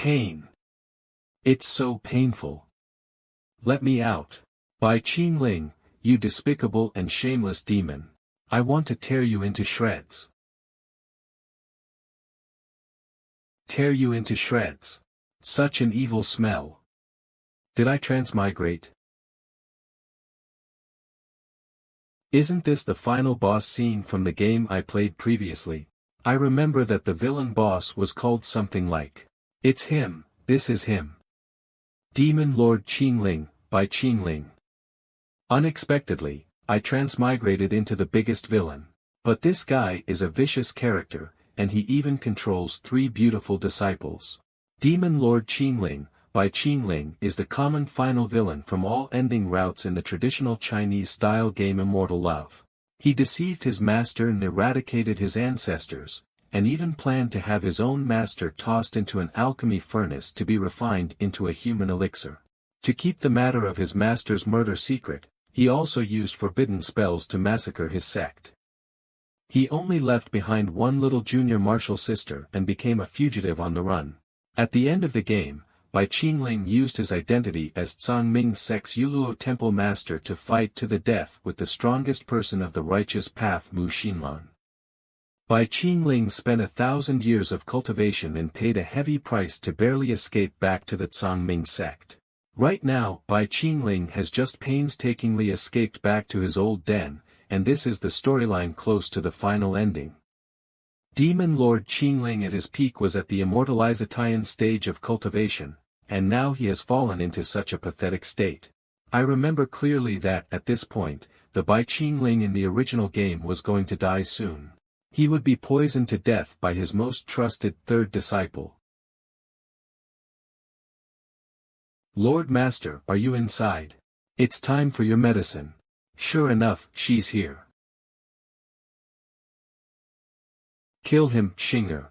Pain. It's so painful. Let me out. Bai Qingling, you despicable and shameless demon. I want to tear you into shreds. Tear you into shreds. Such an evil smell. Did I transmigrate? Isn't this the final boss scene from the game I played previously? I remember that the villain boss was called something like, "It's him, this is him. Demon Lord Qingling, Bai Qingling." Unexpectedly, I transmigrated into the biggest villain. But this guy is a vicious character, and he even controls 3 beautiful disciples. Demon Lord Qingling, Bai Qingling is the common final villain from all ending routes in the traditional Chinese-style game Immortal Love. He deceived his master and eradicated his ancestors, and even planned to have his own master tossed into an alchemy furnace to be refined into a human elixir. To keep the matter of his master's murder secret, he also used forbidden spells to massacre his sect. He only left behind one little junior martial sister and became a fugitive on the run. At the end of the game, Bai Qingling used his identity as Zhangming sect's Yuluo temple master to fight to the death with the strongest person of the righteous path Mu Xinlan. Bai Qingling spent 1,000 years of cultivation and paid a heavy price to barely escape back to the Zhangming sect. Right now, Bai Qingling has just painstakingly escaped back to his old den, and this is the storyline close to the final ending. Demon Lord Qingling at his peak was at the Immortalization stage of cultivation, and now he has fallen into such a pathetic state. I remember clearly that, at this point, the Bai Qingling in the original game was going to die soon. He would be poisoned to death by his most trusted 3rd disciple. "Lord Master, are you inside? It's time for your medicine." Sure enough, she's here. Kill him, Xing'er.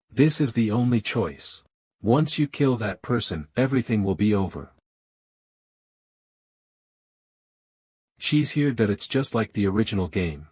This is the only choice. Once you kill that person, everything will be over. She's here that it's just like the original game.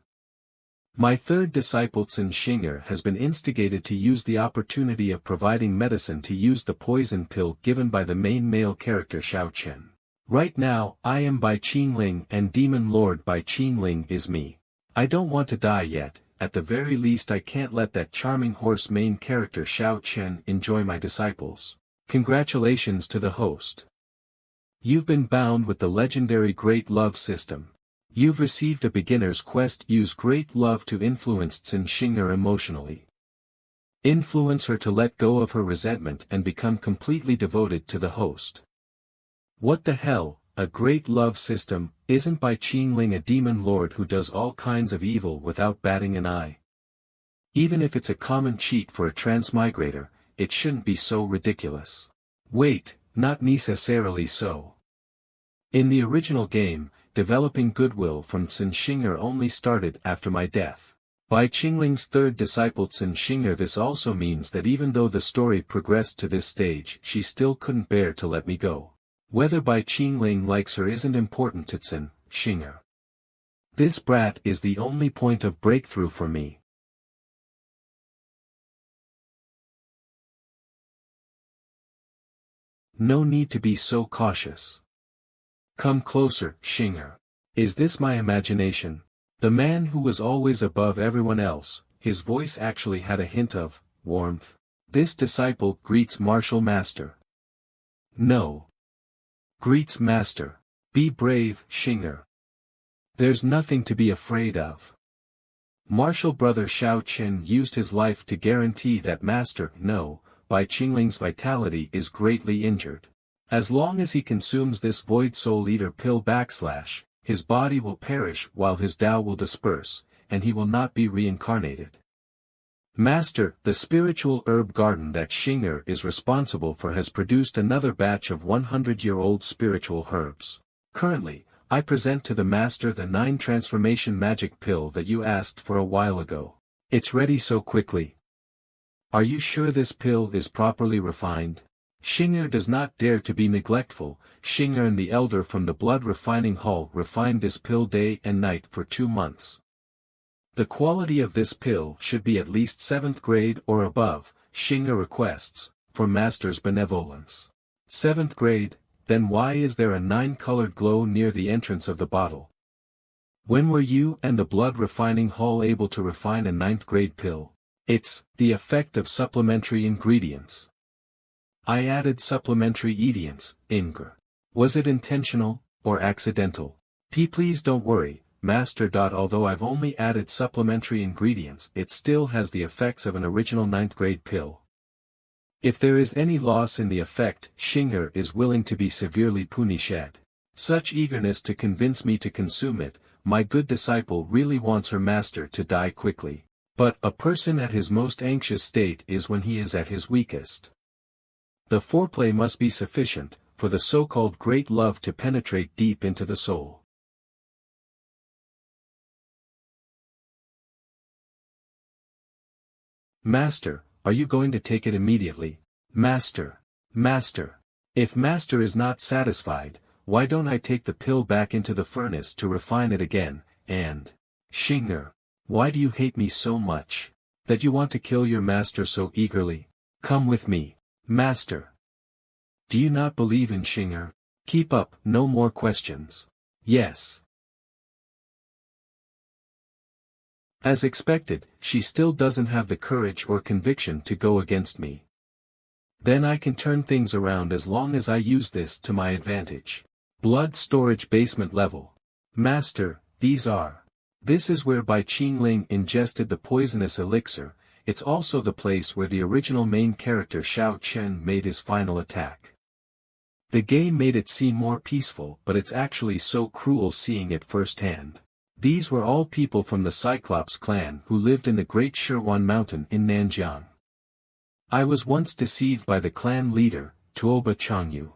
My 3rd disciple Xin Xing'er has been instigated to use the opportunity of providing medicine to use the poison pill given by the main male character Xiao Chen. Right now, I am Bai Qingling and Demon Lord Bai Qingling is me. I don't want to die yet, at the very least I can't let that charming horse main character Xiao Chen enjoy my disciples. Congratulations to the host. You've been bound with the legendary Great Love system. You've received a beginner's quest. Use Great Love to influence Xin Xing'er emotionally. Influence her to let go of her resentment and become completely devoted to the host. What the hell, a Great Love system? Isn't Bai Qingling a demon lord who does all kinds of evil without batting an eye? Even if it's a common cheat for a transmigrator, it shouldn't be so ridiculous. Wait, not necessarily so. In the original game, developing goodwill from Xin Xing'er only started after my death. Bai Qingling's 3rd disciple Xin Xing'er. This also means that even though the story progressed to this stage, she still couldn't bear to let me go. Whether Bai Qingling likes her isn't important to Xin Xing'er. This brat is the only point of breakthrough for me. No need to be so cautious. Come closer, Xing'er. Is this my imagination? The man who was always above everyone else, his voice actually had a hint of warmth. This disciple greets martial master. No. Greets master. Be brave, Xing'er. There's nothing to be afraid of. Martial brother Xiao Chen used his life to guarantee that master Bai Qingling's vitality is greatly injured. As long as he consumes this Void Soul Eater pill / his body will perish while his Tao will disperse, and he will not be reincarnated. Master, the spiritual herb garden that Xing'er is responsible for has produced another batch of 100-year-old spiritual herbs. Currently, I present to the Master the 9 transformation magic pill that you asked for a while ago. It's ready so quickly. Are you sure this pill is properly refined? Xing'er does not dare to be neglectful. Xing'er and the elder from the blood refining hall refined this pill day and night for 2 months. The quality of this pill should be at least 7th grade or above. Xing'er requests, for Master's benevolence. 7th grade, then why is there a 9-colored glow near the entrance of the bottle? When were you and the blood refining hall able to refine a 9th grade pill? It's the effect of supplementary ingredients. I added supplementary ingredients, Ingr. Was it intentional, or accidental? Please don't worry, Master. Although I've only added supplementary ingredients, it still has the effects of an original 9th grade pill. If there is any loss in the effect, Shingr is willing to be severely punished. Such eagerness to convince me to consume it, my good disciple really wants her master to die quickly. But a person at his most anxious state is when he is at his weakest. The foreplay must be sufficient, for the so-called great love to penetrate deep into the soul. Master, are you going to take it immediately? Master. Master. If Master is not satisfied, why don't I take the pill back into the furnace to refine it again, and... Shingr. Why do you hate me so much? That you want to kill your master so eagerly? Come with me, Master. Do you not believe in Shingr? Keep up, no more questions. Yes. As expected, she still doesn't have the courage or conviction to go against me. Then I can turn things around as long as I use this to my advantage. Blood storage basement level. Master, these are. This is where Bai Qingling ingested the poisonous elixir. It's also the place where the original main character Shao Chen made his final attack. The game made it seem more peaceful, but it's actually so cruel seeing it firsthand. These were all people from the Cyclops clan who lived in the Great Shirwan Mountain in Nanjiang. I was once deceived by the clan leader, Tuoba Changyu.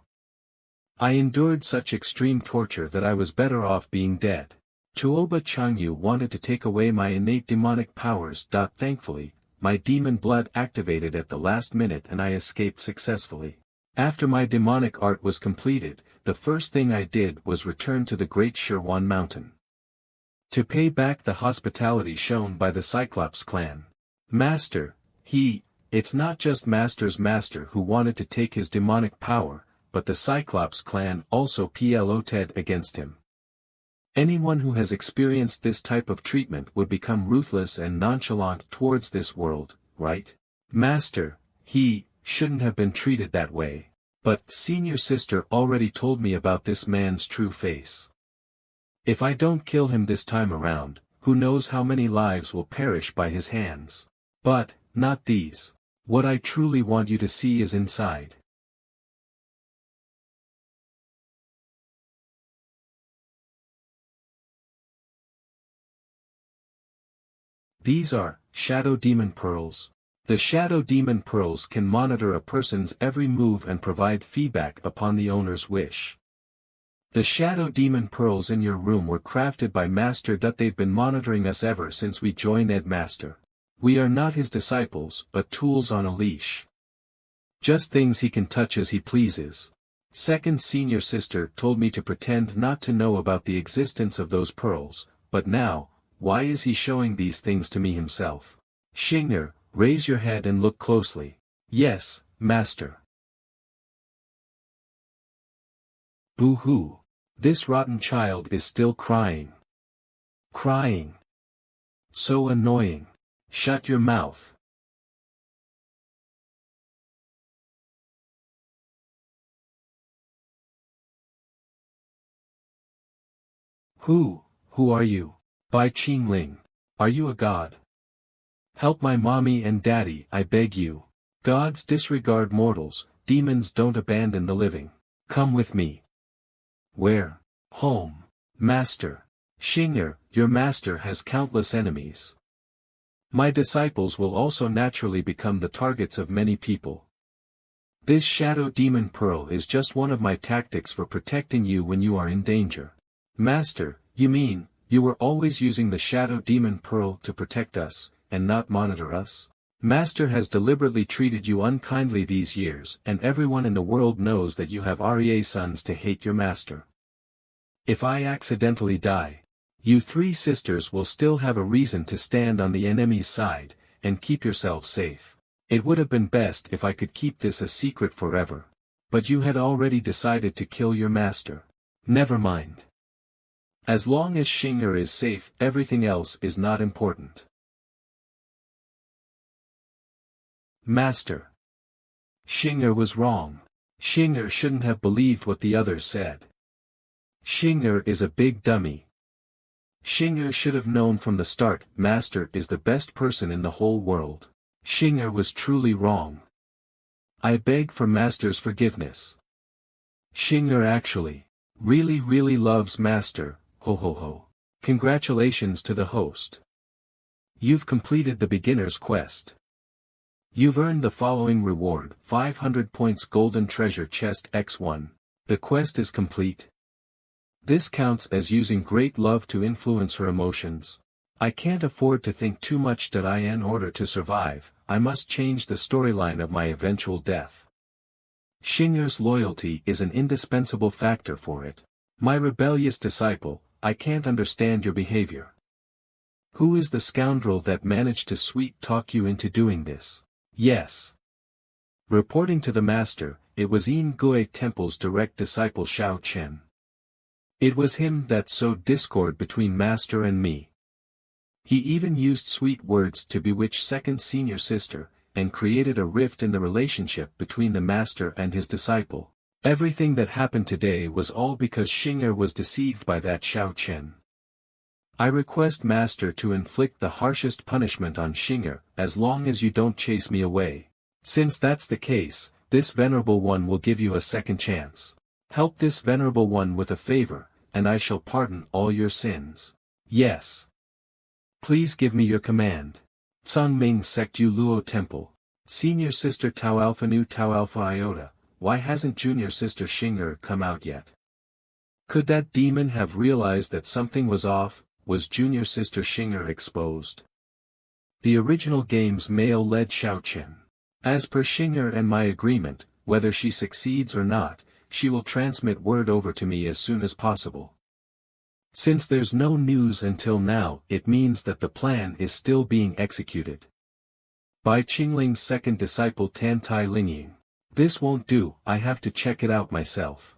I endured such extreme torture that I was better off being dead. Tuoba Changyu wanted to take away my innate demonic powers. Thankfully, my demon blood activated at the last minute and I escaped successfully. After my demonic art was completed, the first thing I did was return to the Great Shirwan Mountain. To pay back the hospitality shown by the Cyclops clan. Master, it's not just Master's master who wanted to take his demonic power, but the Cyclops clan also plotted against him. Anyone who has experienced this type of treatment would become ruthless and nonchalant towards this world, right? Master, he shouldn't have been treated that way. But senior sister already told me about this man's true face. If I don't kill him this time around, who knows how many lives will perish by his hands. But, not these. What I truly want you to see is inside. These are Shadow Demon Pearls. The Shadow Demon Pearls can monitor a person's every move and provide feedback upon the owner's wish. The Shadow Demon Pearls in your room were crafted by Master. They've been monitoring us ever since we joined Ed Master. We are not his disciples, but tools on a leash. Just things he can touch as he pleases. Second senior sister told me to pretend not to know about the existence of those pearls, but now, why is he showing these things to me himself? Shingr, raise your head and look closely. Yes, Master. Boo-hoo. This rotten child is still crying. Crying. So annoying. Shut your mouth. Who are you? Bai Qingling. Are you a god? Help my mommy and daddy, I beg you. Gods disregard mortals, demons don't abandon the living. Come with me. Where? Home. Master. Shingr, your master has countless enemies. My disciples will also naturally become the targets of many people. This Shadow Demon Pearl is just one of my tactics for protecting you when you are in danger. Master, you mean, you were always using the Shadow Demon Pearl to protect us, and not monitor us? Master has deliberately treated you unkindly these years, and everyone in the world knows that you have reasons to hate your master. If I accidentally die, you three sisters will still have a reason to stand on the enemy's side, and keep yourselves safe. It would have been best if I could keep this a secret forever. But you had already decided to kill your master. Never mind. As long as Xing'er is safe, everything else is not important. Master. Xing'er was wrong. Xing'er shouldn't have believed what the others said. Xing'er is a big dummy. Xing'er should have known from the start, Master is the best person in the whole world. Xing'er was truly wrong. I beg for Master's forgiveness. Xing'er actually, really loves Master, ho ho ho. Congratulations to the host. You've completed the beginner's quest. You've earned the following reward, 500 points Golden Treasure Chest X1. The quest is complete. This counts as using great love to influence her emotions. I can't afford to think too much that in order to survive, I must change the storyline of my eventual death. Xing'er's loyalty is an indispensable factor for it. My rebellious disciple, I can't understand your behavior. Who is the scoundrel that managed to sweet-talk you into doing this? Yes. Reporting to the master, it was Yin Gui Temple's direct disciple Xiao Chen. It was him that sowed discord between master and me. He even used sweet words to bewitch second senior sister, and created a rift in the relationship between the master and his disciple. Everything that happened today was all because Xing'er was deceived by that Xiao Chen. I request Master to inflict the harshest punishment on Xing'er, as long as you don't chase me away. Since that's the case, this Venerable One will give you a second chance. Help this Venerable One with a favor, and I shall pardon all your sins. Yes. Please give me your command. Tsangming Sect Yu Luo Temple. Senior Sister Tau Alpha Nu Tau Alpha Iota, why hasn't Junior Sister Xing'er come out yet? Could that demon have realized that something was off? Was Junior Sister Xing'er exposed? The original game's male led Xiao Chen. As per Xing'er and my agreement, whether she succeeds or not, she will transmit word over to me as soon as possible. Since there's no news until now, it means that the plan is still being executed. By Qingling's second disciple Tan Tai Lingying. This won't do, I have to check it out myself.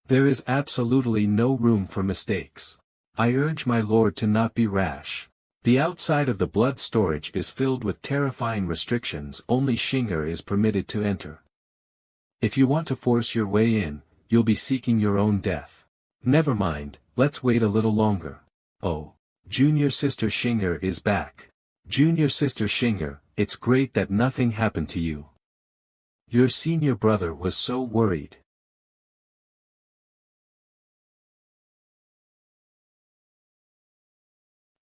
There is absolutely no room for mistakes. I urge my lord to not be rash. The outside of the blood storage is filled with terrifying restrictions, only Xing'er is permitted to enter. If you want to force your way in, you'll be seeking your own death. Never mind, let's wait a little longer. Oh, Junior Sister Xing'er is back. Junior Sister Xing'er, it's great that nothing happened to you. Your senior brother was so worried.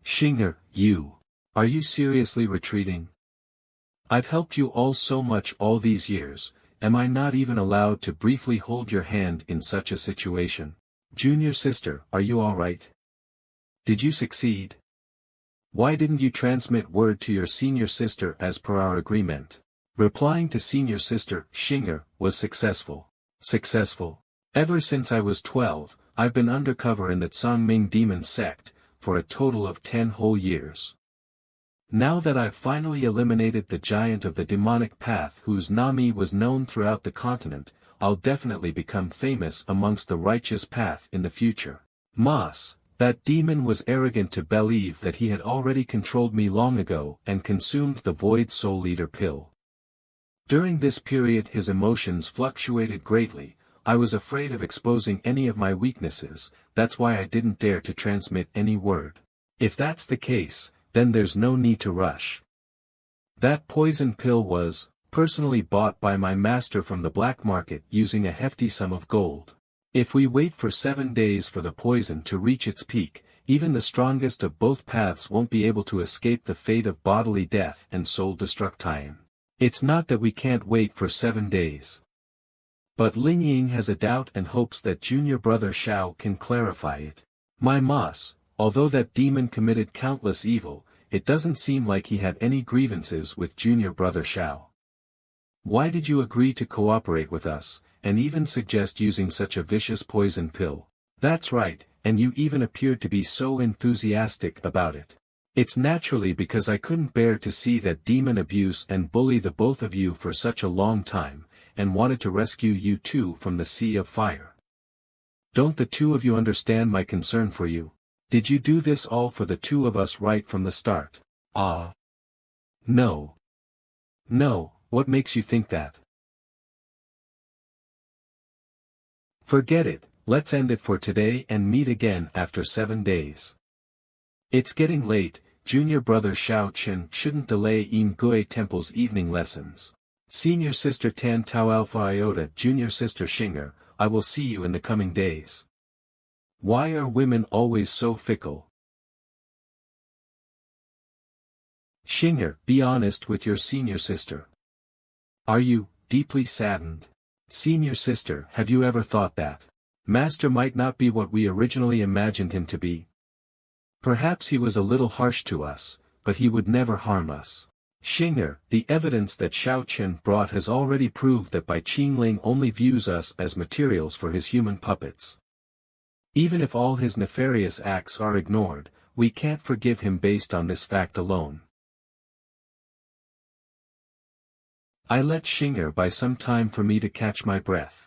Xing'er, are you seriously retreating? I've helped you all so much all these years, am I not even allowed to briefly hold your hand in such a situation? Junior sister, are you alright? Did you succeed? Why didn't you transmit word to your senior sister as per our agreement? Replying to senior sister, Xing'er, was successful. Successful? Ever since I was 12, I've been undercover in the Tsangming demon sect, for a total of 10 whole years. Now that I've finally eliminated the giant of the demonic path whose Nami was known throughout the continent, I'll definitely become famous amongst the righteous path in the future. Mas, that demon was arrogant to believe that he had already controlled me long ago and consumed the Void Soul Eater pill. During this period his emotions fluctuated greatly. I was afraid of exposing any of my weaknesses, that's why I didn't dare to transmit any word. If that's the case, then there's no need to rush. That poison pill was, personally bought by my master from the black market using a hefty sum of gold. If we wait for 7 days for the poison to reach its peak, even the strongest of both paths won't be able to escape the fate of bodily death and soul destruction. It's not that we can't wait for 7 days. But Lingying has a doubt and hopes that junior brother Xiao can clarify it. My Mas, although that demon committed countless evil, it doesn't seem like he had any grievances with junior brother Xiao. Why did you agree to cooperate with us, and even suggest using such a vicious poison pill? That's right, and you even appeared to be so enthusiastic about it. It's naturally because I couldn't bear to see that demon abuse and bully the both of you for such a long time, and wanted to rescue you two from the sea of fire. Don't the two of you understand my concern for you? Did you do this all for the two of us right from the start? Ah. No. No, what makes you think that? Forget it, let's end it for today and meet again after 7 days. It's getting late, junior brother Xiao Chen shouldn't delay Yin Gui Temple's evening lessons. Senior sister Tan Tao Alpha Iota, junior sister Xing'er, I will see you in the coming days. Why are women always so fickle? Xing'er, be honest with your senior sister. Are you deeply saddened? Senior sister, have you ever thought that Master might not be what we originally imagined him to be? Perhaps he was a little harsh to us, but he would never harm us. Xing'er, the evidence that Xiao Chen brought has already proved that Bai Qingling only views us as materials for his human puppets. Even if all his nefarious acts are ignored, we can't forgive him based on this fact alone. I let Xing'er buy some time for me to catch my breath.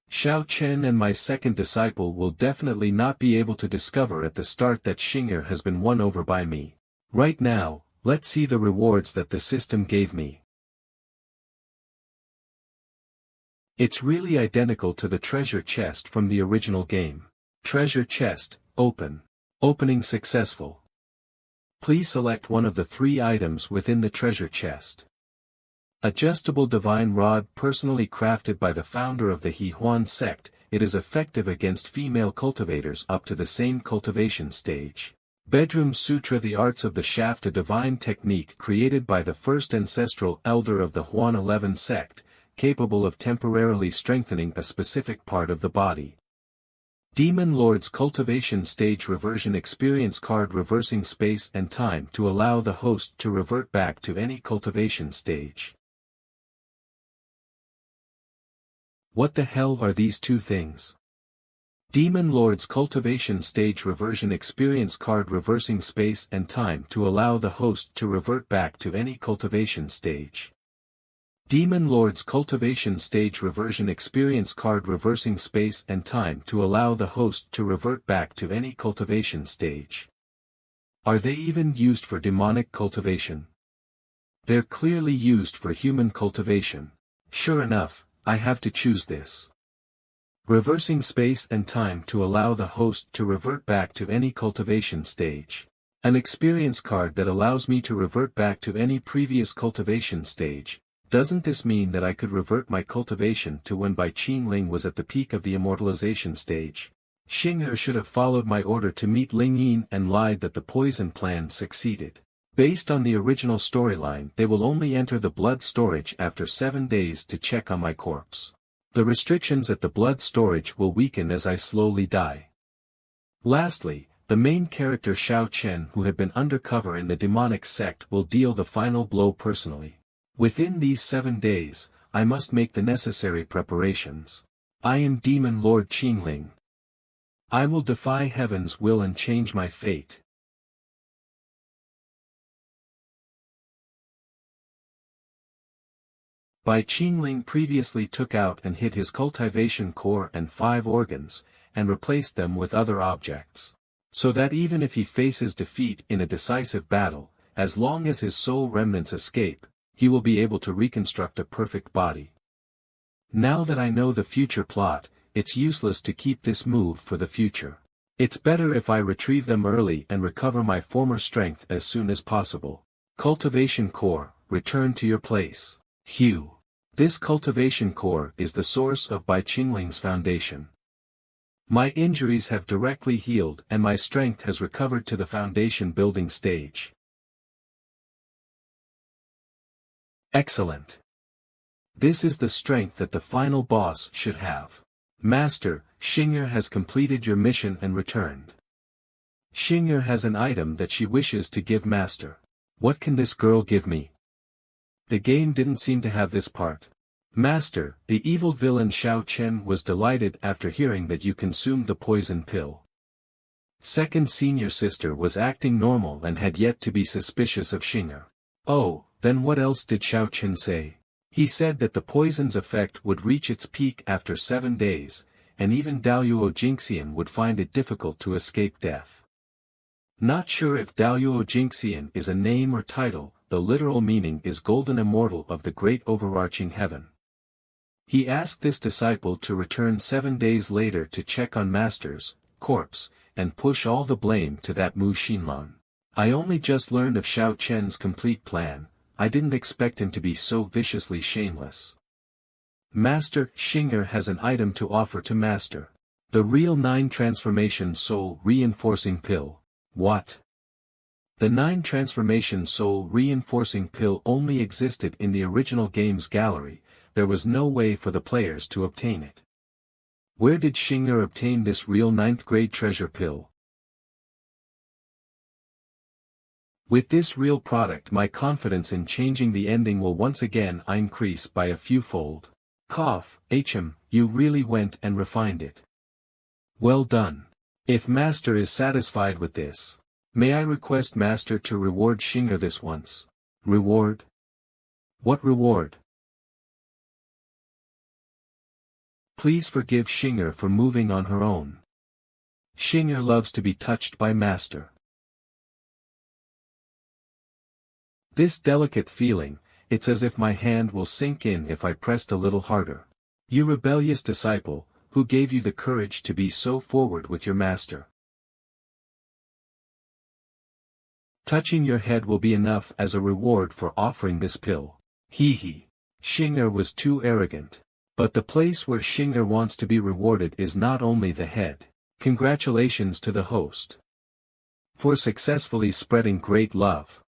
Xiao Chen and my second disciple will definitely not be able to discover at the start that Xing'er has been won over by me. Right now, let's see the rewards that the system gave me. It's really identical to the treasure chest from the original game. Treasure chest, open. Opening successful. Please select one of the 3 items within the treasure chest. Adjustable divine rod personally crafted by the founder of the He Huan sect, it is effective against female cultivators up to the same cultivation stage. Bedroom Sutra, the arts of the shaft, a divine technique created by the first ancestral elder of the Huan 11 sect, capable of temporarily strengthening a specific part of the body. Demon Lord's cultivation stage reversion experience card, reversing space and time to allow the host to revert back to any cultivation stage. What the hell are these 2 things? Demon Lord's cultivation stage reversion experience card, reversing space and time to allow the host to revert back to any cultivation stage. Demon Lord's cultivation stage reversion experience card, reversing space and time to allow the host to revert back to any cultivation stage. Are they even used for demonic cultivation? They're clearly used for human cultivation. Sure enough, I have to choose this. Reversing space and time to allow the host to revert back to any cultivation stage. An experience card that allows me to revert back to any previous cultivation stage. Doesn't this mean that I could revert my cultivation to when Bai Qingling was at the peak of the immortalization stage? Xing'er should have followed my order to meet Ling Yin and lied that the poison plan succeeded. Based on the original storyline, they will only enter the blood storage after 7 days to check on my corpse. The restrictions at the blood storage will weaken as I slowly die. Lastly, the main character Xiao Chen, who had been undercover in the demonic sect, will deal the final blow personally. Within these 7 days, I must make the necessary preparations. I am Demon Lord Qingling. I will defy heaven's will and change my fate. Bai Qingling previously took out and hid his cultivation core and 5 organs, and replaced them with other objects. So that even if he faces defeat in a decisive battle, as long as his soul remnants escape, he will be able to reconstruct a perfect body. Now that I know the future plot, it's useless to keep this move for the future. It's better if I retrieve them early and recover my former strength as soon as possible. Cultivation core, return to your place. Hugh. This cultivation core is the source of Bai Qingling's foundation. My injuries have directly healed and my strength has recovered to the foundation building stage. Excellent. This is the strength that the final boss should have. Master, Xing'er has completed your mission and returned. Xing'er has an item that she wishes to give Master. What can this girl give me? The game didn't seem to have this part. Master, the evil villain Xiao Chen was delighted after hearing that you consumed the poison pill. Second senior sister was acting normal and had yet to be suspicious of Xing'er. Oh, then what else did Xiao Chen say? He said that the poison's effect would reach its peak after 7 days, and even Daoyuo Jingxian would find it difficult to escape death. Not sure if Daoyuo Jingxian is a name or title, the literal meaning is golden immortal of the great overarching heaven. He asked this disciple to return 7 days later to check on Master's corpse, and push all the blame to that Mu Xinlan. I only just learned of Xiao Chen's complete plan, I didn't expect him to be so viciously shameless. Master Xing'er has an item to offer to Master. The real 9 transformation soul reinforcing pill. What? The 9 transformation soul reinforcing pill only existed in the original game's gallery, there was no way for the players to obtain it. Where did Xing'er obtain this real 9th grade treasure pill? With this real product my confidence in changing the ending will once again increase by a few fold. Cough, you really went and refined it. Well done. If Master is satisfied with this, may I request Master to reward Xing'er this once? Reward? What reward? Please forgive Xing'er for moving on her own. Xing'er loves to be touched by Master. This delicate feeling, it's as if my hand will sink in if I pressed a little harder. You rebellious disciple, who gave you the courage to be so forward with your Master? Touching your head will be enough as a reward for offering this pill. Hee. Xing'er was too arrogant. But the place where Xing'er wants to be rewarded is not only the head. Congratulations to the host for successfully spreading great love.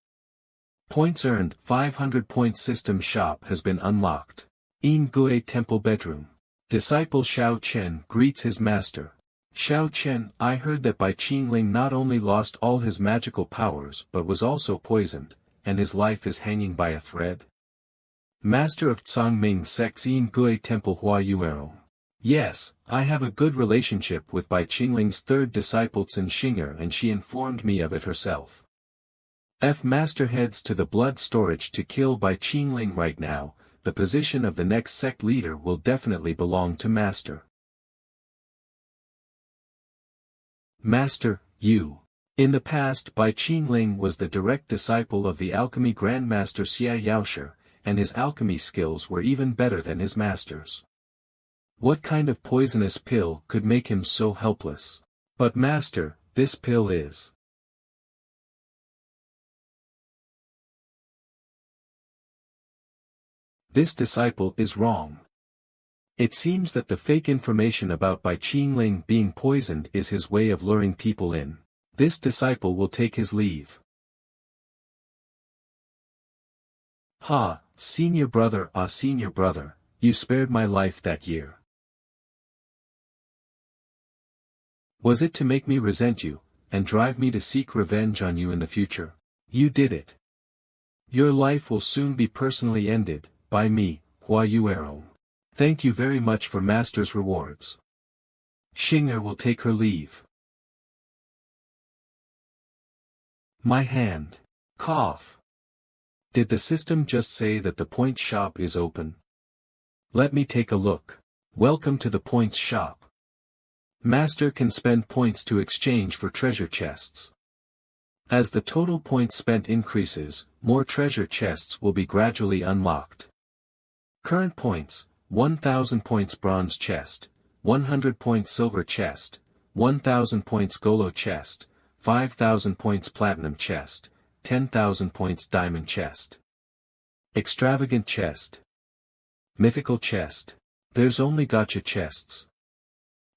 Points earned. 500 points. System shop has been unlocked. Ingui Temple bedroom. Disciple Xiao Chen greets his master. Xiao Chen, I heard that Bai Qingling not only lost all his magical powers but was also poisoned, and his life is hanging by a thread. Master of Tsangming Sect's Ingui Temple Hua Yuero. Yes, I have a good relationship with Bai Qingling's third disciple Cin Xing'er and she informed me of it herself. If Master heads to the blood storage to kill Bai Qingling right now, the position of the next sect leader will definitely belong to Master. Master, you. In the past Bai Qingling was the direct disciple of the alchemy grandmaster Xia Yaoshi, and his alchemy skills were even better than his master's. What kind of poisonous pill could make him so helpless? But Master, this pill is. This disciple is wrong. It seems that the fake information about Bai Qingling being poisoned is his way of luring people in. This disciple will take his leave. Ha, senior brother, senior brother, you spared my life that year. Was it to make me resent you, and drive me to seek revenge on you in the future? You did it. Your life will soon be personally ended, by me, Hua Yuero. Thank you very much for Master's rewards. Xing'er will take her leave. My hand. Cough. Did the system just say that the point shop is open? Let me take a look. Welcome to the points shop. Master can spend points to exchange for treasure chests. As the total points spent increases, more treasure chests will be gradually unlocked. Current points, 1000 points bronze chest, 100 points silver chest, 1000 points golo chest, 5000 points platinum chest, 10,000 points diamond chest. Extravagant chest. Mythical chest. There's only gacha chests.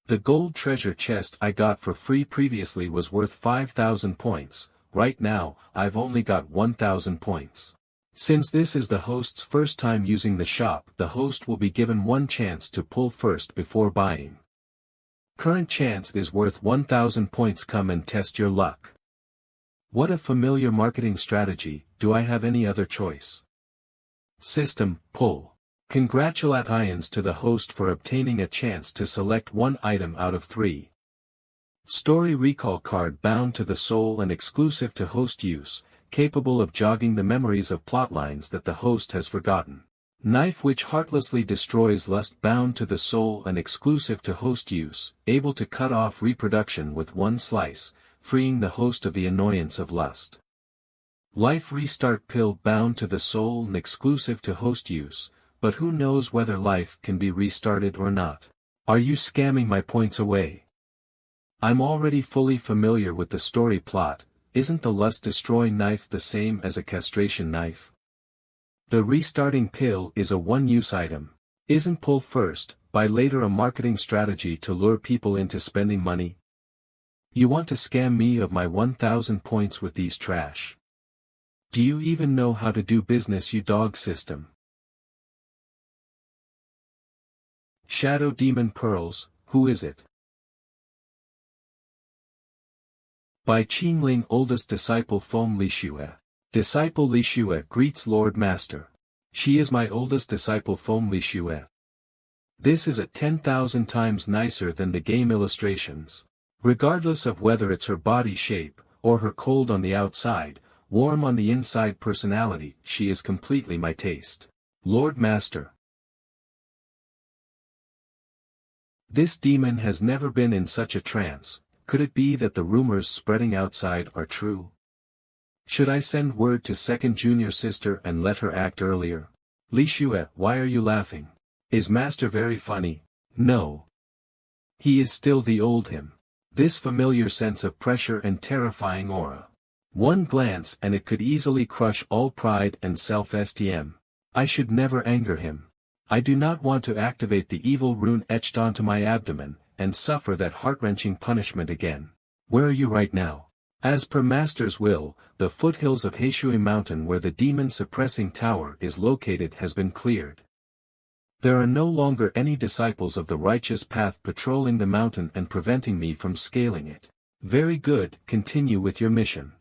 The gold treasure chest I got for free previously was worth 5,000 points, right now, I've only got 1,000 points. Since this is the host's first time using the shop, the host will be given one chance to pull first before buying. Current chance is worth 1,000 points. Come and test your luck. What a familiar marketing strategy, do I have any other choice? System, pull. Congratulations to the host for obtaining a chance to select one item out of 3. Story recall card bound to the soul and exclusive to host use, capable of jogging the memories of plotlines that the host has forgotten. Knife which heartlessly destroys lust bound to the soul and exclusive to host use, able to cut off reproduction with one slice, freeing the host of the annoyance of lust. Life restart pill bound to the soul and exclusive to host use, but who knows whether life can be restarted or not. Are you scamming my points away? I'm already fully familiar with the story plot. Isn't the lust-destroying knife the same as a castration knife? The restarting pill is a one-use item. Isn't pull first, buy later a marketing strategy to lure people into spending money? You want to scam me of my 1,000 points with these trash. Do you even know how to do business, you dog system? Shadow Demon Pearls, who is it? By Qingling oldest disciple Feng Lixue. Disciple Lixue greets Lord Master. She is my oldest disciple Feng Lixue. This is 10,000 times nicer than the game illustrations. Regardless of whether it's her body shape, or her cold on the outside, warm on the inside personality, she is completely my taste. Lord Master. This demon has never been in such a trance. Could it be that the rumors spreading outside are true? Should I send word to second junior sister and let her act earlier? Lixue, why are you laughing? Is Master very funny? No. He is still the old him. This familiar sense of pressure and terrifying aura. One glance and it could easily crush all pride and self-esteem. I should never anger him. I do not want to activate the evil rune etched onto my abdomen, and suffer that heart-wrenching punishment again. Where are you right now? As per Master's will, the foothills of Heishui Mountain where the demon-suppressing tower is located has been cleared. There are no longer any disciples of the righteous path patrolling the mountain and preventing me from scaling it. Very good, continue with your mission.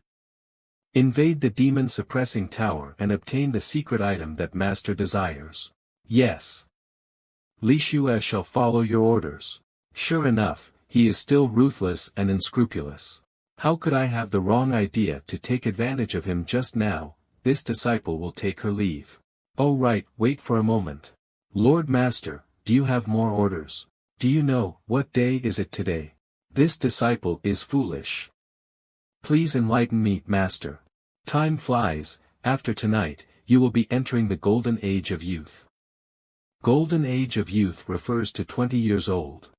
Invade the demon-suppressing tower and obtain the secret item that Master desires. Yes. Lixue shall follow your orders. Sure enough, he is still ruthless and unscrupulous. How could I have the wrong idea to take advantage of him just now? This disciple will take her leave. Oh right, wait for a moment. Lord Master, do you have more orders? Do you know, what day is it today? This disciple is foolish. Please enlighten me, Master. Time flies, after tonight, you will be entering the golden age of youth. Golden age of youth refers to 20 years old.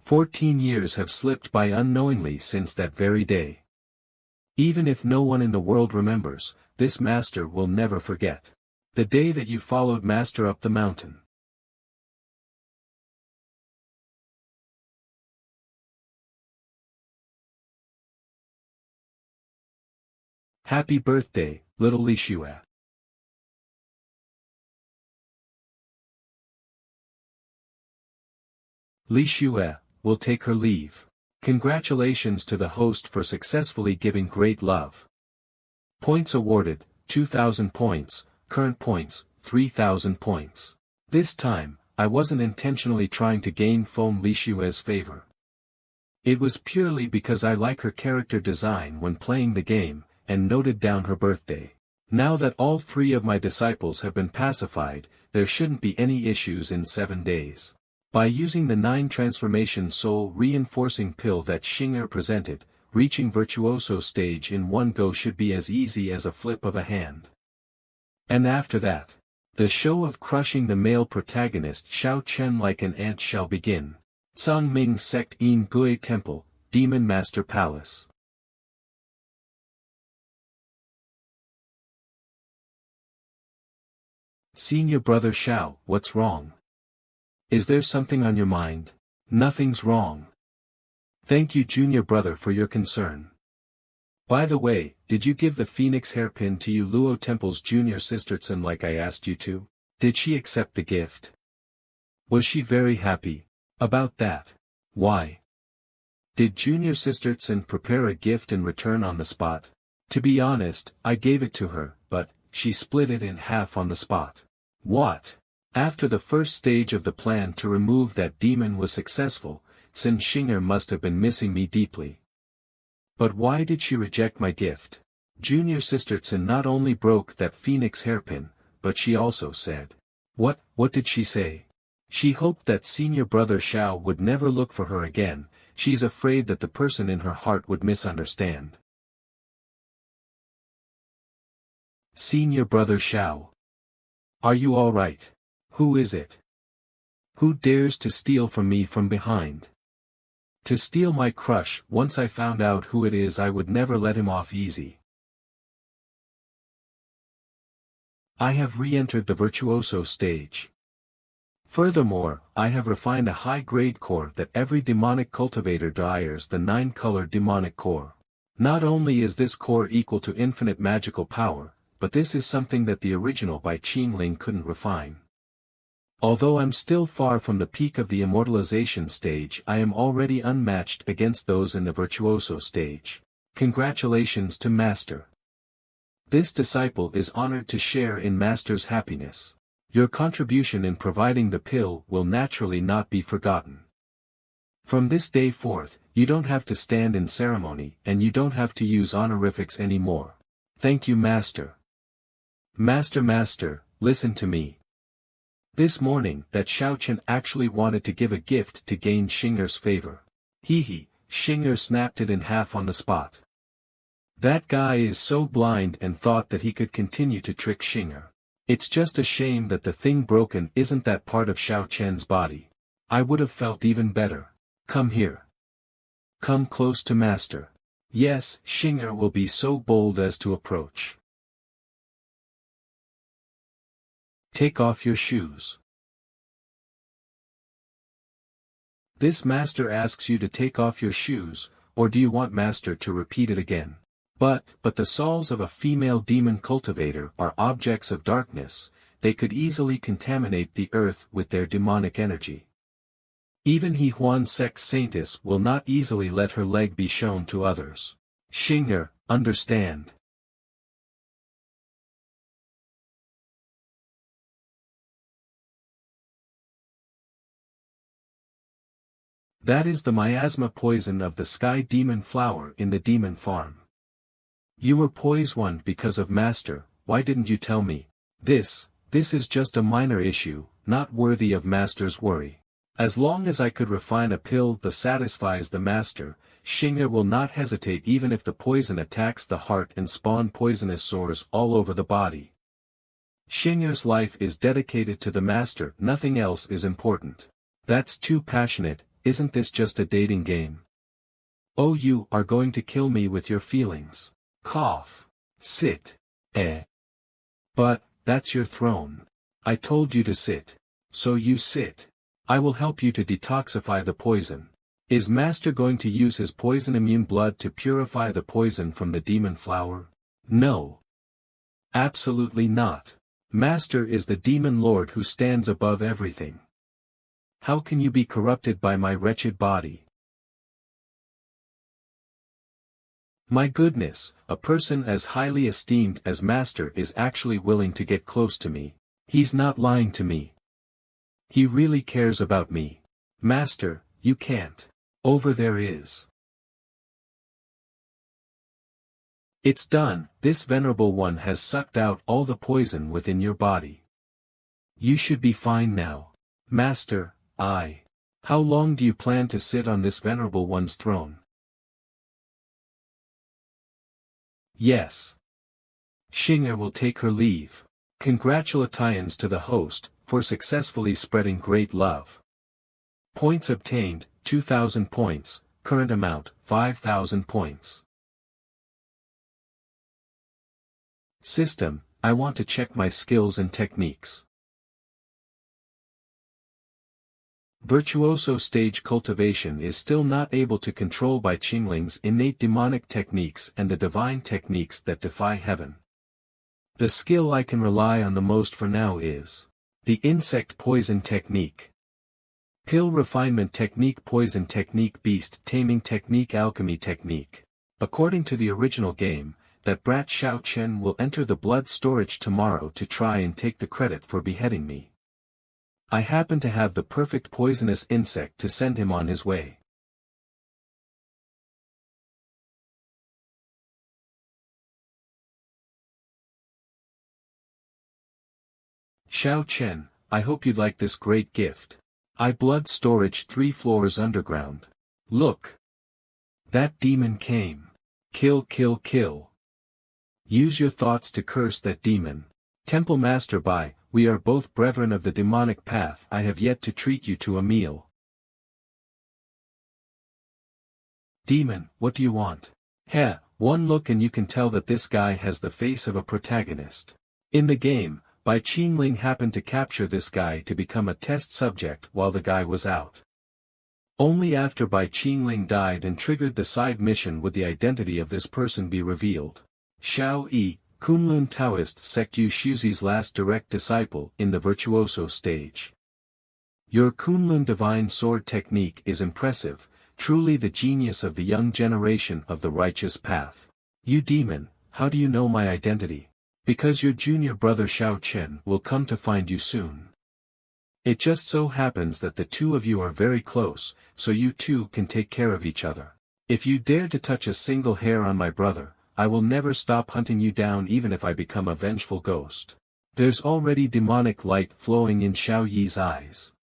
14 years have slipped by unknowingly since that very day. Even if no one in the world remembers, this Master will never forget. The day that you followed Master up the mountain. Happy birthday, little Lixue. Lixue will take her leave. Congratulations to the host for successfully giving great love. Points awarded, 2,000 points, current points, 3,000 points. This time, I wasn't intentionally trying to gain Feng Lixue's favor. It was purely because I like her character design when playing the game, and noted down her birthday. Now that all 3 of my disciples have been pacified, there shouldn't be any issues in 7 days. By using the 9 transformation soul reinforcing pill that Xinger presented, reaching virtuoso stage in one go should be as easy as a flip of a hand. And after that, the show of crushing the male protagonist Xiao Chen like an ant shall begin. Tsangming Sect In Gui Temple, Demon Master Palace. Senior brother Xiao, what's wrong? Is there something on your mind? Nothing's wrong. Thank you junior brother for your concern. By the way, did you give the Phoenix hairpin to you Luo Temple's junior sister Tsun like I asked you to? Did she accept the gift? Was she very happy about that? Why? Did junior sister Tsun prepare a gift in return on the spot? To be honest, I gave it to her, but she split it in half on the spot. What? After the first stage of the plan to remove that demon was successful, Xin Xinger must have been missing me deeply. But why did she reject my gift? Junior sister Xin not only broke that phoenix hairpin, but she also said. What did she say? She hoped that senior brother Xiao would never look for her again. She's afraid that the person in her heart would misunderstand. Senior brother Xiao. Are you all right? Who is it? Who dares to steal from me from behind? To steal my crush. Once I found out who it is, I would never let him off easy. I have re-entered the virtuoso stage. Furthermore, I have refined a high-grade core that every demonic cultivator desires, the 9-color demonic core. Not only is this core equal to infinite magical power, but this is something that the original by Qingling couldn't refine. Although I'm still far from the peak of the immortalization stage, I am already unmatched against those in the virtuoso stage. Congratulations to Master. This disciple is honored to share in Master's happiness. Your contribution in providing the pill will naturally not be forgotten. From this day forth, you don't have to stand in ceremony, and you don't have to use honorifics anymore. Thank you, Master. Master, listen to me. This morning, that Xiaoqian actually wanted to give a gift to gain Xinger's favor. Xinger snapped it in half on the spot. That guy is so blind and thought that he could continue to trick Xinger. It's just a shame that the thing broken isn't that part of Xiaoqian's body. I would have felt even better. Come here. Come close to Master. Yes, Xinger will be so bold as to approach. Take off your shoes. This Master asks you to take off your shoes, or do you want Master to repeat it again? But the souls of a female demon cultivator are objects of darkness. They could easily contaminate the earth with their demonic energy. Even He Huan Sex Saintess will not easily let her leg be shown to others. Xinger, understand. That is the miasma poison of the sky demon flower in the demon farm. You were poisoned because of Master. Why didn't you tell me? This is just a minor issue, not worthy of Master's worry. As long as I could refine a pill that satisfies the Master, Xinger will not hesitate even if the poison attacks the heart and spawn poisonous sores all over the body. Xinger's life is dedicated to the Master, nothing else is important. That's too passionate. Isn't this just a dating game? Oh, you are going to kill me with your feelings. Cough. Sit. But, that's your throne. I told you to sit. So you sit. I will help you to detoxify the poison. Is Master going to use his poison-immune blood to purify the poison from the demon flower? No. Absolutely not. Master is the demon lord who stands above everything. How can you be corrupted by my wretched body? My goodness, a person as highly esteemed as Master is actually willing to get close to me. He's not lying to me. He really cares about me. Master, you can't. Over there is. It's done. This venerable one has sucked out all the poison within your body. You should be fine now. Master, how long do you plan to sit on this venerable one's throne? Yes. Xinger will take her leave. Congratulations to the host, for successfully spreading great love. Points obtained, 2,000 points, current amount, 5,000 points. System, I want to check my skills and techniques. Virtuoso stage cultivation is still not able to control by Qingling's innate demonic techniques and the divine techniques that defy heaven. The skill I can rely on the most for now is the insect poison technique. Pill refinement technique, poison technique, beast taming technique, alchemy technique. According to the original game, that brat Xiaoqian will enter the blood storage tomorrow to try and take the credit for beheading me. I happen to have the perfect poisonous insect to send him on his way. Xiao Chen, I hope you'd like this great gift. I blood storage 3 floors underground. Look. That demon came. Kill kill kill. Use your thoughts to curse that demon. Temple Master Bai, we are both brethren of the demonic path. I have yet to treat you to a meal. Demon, what do you want? Heh, one look and you can tell that this guy has the face of a protagonist. In the game, Bai Qingling happened to capture this guy to become a test subject while the guy was out. Only after Bai Qingling died and triggered the side mission would the identity of this person be revealed. Xiao Yi, Kunlun Taoist sect Yu Shuzi's last direct disciple in the Virtuoso stage. Your Kunlun divine sword technique is impressive, truly the genius of the young generation of the righteous path. You demon, how do you know my identity? Because your junior brother Xiao Chen will come to find you soon. It just so happens that the two of you are very close, so you two can take care of each other. If you dare to touch a single hair on my brother, I will never stop hunting you down even if I become a vengeful ghost. There's already demonic light flowing in Xiao Yi's eyes.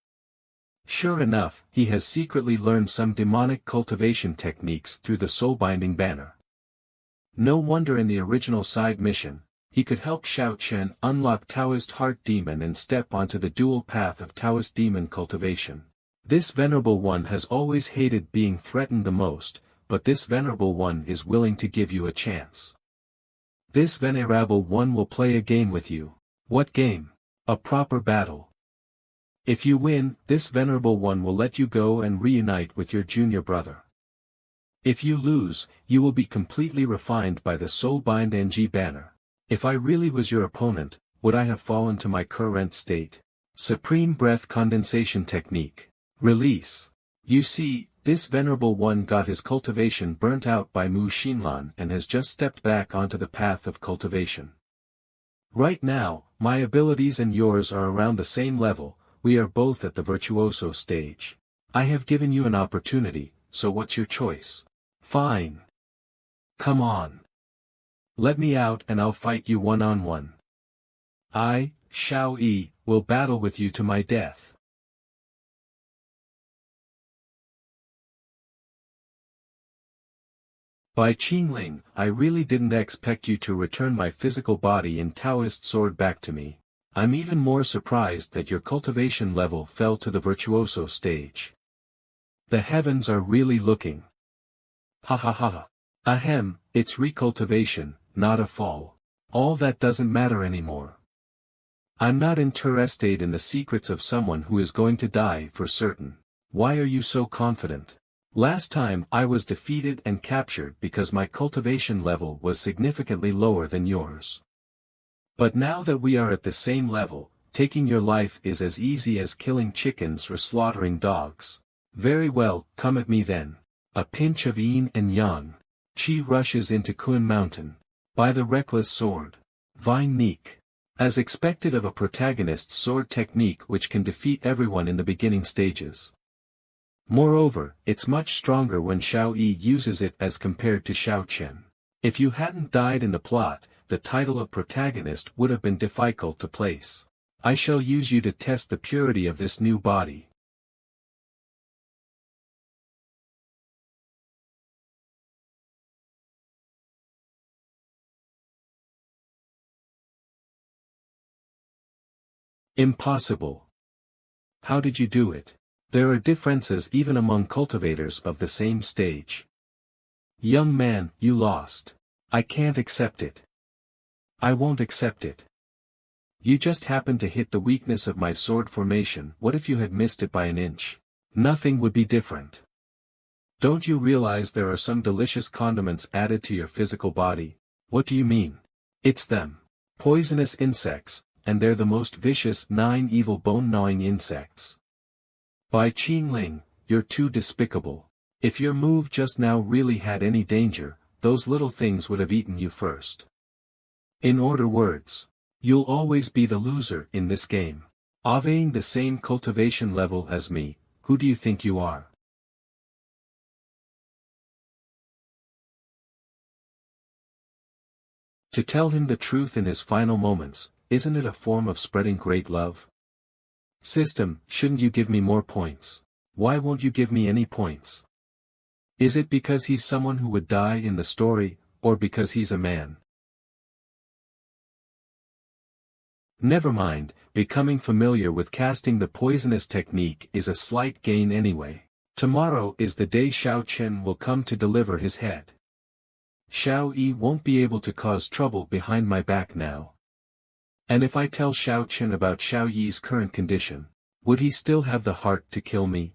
Sure enough, he has secretly learned some demonic cultivation techniques through the soul-binding banner. No wonder in the original side mission, he could help Xiao Chen unlock Taoist Heart Demon and step onto the dual path of Taoist Demon cultivation. This Venerable One has always hated being threatened the most, but this Venerable One is willing to give you a chance. This Venerable One will play a game with you. What game? A proper battle. If you win, this Venerable One will let you go and reunite with your junior brother. If you lose, you will be completely refined by the Soulbind NG banner. If I really was your opponent, would I have fallen to my current state? Supreme Breath Condensation Technique. Release. You see, this Venerable One got his cultivation burnt out by Mu Xinlan and has just stepped back onto the path of cultivation. Right now, my abilities and yours are around the same level, we are both at the Virtuoso stage. I have given you an opportunity, so what's your choice? Fine. Come on. Let me out and I'll fight you one-on-one. I, Xiao Yi, will battle with you to my death. Bai Qingling, I really didn't expect you to return my physical body in Taoist sword back to me. I'm even more surprised that your cultivation level fell to the Virtuoso stage. The heavens are really looking. Ha ha ha ha. Ahem, it's recultivation, not a fall. All that doesn't matter anymore. I'm not interested in the secrets of someone who is going to die for certain. Why are you so confident? Last time I was defeated and captured because my cultivation level was significantly lower than yours. But now that we are at the same level, taking your life is as easy as killing chickens or slaughtering dogs. Very well, come at me then. A pinch of yin and yang. Qi rushes into Kun Mountain. By the reckless sword. Vine Neek. As expected of a protagonist's sword technique which can defeat everyone in the beginning stages. Moreover, it's much stronger when Xiao Yi uses it as compared to Xiao Chen. If you hadn't died in the plot, the title of protagonist would have been difficult to place. I shall use you to test the purity of this new body. Impossible. How did you do it? There are differences even among cultivators of the same stage. Young man, you lost. I can't accept it. I won't accept it. You just happened to hit the weakness of my sword formation. What if you had missed it by an inch? Nothing would be different. Don't you realize there are some delicious condiments added to your physical body? What do you mean? It's them. Poisonous insects, and they're the most vicious 9 evil bone-gnawing insects. Bai Qingling, you're too despicable. If your move just now really had any danger, those little things would have eaten you first. In other words, you'll always be the loser in this game. Obeying the same cultivation level as me, who do you think you are? To tell him the truth in his final moments, isn't it a form of spreading great love? System, shouldn't you give me more points? Why won't you give me any points? Is it because he's someone who would die in the story, or because he's a man? Never mind, becoming familiar with casting the poisonous technique is a slight gain anyway. Tomorrow is the day Xiao Chen will come to deliver his head. Xiao Yi won't be able to cause trouble behind my back now. And if I tell Xiao Chen about Xiao Yi's current condition, would he still have the heart to kill me?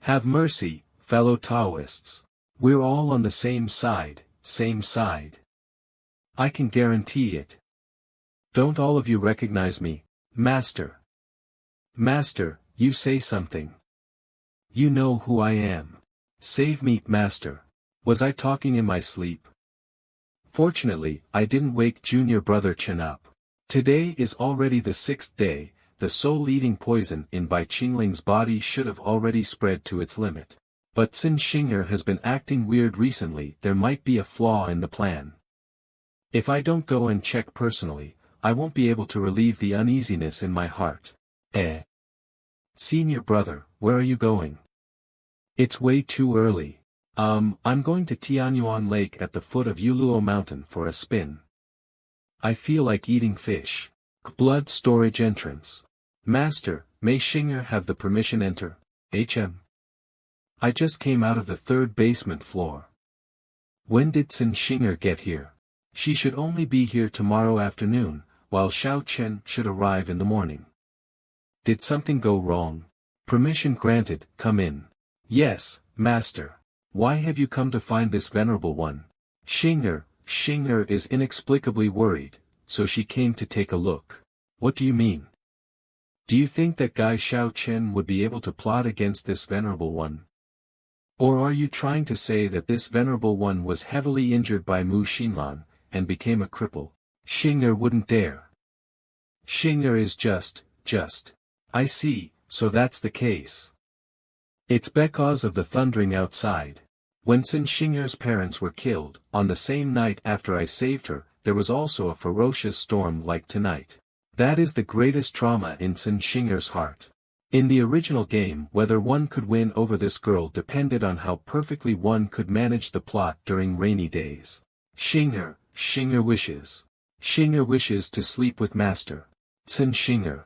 Have mercy, fellow Taoists. We're all on the same side, same side. I can guarantee it. Don't all of you recognize me, Master? Master, you say something. You know who I am. Save me, Master. Was I talking in my sleep? Fortunately, I didn't wake junior brother Chen up. Today is already the 6th day. The soul-eating poison in Bai Qingling's body should have already spread to its limit. But Qin Xing'er has been acting weird recently. There might be a flaw in the plan. If I don't go and check personally, I won't be able to relieve the uneasiness in my heart. Senior brother, where are you going? It's way too early. I'm going to Tianyuan Lake at the foot of Yuluo Mountain for a spin. I feel like eating fish. Blood storage entrance. Master, may Xing'er have the permission enter? HM. I just came out of the 3rd basement floor. When did Qin Xing'er get here? She should only be here tomorrow afternoon, while Xiao Chen should arrive in the morning. Did something go wrong? Permission granted, come in. Yes, Master. Why have you come to find this venerable one? Xing'er is inexplicably worried, so she came to take a look. What do you mean? Do you think that guy Xiao Chen would be able to plot against this venerable one? Or are you trying to say that this venerable one was heavily injured by Mu Xinlan, and became a cripple? Xing'er wouldn't dare. Xing'er is just. I see, so that's the case. It's because of the thundering outside. When Qin Xing'er's parents were killed, on the same night after I saved her, there was also a ferocious storm like tonight. That is the greatest trauma in Qin Xing'er's heart. In the original game, whether one could win over this girl depended on how perfectly one could manage the plot during rainy days. Xing'er wishes. Xing'er wishes to sleep with Master. Qin Xing'er.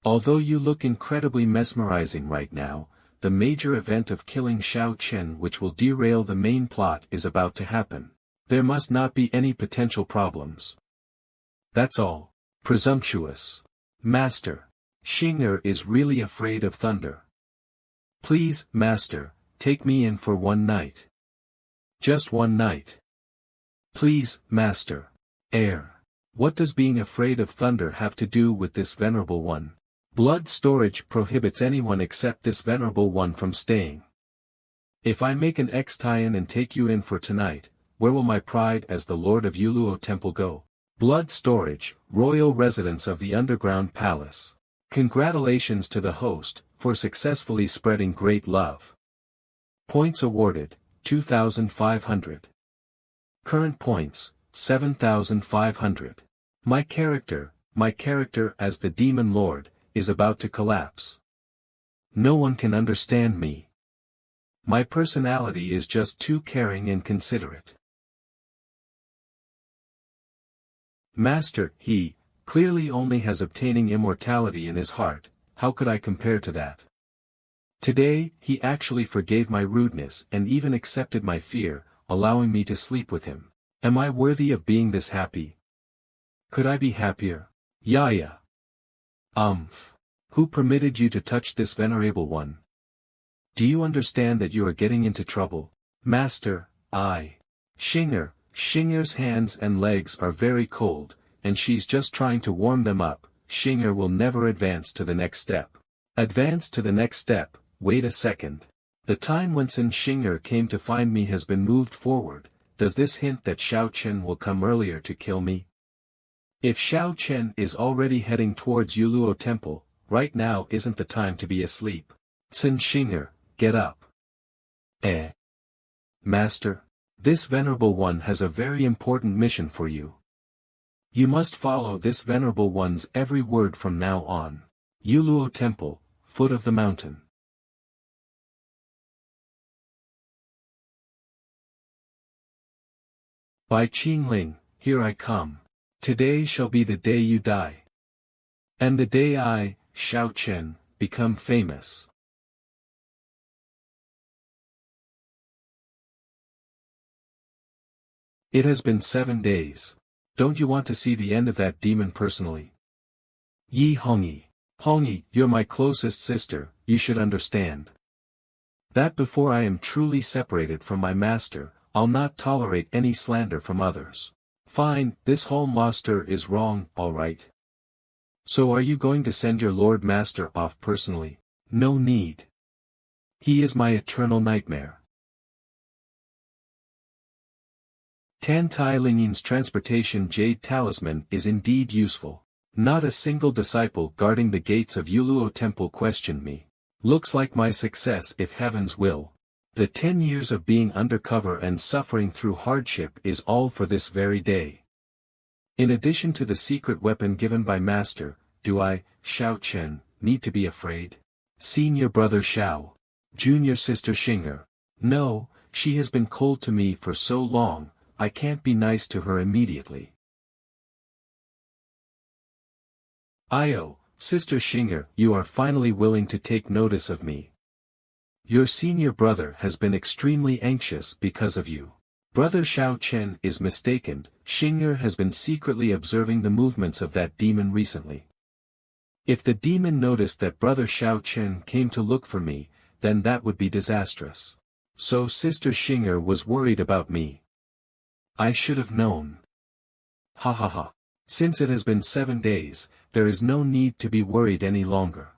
Although you look incredibly mesmerizing right now, the major event of killing Xiao Chen which will derail the main plot is about to happen. There must not be any potential problems. That's all. Presumptuous. Master. Xing'er is really afraid of thunder. Please, Master, take me in for one night. Just one night. Please, Master. What does being afraid of thunder have to do with this venerable one? Blood storage prohibits anyone except this venerable one from staying. If I make an X-tie-in and take you in for tonight, where will my pride as the Lord of Yuluo Temple go? Blood storage, royal residence of the underground palace. Congratulations to the host, for successfully spreading great love. Points awarded, 2,500. Current points, 7,500. My character as the Demon Lord, is about to collapse. No one can understand me. My personality is just too caring and considerate. Master, he, clearly only has obtaining immortality in his heart, how could I compare to that? Today, he actually forgave my rudeness and even accepted my fear, allowing me to sleep with him. Am I worthy of being this happy? Could I be happier? Yaya. Who permitted you to touch this venerable one? Do you understand that you are getting into trouble? Master, Xing'er's hands and legs are very cold, and she's just trying to warm them up. Xing'er will never advance to the next step. Advance to the next step, wait a second. The time when Qin Xing'er came to find me has been moved forward, does this hint that Xiao Chen will come earlier to kill me? If Xiao Chen is already heading towards Yuluo Temple, right now isn't the time to be asleep. Sun Xing'er, get up. Master, this Venerable One has a very important mission for you. You must follow this Venerable One's every word from now on. Yuluo Temple, foot of the mountain. By Qingling, here I come. Today shall be the day you die. And the day I, Xiao Chen, become famous. It has been 7 days. Don't you want to see the end of that demon personally? Yi Hongyi. Hongyi, you're my closest sister, you should understand. That before I am truly separated from my master, I'll not tolerate any slander from others. Fine, this whole master is wrong, alright. So are you going to send your Lord Master off personally? No need. He is my eternal nightmare. Tan Tai Lingyin's transportation jade talisman is indeed useful. Not a single disciple guarding the gates of Yuluo Temple questioned me. Looks like my success if heavens will. The 10 years of being undercover and suffering through hardship is all for this very day. In addition to the secret weapon given by Master, do I, Xiao Chen, need to be afraid? Senior brother Xiao. Junior sister Xing'er. No, she has been cold to me for so long, I can't be nice to her immediately. Io, sister Xing'er, you are finally willing to take notice of me. Your senior brother has been extremely anxious because of you. Brother Xiao Chen is mistaken, Xing'er has been secretly observing the movements of that demon recently. If the demon noticed that brother Xiao Chen came to look for me, then that would be disastrous. So sister Xing'er was worried about me. I should have known. Ha ha ha. Since it has been 7 days, there is no need to be worried any longer.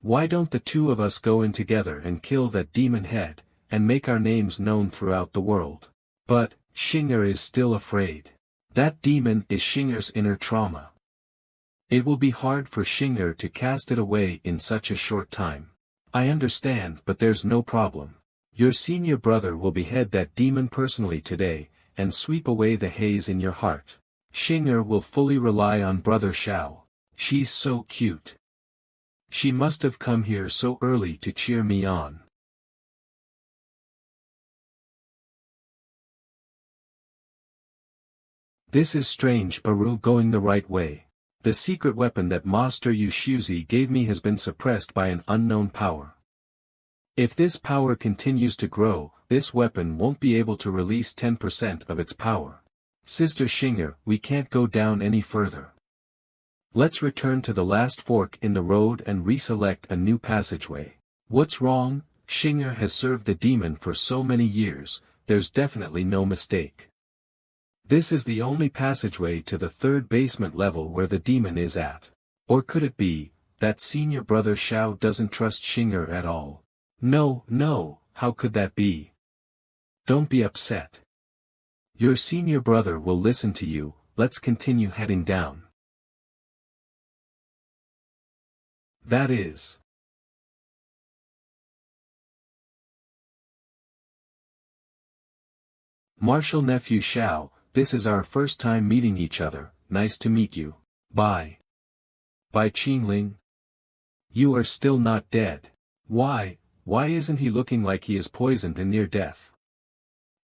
Why don't the two of us go in together and kill that demon head, and make our names known throughout the world? But, Xing'er is still afraid. That demon is Xing'er's inner trauma. It will be hard for Xing'er to cast it away in such a short time. I understand, but there's no problem. Your senior brother will behead that demon personally today, and sweep away the haze in your heart. Xing'er will fully rely on brother Xiao. She's so cute. She must have come here so early to cheer me on. This is strange, Baru going the right way. The secret weapon that Master Yu Shuzi gave me has been suppressed by an unknown power. If this power continues to grow, this weapon won't be able to release 10% of its power. Sister Xing'er, we can't go down any further. Let's return to the last fork in the road and reselect a new passageway. What's wrong? Xing'er has served the demon for so many years, there's definitely no mistake. This is the only passageway to the 3rd basement level where the demon is at. Or could it be, that senior brother Xiao doesn't trust Xing'er at all? No, how could that be? Don't be upset. Your senior brother will listen to you, let's continue heading down. That is. Martial nephew Xiao, this is our first time meeting each other, nice to meet you. Bye. By Qingling. You are still not dead. Why isn't he looking like he is poisoned and near death?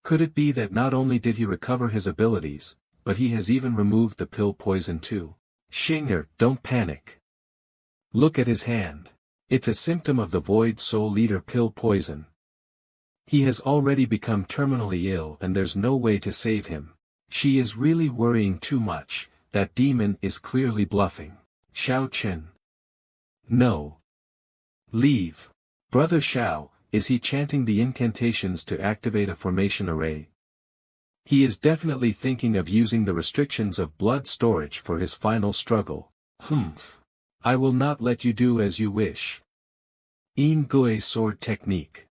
Could it be that not only did he recover his abilities, but he has even removed the pill poison too? Xing'er, don't panic. Look at his hand. It's a symptom of the Void Soul Leader pill poison. He has already become terminally ill and there's no way to save him. She is really worrying too much, that demon is clearly bluffing. Xiao Chen. No. Leave. Brother Xiao, is he chanting the incantations to activate a formation array? He is definitely thinking of using the restrictions of blood storage for his final struggle. Humph. I will not let you do as you wish. In Gui sword technique.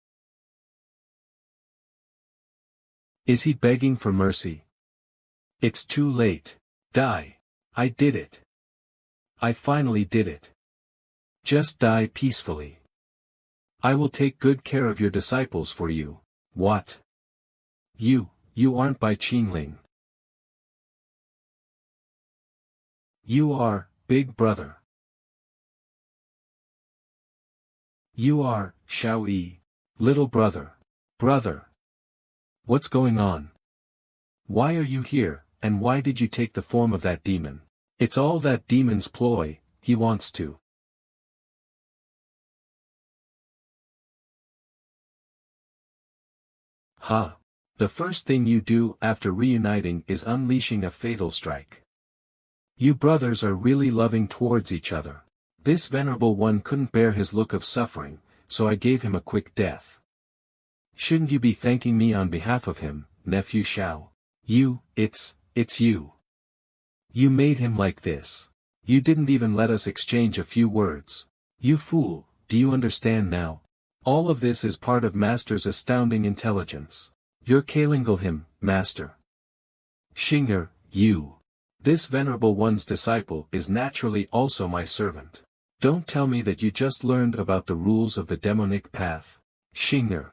Is he begging for mercy? It's too late. Die. I did it. I finally did it. Just die peacefully. I will take good care of your disciples for you. What? You aren't Bai Qingling. You are, big brother. You are, Xiao Yi, little brother. Brother. What's going on? Why are you here, and why did you take the form of that demon? It's all that demon's ploy, he wants to. Ha! The first thing you do after reuniting is unleashing a fatal strike. You brothers are really loving towards each other. This venerable one couldn't bear his look of suffering, so I gave him a quick death. Shouldn't you be thanking me on behalf of him, nephew Xiao? It's you. You made him like this. You didn't even let us exchange a few words. You fool, do you understand now? All of this is part of Master's astounding intelligence. You're Kalingal him, Master. Xing'er, you. This venerable one's disciple is naturally also my servant. Don't tell me that you just learned about the rules of the demonic path. Xing'er.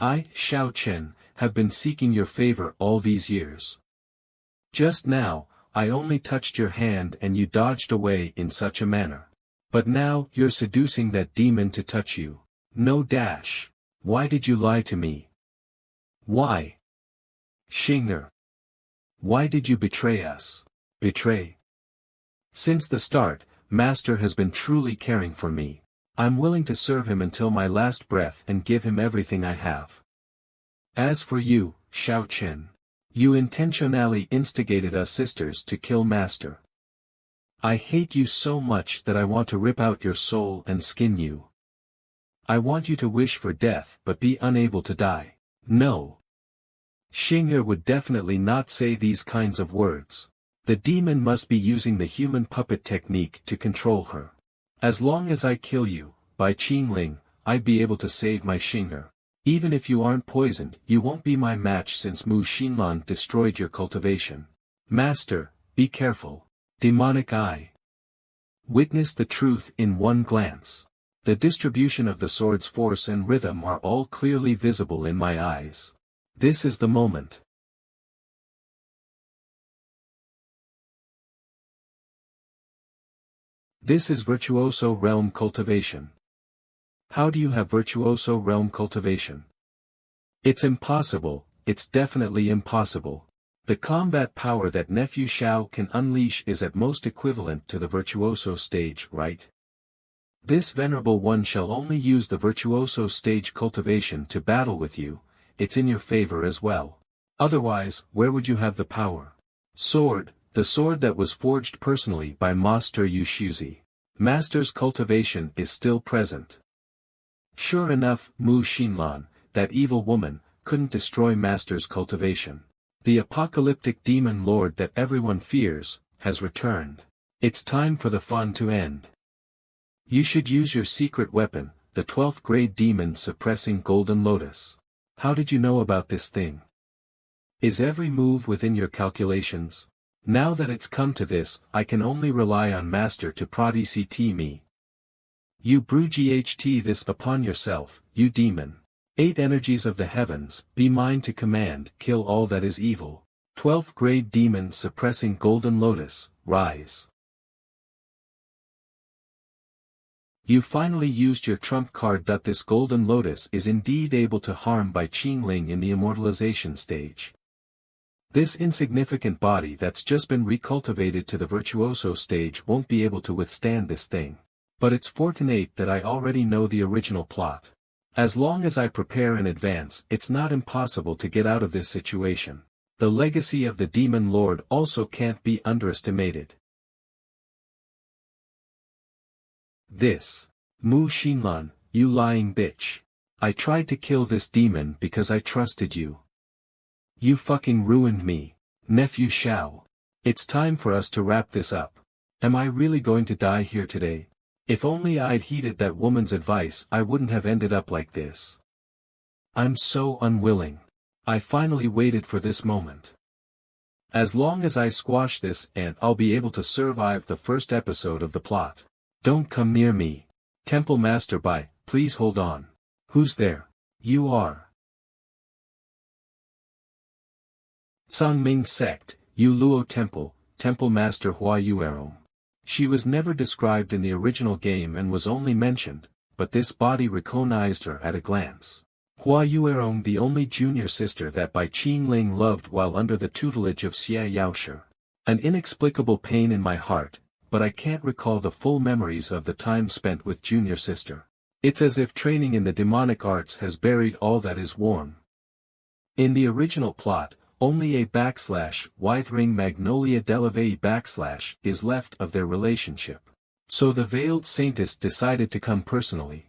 I, Xiao Chen, have been seeking your favor all these years. Just now, I only touched your hand and you dodged away in such a manner. But now you're seducing that demon to touch you. No dash. Why did you lie to me? Why? Xing'er. Why did you betray us? Betray? Since the start, Master has been truly caring for me. I'm willing to serve him until my last breath and give him everything I have. As for you, Xiao Chen, you intentionally instigated us sisters to kill Master. I hate you so much that I want to rip out your soul and skin you. I want you to wish for death but be unable to die. No. Xing'er would definitely not say these kinds of words. The demon must be using the human puppet technique to control her. As long as I kill you, Bai Qingling, I'd be able to save my Xing'er. Even if you aren't poisoned, you won't be my match since Mu Xinlan destroyed your cultivation. Master, be careful. Demonic eye. Witness the truth in one glance. The distribution of the sword's force and rhythm are all clearly visible in my eyes. This is the moment. This is Virtuoso Realm Cultivation. How do you have Virtuoso Realm Cultivation? It's impossible, it's definitely impossible. The combat power that Nephew Xiao can unleash is at most equivalent to the Virtuoso stage, right? This venerable one shall only use the Virtuoso stage cultivation to battle with you. It's in your favor as well. Otherwise, where would you have the power? Sword, the sword that was forged personally by Master Yu Shuzi. Master's cultivation is still present. Sure enough, Mu Xinlan, that evil woman, couldn't destroy Master's cultivation. The apocalyptic demon lord that everyone fears, has returned. It's time for the fun to end. You should use your secret weapon, the 12th grade demon suppressing Golden Lotus. How did you know about this thing? Is every move within your calculations? Now that it's come to this, I can only rely on Master to prodict me. You brew-ght this upon yourself, you demon. 8 energies of the heavens, be mine to command, kill all that is evil. 12th grade demon suppressing Golden Lotus, rise. You finally used your trump card. This Golden Lotus is indeed able to harm Bai Qingling in the immortalization stage. This insignificant body that's just been recultivated to the Virtuoso stage won't be able to withstand this thing. But it's fortunate that I already know the original plot. As long as I prepare in advance, it's not impossible to get out of this situation. The legacy of the Demon Lord also can't be underestimated. This. Mu Xinlan, you lying bitch. I tried to kill this demon because I trusted you. You fucking ruined me, Nephew Xiao. It's time for us to wrap this up. Am I really going to die here today? If only I'd heeded that woman's advice, I wouldn't have ended up like this. I'm so unwilling. I finally waited for this moment. As long as I squash this ant, I'll be able to survive the first episode of the plot. Don't come near me. Temple Master Bai, please hold on. Who's there? You are. Sangming Sect, Yu Luo Temple, Temple Master Hua Yuerong. She was never described in the original game and was only mentioned, but this body recognized her at a glance. Hua Yuerong, the only junior sister that Bai Qingling loved while under the tutelage of Xie Yaoshi. An inexplicable pain in my heart, but I can't recall the full memories of the time spent with junior sister. It's as if training in the demonic arts has buried all that is warm. In the original plot, only a /Withering Magnolia Delavei / is left of their relationship. So the veiled saintess decided to come personally.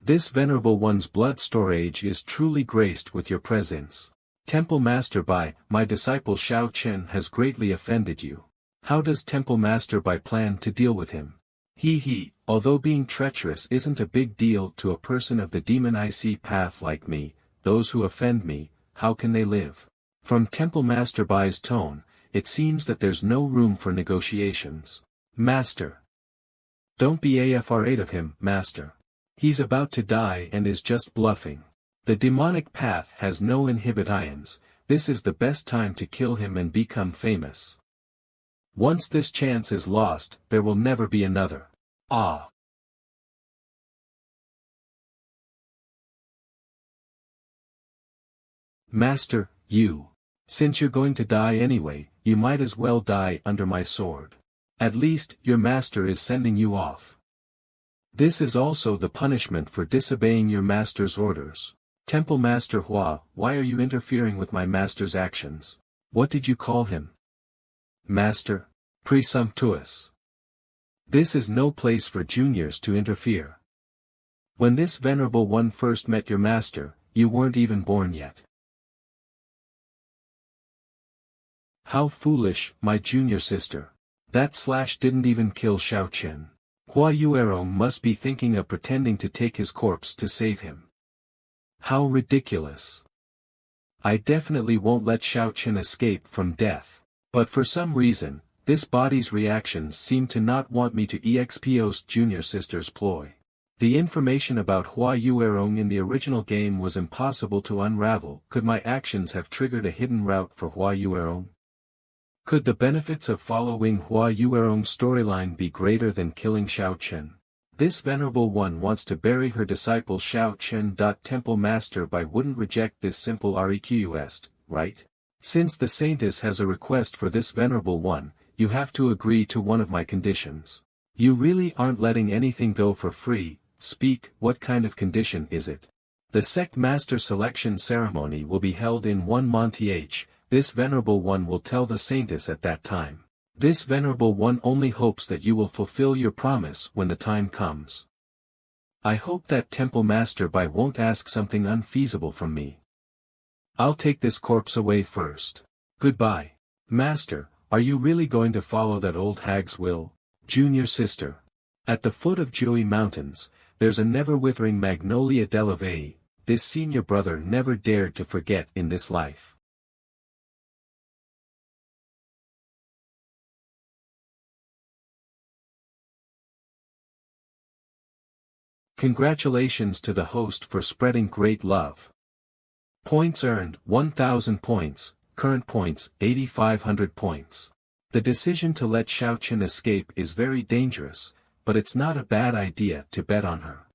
This venerable one's blood storage is truly graced with your presence. Temple Master Bai, my disciple Xiao Chen has greatly offended you. How does Temple Master Bai plan to deal with him? Although being treacherous isn't a big deal to a person of the demon IC path like me, those who offend me, how can they live? From Temple Master Bai's tone, it seems that there's no room for negotiations. Master. Don't be afraid of him, Master. He's about to die and is just bluffing. The demonic path has no inhibitions, this is the best time to kill him and become famous. Once this chance is lost, there will never be another. Ah. Master, since you're going to die anyway, you might as well die under my sword. At least, your master is sending you off. This is also the punishment for disobeying your master's orders. Temple Master Hua, why are you interfering with my master's actions? What did you call him? Master? Presumptuous. This is no place for juniors to interfere. When this venerable one first met your master, you weren't even born yet. How foolish, my junior sister. That / didn't even kill Xiao Chen. Hua Yuerong must be thinking of pretending to take his corpse to save him. How ridiculous. I definitely won't let Xiao Chen escape from death. But for some reason, this body's reactions seem to not want me to expose junior sister's ploy. The information about Hua Yuerong in the original game was impossible to unravel. Could my actions have triggered a hidden route for Hua Yuerong? Could the benefits of following Hua Yuerong's storyline be greater than killing Xiao Chen? This venerable one wants to bury her disciple Xiao Chen. Temple Master Bai wouldn't reject this simple request, right? Since the saintess has a request for this venerable one, you have to agree to one of my conditions. You really aren't letting anything go for free. Speak, what kind of condition is it? The sect master selection ceremony will be held in 1 month. This venerable one will tell the saintess at that time. This venerable one only hopes that you will fulfill your promise when the time comes. I hope that Temple Master Bai won't ask something unfeasible from me. I'll take this corpse away first. Goodbye. Master, are you really going to follow that old hag's will? Junior sister. At the foot of Jiui Mountains, there's a never-withering Magnolia Delavei. This senior brother never dared to forget in this life. Congratulations to the host for spreading great love. Points earned, 1000 points, current points, 8500 points. The decision to let Xiao Chen escape is very dangerous, but it's not a bad idea to bet on her.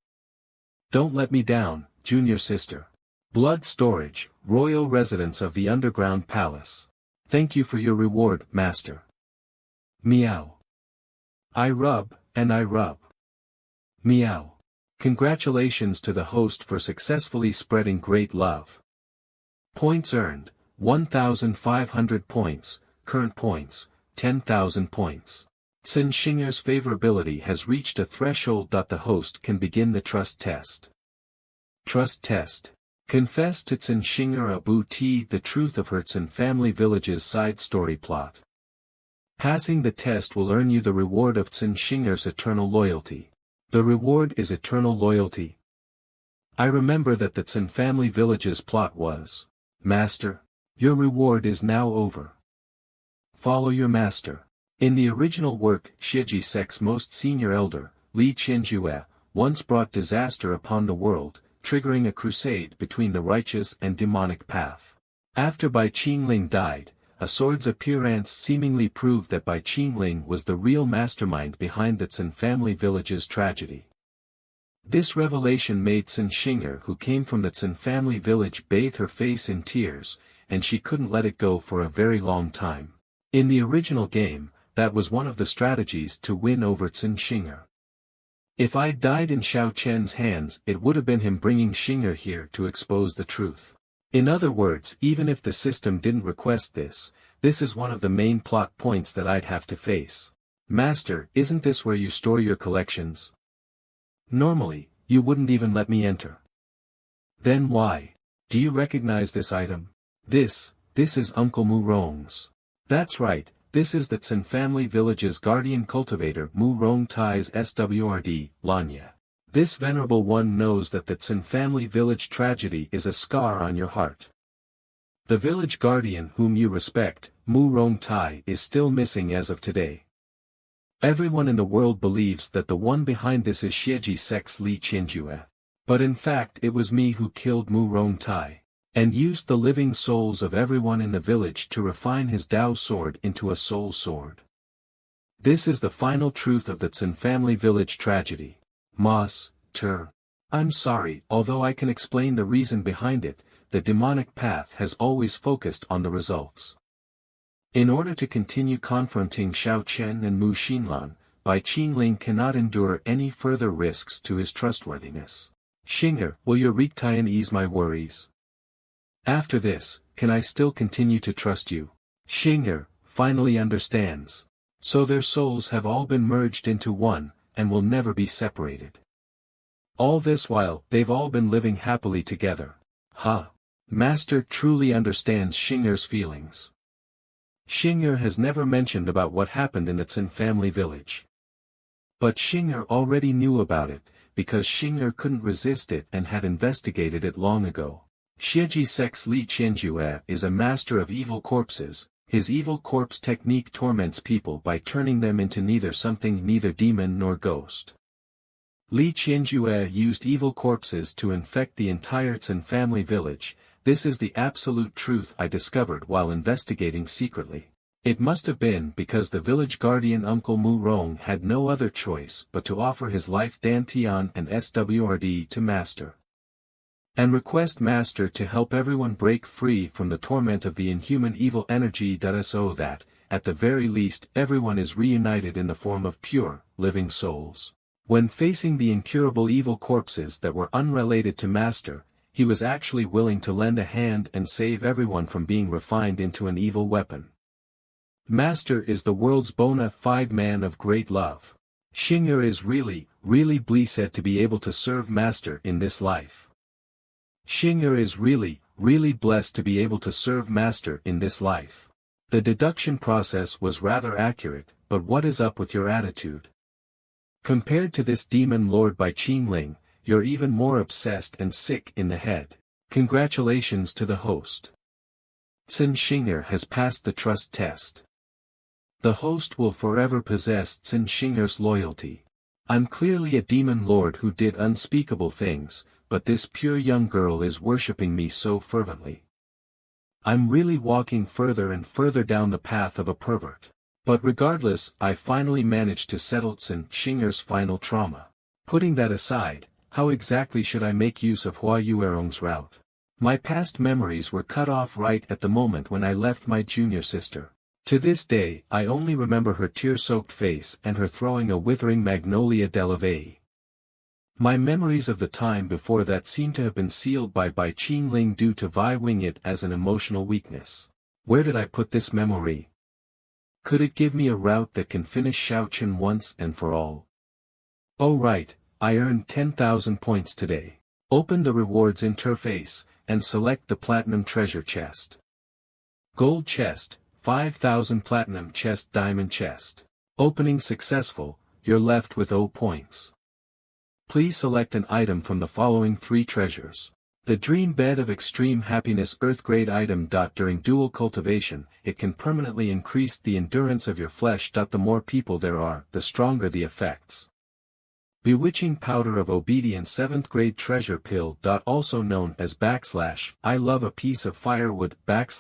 Don't let me down, junior sister. Blood storage, royal residence of the underground palace. Thank you for your reward, master. Meow. I rub, and I rub. Meow. Congratulations to the host for successfully spreading great love. Points earned, 1500 points, current points, 10,000 points. Xin Xinger's favorability has reached a threshold. The host can begin the trust test. Trust test. Confess to Xin Xinger Abu T the truth of Hertzen family village's side story plot. Passing the test will earn you the reward of Xin Xinger's eternal loyalty. The reward is eternal loyalty. I remember that the Tsin family village's plot was Master, your reward is now over. Follow your master. In the original work, Shiji Sek's most senior elder, Li Qianjue, once brought disaster upon the world, triggering a crusade between the righteous and demonic path. After Bai Qingling died, a sword's appearance seemingly proved that Bai Qingling was the real mastermind behind the Cin family village's tragedy. This revelation made Cin Shinger, who came from the Cin family village, bathe her face in tears, and she couldn't let it go for a very long time. In the original game, that was one of the strategies to win over Cin Shinger. If I'd died in Xiao Chen's hands, it would have been him bringing Shinger here to expose the truth. In other words, even if the system didn't request this, this is one of the main plot points that I'd have to face. Master, isn't this where you store your collections? Normally, you wouldn't even let me enter. Then why? Do you recognize this item? This is Uncle Mu Rong's. That's right, this is the Cin family village's guardian cultivator Mu Rong Tai's SWRD, Lanya. This venerable one knows that the Cin family village tragedy is a scar on your heart. The village guardian whom you respect, Mu Rong Tai, is still missing as of today. Everyone in the world believes that the one behind this is Shiji Sek's Li Qianjue. But in fact it was me who killed Mu Rong Tai, and used the living souls of everyone in the village to refine his Dao sword into a soul sword. This is the final truth of the Cin family village tragedy. I'm sorry, although I can explain the reason behind it, the demonic path has always focused on the results. In order to continue confronting Xiao Chen and Mu Xinlan, Bai Qingling cannot endure any further risks to his trustworthiness. Shinger, will your Riktian ease my worries? After this, can I still continue to trust you? Shinger finally understands. So their souls have all been merged into one, and will never be separated. All this while, they've all been living happily together. Master truly understands Shinger's feelings. Shinger has never mentioned about what happened in the Cin family village. But Shinger already knew about it, because Shinger couldn't resist it and had investigated it long ago. Shiji Sek's Li Qianjue is a master of evil corpses. His evil corpse technique torments people by turning them into neither demon nor ghost. Li Qianjue used evil corpses to infect the entire Cin family village. This is the absolute truth I discovered while investigating secretly. It must have been because the village guardian Uncle Mu Rong had no other choice but to offer his life Dantian and SWRD to Master. And request Master to help everyone break free from the torment of the inhuman evil energy so that, at the very least, everyone is reunited in the form of pure, living souls. When facing the incurable evil corpses that were unrelated to Master, he was actually willing to lend a hand and save everyone from being refined into an evil weapon. Master is the world's bona fide man of great love. Shinger is really blessed to be able to serve Master in this life. Shinger is really blessed to be able to serve Master in this life. The deduction process was rather accurate, but what is up with your attitude? Compared to this demon lord Bai Qingling, you're even more obsessed and sick in the head. Congratulations to the host. Cin Shinger has passed the trust test. The host will forever possess Cin Shinger's loyalty. I'm clearly a demon lord who did unspeakable things, but this pure young girl is worshipping me so fervently. I'm really walking further and further down the path of a pervert. But regardless, I finally managed to settle Cin Shinger's final trauma. Putting that aside, how exactly should I make use of Hua Yuerong's route? My past memories were cut off right at the moment when I left my junior sister. To this day, I only remember her tear-soaked face and her throwing a withering magnolia de la Veille. My memories of the time before that seem to have been sealed by Bai Qingling due to viewing it as an emotional weakness. Where did I put this memory? Could it give me a route that can finish Xiao Chen once and for all? Oh right, I earned 10,000 points today. Open the rewards interface, and select the platinum treasure chest. Gold chest, 5,000 platinum chest diamond chest. Opening successful, you're left with 0 points. Please select an item from the following 3 treasures. The dream bed of extreme happiness earth grade item. During dual cultivation, it can permanently increase the endurance of your flesh. The more people there are, the stronger the effects. Bewitching powder of obedience 7th grade treasure pill. Also known as / I love a piece of firewood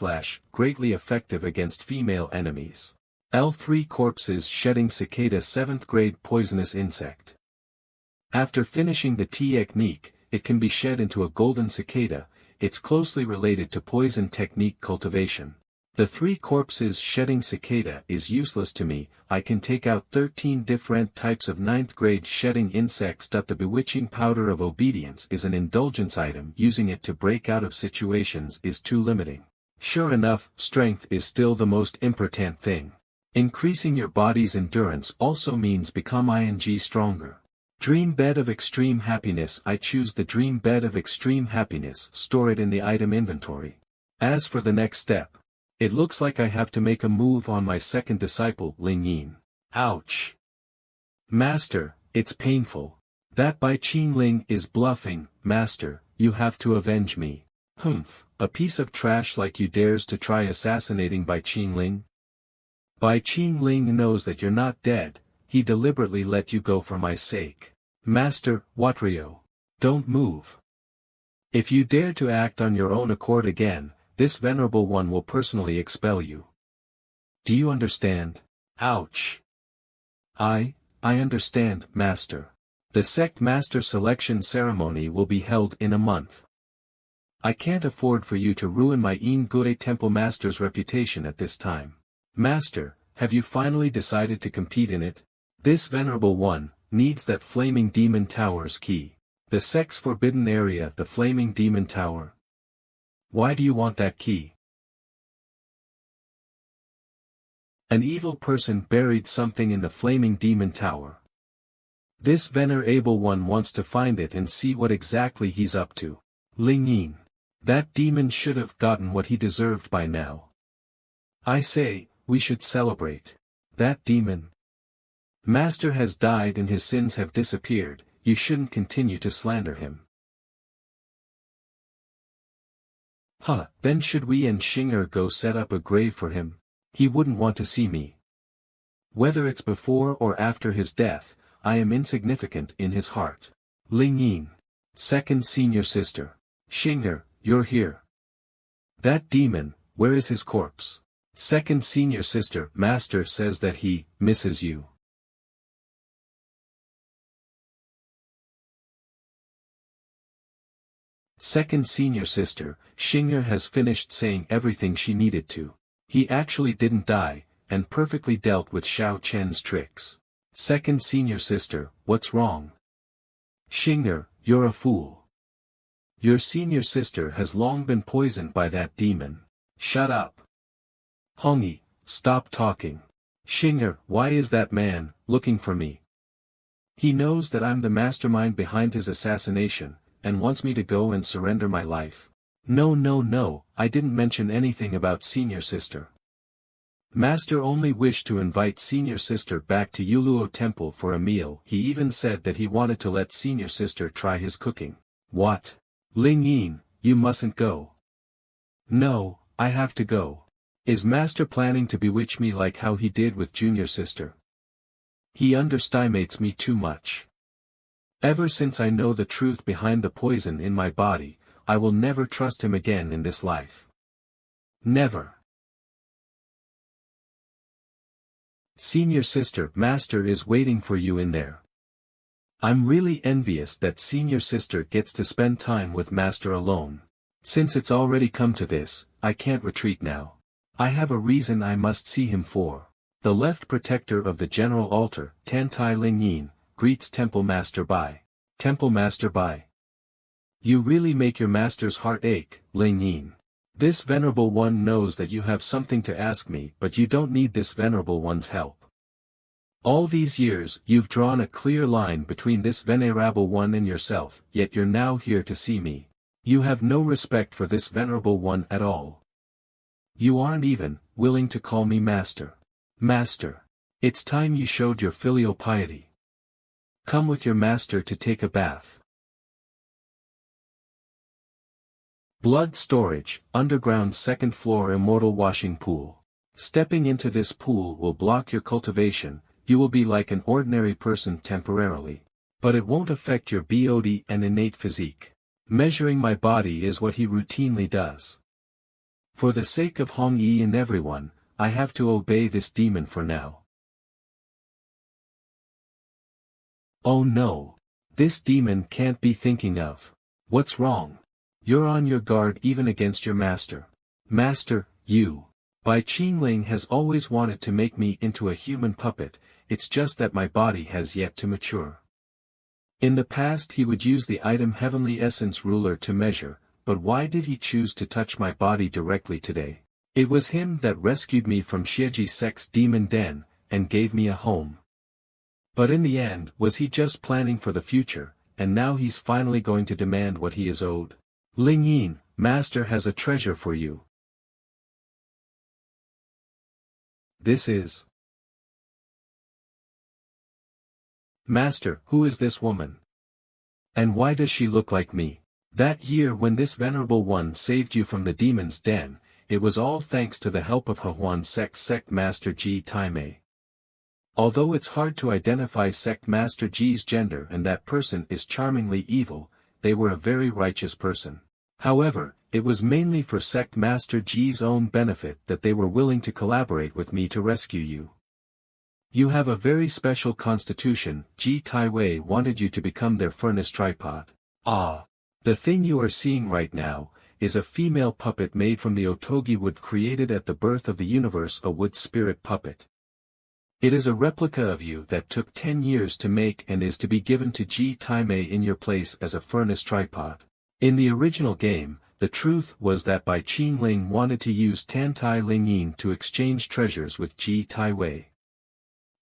/ greatly effective against female enemies. L3 corpses shedding cicada 7th grade poisonous insect. After finishing the technique, it can be shed into a golden cicada. It's closely related to poison technique cultivation. The 3 corpses shedding cicada is useless to me. I can take out 13 different types of 9th grade shedding insects. The bewitching powder of obedience is an indulgence item. Using it to break out of situations is too limiting. Sure enough, strength is still the most important thing. Increasing your body's endurance also means become stronger. Dream bed of extreme happiness. I choose the dream bed of extreme happiness. Store it in the item inventory. As for the next step, it looks like I have to make a move on my second disciple, Ling Yin. Ouch. Master, it's painful. That Bai Qingling is bluffing. Master, you have to avenge me. Humph, a piece of trash like you dares to try assassinating Bai Qingling? Bai Qingling knows that you're not dead. He deliberately let you go for my sake. Master, Watrio. Don't move. If you dare to act on your own accord again, this venerable one will personally expel you. Do you understand? Ouch. I understand, Master. The sect master selection ceremony will be held in a month. I can't afford for you to ruin my Ingui Temple Master's reputation at this time. Master, have you finally decided to compete in it? This venerable one needs that Flaming Demon Tower's key. The sect's forbidden area, the Flaming Demon Tower. Why do you want that key? An evil person buried something in the Flaming Demon Tower. This venerable one wants to find it and see what exactly he's up to. Ling Yin. That demon should have gotten what he deserved by now. I say, we should celebrate. That demon. Master has died and his sins have disappeared. You shouldn't continue to slander him. Then should we and Xing'er go set up a grave for him? He wouldn't want to see me. Whether it's before or after his death, I am insignificant in his heart. Ling Yin. Second senior sister. Xing'er, you're here. That demon, where is his corpse? Second senior sister. Master says that he misses you. Second senior sister. Xing'er has finished saying everything she needed to. He actually didn't die, and perfectly dealt with Xiao Chen's tricks. Second senior sister, what's wrong? Xing'er, you're a fool. Your senior sister has long been poisoned by that demon. Shut up. Hongyi, stop talking. Xing'er, why is that man looking for me? He knows that I'm the mastermind behind his assassination, and wants me to go and surrender my life. No, I didn't mention anything about senior sister. Master only wished to invite senior sister back to Yuluo Temple for a meal. He even said that he wanted to let senior sister try his cooking. What? Ling Yin, you mustn't go. No, I have to go. Is Master planning to bewitch me like how he did with junior sister? He underestimates me too much. Ever since I know the truth behind the poison in my body, I will never trust him again in this life. Never. Senior sister, Master is waiting for you in there. I'm really envious that senior sister gets to spend time with Master alone. Since it's already come to this, I can't retreat now. I have a reason I must see him for. The left protector of the general altar, Tantai Ling Yin, greets Temple Master Bai. Temple Master Bai. You really make your master's heart ache, Ling Yin. This venerable one knows that you have something to ask me, but you don't need this venerable one's help. All these years, you've drawn a clear line between this venerable one and yourself, yet you're now here to see me. You have no respect for this venerable one at all. You aren't even willing to call me master. Master. It's time you showed your filial piety. Come with your master to take a bath. Blood storage, underground second floor immortal washing pool. Stepping into this pool will block your cultivation, you will be like an ordinary person temporarily. But it won't affect your body and innate physique. Measuring my body is what he routinely does. For the sake of Hong Yi and everyone, I have to obey this demon for now. Oh no. This demon can't be thinking of. What's wrong? You're on your guard even against your master. Master, you. Bai Qingling has always wanted to make me into a human puppet, it's just that my body has yet to mature. In the past he would use the item Heavenly Essence Ruler to measure, but why did he choose to touch my body directly today? It was him that rescued me from Xieji Sect's demon den, and gave me a home. But in the end, was he just planning for the future, and now he's finally going to demand what he is owed? Ling Yin, Master has a treasure for you. This is... Master, who is this woman? And why does she look like me? That year when this venerable one saved you from the demon's den, it was all thanks to the help of Hehuan Sect Master Ji Taimei. Although it's hard to identify Sect Master Ji's gender and that person is charmingly evil, they were a very righteous person. However, it was mainly for Sect Master Ji's own benefit that they were willing to collaborate with me to rescue you. You have a very special constitution, Ji Taiwei wanted you to become their furnace tripod. Ah! The thing you are seeing right now, is a female puppet made from the otogi wood created at the birth of the universe, a wood spirit puppet. It is a replica of you that took 10 years to make and is to be given to Ji Taimei in your place as a furnace tripod. In the original game, the truth was that Bai Qingling wanted to use Tantai Lingyin to exchange treasures with Ji Taiwei.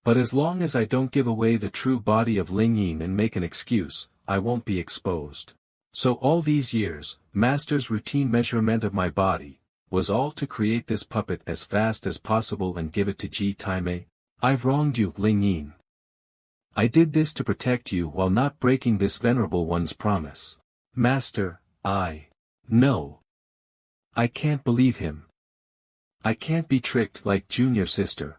But as long as I don't give away the true body of Lingyin and make an excuse, I won't be exposed. So all these years, Master's routine measurement of my body, was all to create this puppet as fast as possible and give it to Ji Taimei? I've wronged you, Lingyin. I did this to protect you while not breaking this venerable one's promise. Master, no. I can't believe him. I can't be tricked like junior sister.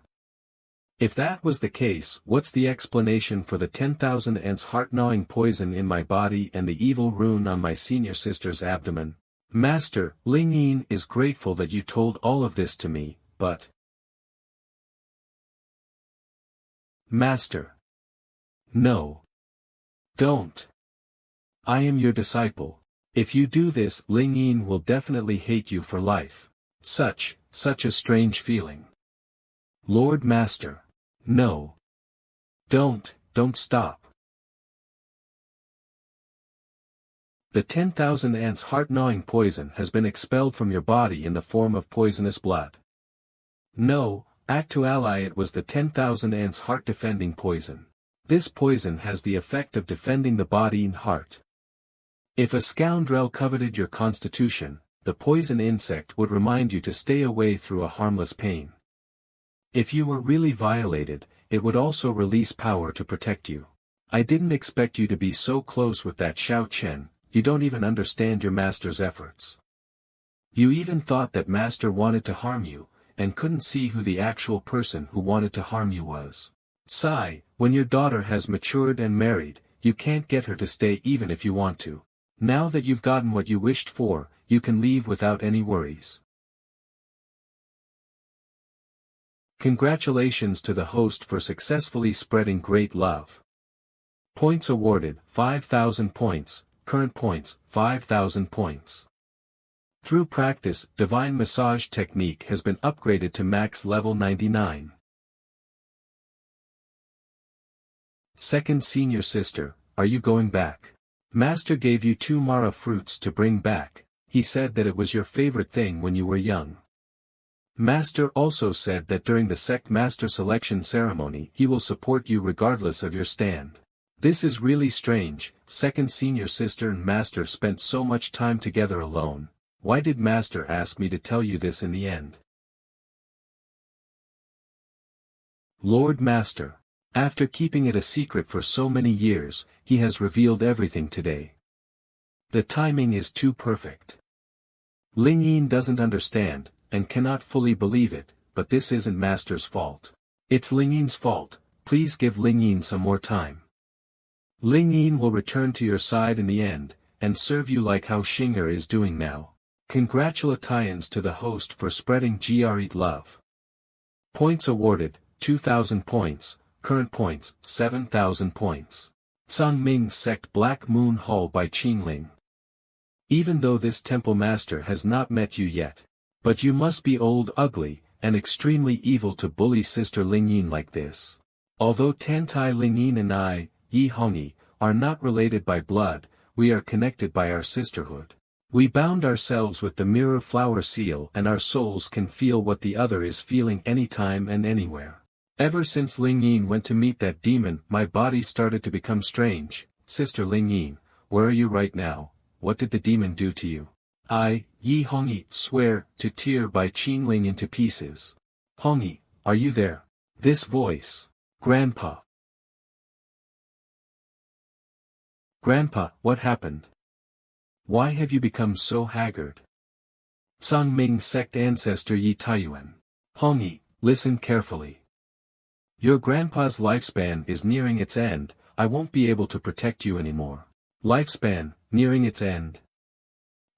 If that was the case, what's the explanation for the 10,000 ants heart-gnawing poison in my body and the evil rune on my senior sister's abdomen? Master, Lingyin is grateful that you told all of this to me, but... Master. No. Don't. I am your disciple. If you do this, Lingyin will definitely hate you for life. Such a strange feeling. Lord Master. No. Don't stop. The 10,000 ants heart-gnawing poison has been expelled from your body in the form of poisonous blood. No, actually it was the 10,000 ants heart-defending poison. This poison has the effect of defending the body and heart. If a scoundrel coveted your constitution, the poison insect would remind you to stay away through a harmless pain. If you were really violated, it would also release power to protect you. I didn't expect you to be so close with that Xiao Chen, you don't even understand your master's efforts. You even thought that master wanted to harm you, and couldn't see who the actual person who wanted to harm you was. Sai, when your daughter has matured and married, you can't get her to stay even if you want to. Now that you've gotten what you wished for, you can leave without any worries. Congratulations to the host for successfully spreading great love. Points awarded, 5,000 points, current points, 5,000 points. Through practice, Divine Massage Technique has been upgraded to max level 99. Second senior sister, are you going back? Master gave you 2 Mara fruits to bring back, he said that it was your favorite thing when you were young. Master also said that during the sect master selection ceremony he will support you regardless of your stand. This is really strange, second senior sister and master spent so much time together alone. Why did master ask me to tell you this in the end? Lord Master. After keeping it a secret for so many years, he has revealed everything today. The timing is too perfect. Ling Yin doesn't understand, and cannot fully believe it, but this isn't Master's fault. It's Ling Yin's fault. Please give Ling Yin some more time. Ling Yin will return to your side in the end, and serve you like how Xing'er is doing now. Congratulations to the host for spreading great love. Points awarded, 2,000 points, current points, 7,000 points. Sangming Sect Black Moon Hall by Qingling. Even though this temple master has not met you yet. But you must be old ugly, and extremely evil to bully Sister Ling Yin like this. Although Tantai Ling Yin and I, Yi Hongyi, are not related by blood, we are connected by our sisterhood. We bound ourselves with the mirror flower seal and our souls can feel what the other is feeling anytime and anywhere. Ever since Ling Yin went to meet that demon, my body started to become strange. Sister Ling Yin, where are you right now? What did the demon do to you? I, Yi Hongyi, swear to tear by Qingling into pieces. Hongyi, are you there? This voice. Grandpa. Grandpa, what happened? Why have you become so haggard? Sangming Sect Ancestor Yi Taiyuan. Hongyi, listen carefully. Your grandpa's lifespan is nearing its end, I won't be able to protect you anymore. Lifespan, nearing its end.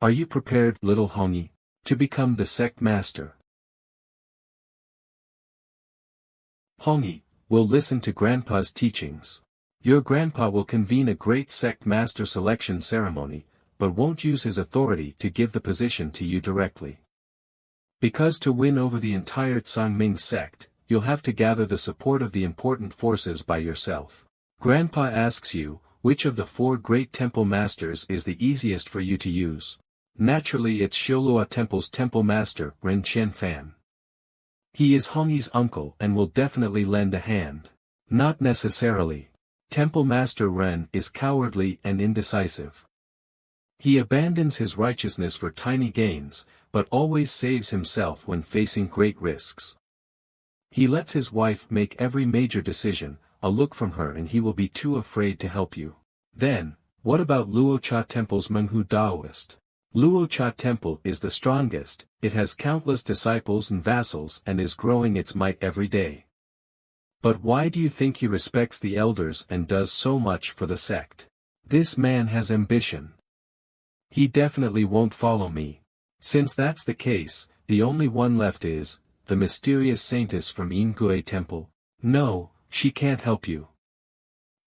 Are you prepared, little Hongyi, to become the sect master? Hongyi, will listen to grandpa's teachings. Your grandpa will convene a great sect master selection ceremony, but won't use his authority to give the position to you directly. Because to win over the entire Sangming sect, you'll have to gather the support of the important forces by yourself. Grandpa asks you, which of the 4 great temple masters is the easiest for you to use? Naturally it's Xiaolua Temple's temple master, Ren Qianfan. He is Hongyi's uncle and will definitely lend a hand. Not necessarily. Temple master Ren is cowardly and indecisive. He abandons his righteousness for tiny gains, but always saves himself when facing great risks. He lets his wife make every major decision, a look from her and he will be too afraid to help you. Then, what about Luocha Temple's Menghu Daoist? Luocha Temple is the strongest, it has countless disciples and vassals and is growing its might every day. But why do you think he respects the elders and does so much for the sect? This man has ambition. He definitely won't follow me. Since that's the case, the only one left is, the mysterious saintess from Yingui Temple. No, she can't help you.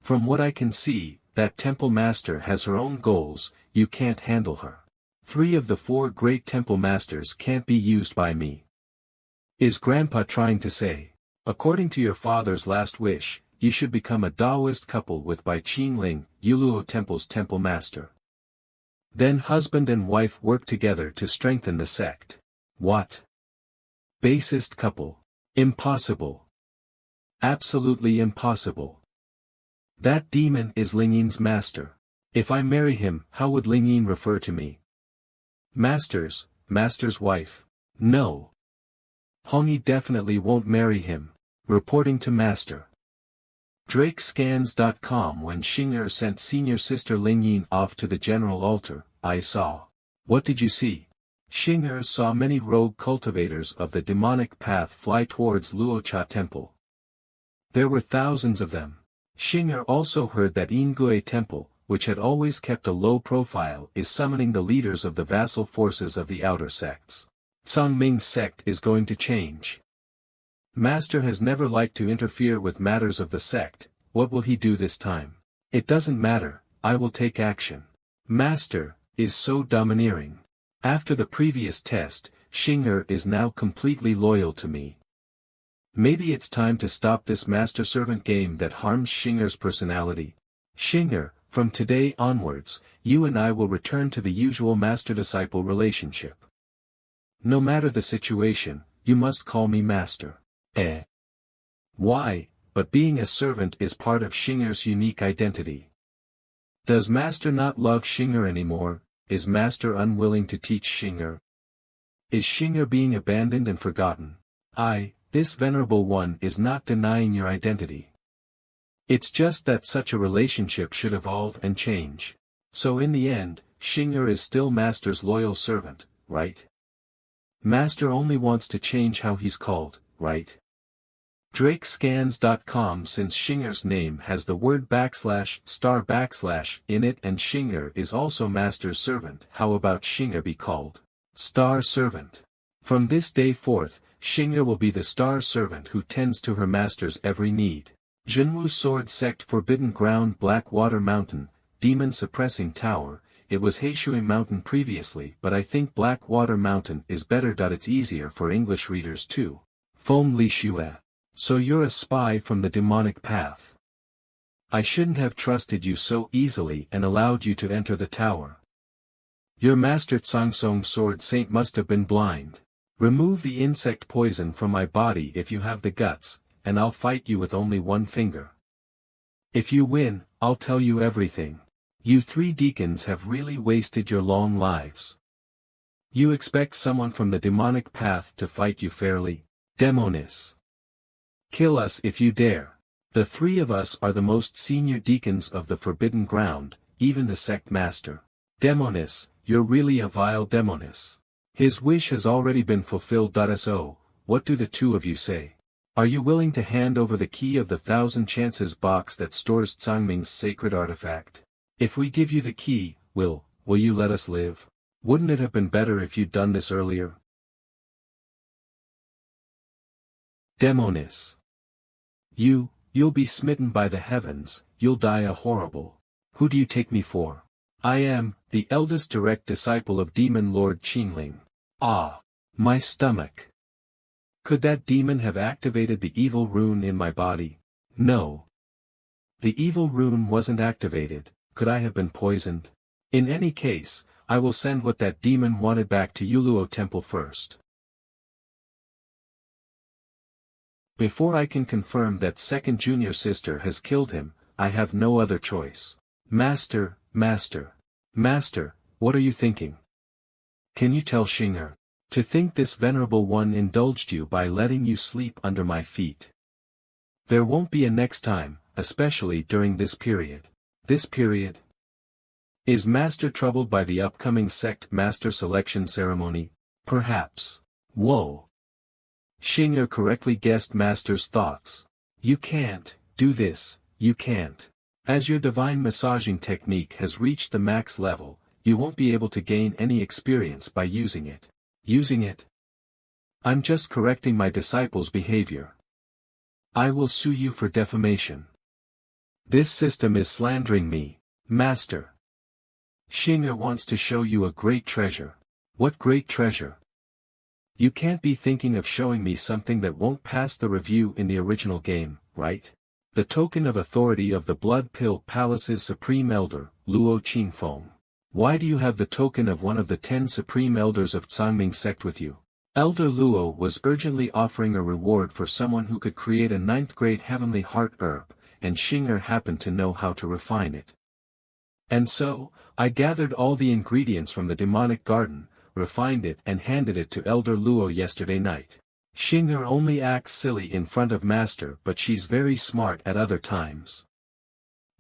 From what I can see, that temple master has her own goals, you can't handle her. 3 of the 4 great temple masters can't be used by me. Is Grandpa trying to say, according to your father's last wish, you should become a Daoist couple with Bai Qingling, Yuluo Temple's temple master? Then husband and wife work together to strengthen the sect. What? Basest couple. Impossible. Absolutely impossible. That demon is Ling Yin's master. If I marry him, how would Ling Yin refer to me? Master's wife. No. Hongyi definitely won't marry him. Reporting to Master. DrakeScans.com. When Xing'er sent senior sister Ling Yin off to the general altar, I saw. What did you see? Xing'er saw many rogue cultivators of the demonic path fly towards Luocha Temple. There were thousands of them. Xing'er also heard that Yingui Temple, which had always kept a low profile, is summoning the leaders of the vassal forces of the outer sects. Sangming sect is going to change. Master has never liked to interfere with matters of the sect. What will he do this time? It doesn't matter, I will take action. Master is so domineering. After the previous test, Xing'er is now completely loyal to me. Maybe it's time to stop this master-servant game that harms Xing'er's personality. Xing'er, from today onwards, you and I will return to the usual master-disciple relationship. No matter the situation, you must call me master. Why? But being a servant is part of Xing'er's unique identity. Does master not love Xing'er anymore? Is master unwilling to teach Xing'er? Is Xing'er being abandoned and forgotten? This venerable one is not denying your identity. It's just that such a relationship should evolve and change. So in the end, Xing'er is still master's loyal servant, right? Master only wants to change how he's called, right? Drakescans.com. Since Shinger's name has the word *** in it and Shinger is also Master's servant, how about Shinger be called Star Servant? From this day forth, Shinger will be the Star Servant who tends to her master's every need. Jinwu Sword Sect Forbidden Ground Blackwater Mountain, Demon Suppressing Tower. It was Heishui Mountain previously, but I think Blackwater Mountain is better. It's easier for English readers too. Feng Li Shue. So you're a spy from the demonic path. I shouldn't have trusted you so easily and allowed you to enter the tower. Your master Tsangsong Sword Saint must have been blind. Remove the insect poison from my body if you have the guts, and I'll fight you with only one finger. If you win, I'll tell you everything. You three deacons have really wasted your long lives. You expect someone from the demonic path to fight you fairly? Demonis. Kill us if you dare. The three of us are the most senior deacons of the Forbidden Ground, even the sect master. Demonis, you're really a vile Demonis. His wish has already been fulfilled. So, what do the two of you say? Are you willing to hand over the key of the 1,000 chances box that stores Tsangming's sacred artifact? If we give you the key, will you let us live? Wouldn't it have been better if you'd done this earlier? Demonis. You'll be smitten by the heavens, you'll die a horrible. Who do you take me for? I am, the eldest direct disciple of Demon Lord Qingling. Ah! My stomach. Could that demon have activated the evil rune in my body? No. The evil rune wasn't activated. Could I have been poisoned? In any case, I will send what that demon wanted back to Yuluo Temple first. Before I can confirm that second junior sister has killed him, I have no other choice. Master, what are you thinking? Can you tell Shinger? To think this venerable one indulged you by letting you sleep under my feet. There won't be a next time, especially during this period. This period? Is Master troubled by the upcoming sect master selection ceremony? Perhaps. Whoa. Shinger correctly guessed Master's thoughts. You can't do this, you can't. As your divine massaging technique has reached the max level, you won't be able to gain any experience by using it. Using it? I'm just correcting my disciple's behavior. I will sue you for defamation. This system is slandering me, Master. Shinger wants to show you a great treasure. What great treasure? You can't be thinking of showing me something that won't pass the review in the original game, right? The token of authority of the Blood Pill Palace's Supreme Elder, Luo Qingfeng. Why do you have the token of one of the 10 Supreme Elders of Tsangming sect with you? Elder Luo was urgently offering a reward for someone who could create a 9th-grade Heavenly Heart herb, and Shinger happened to know how to refine it. And so, I gathered all the ingredients from the demonic garden, refined it and handed it to Elder Luo yesterday night. Shinger only acts silly in front of Master, but she's very smart at other times.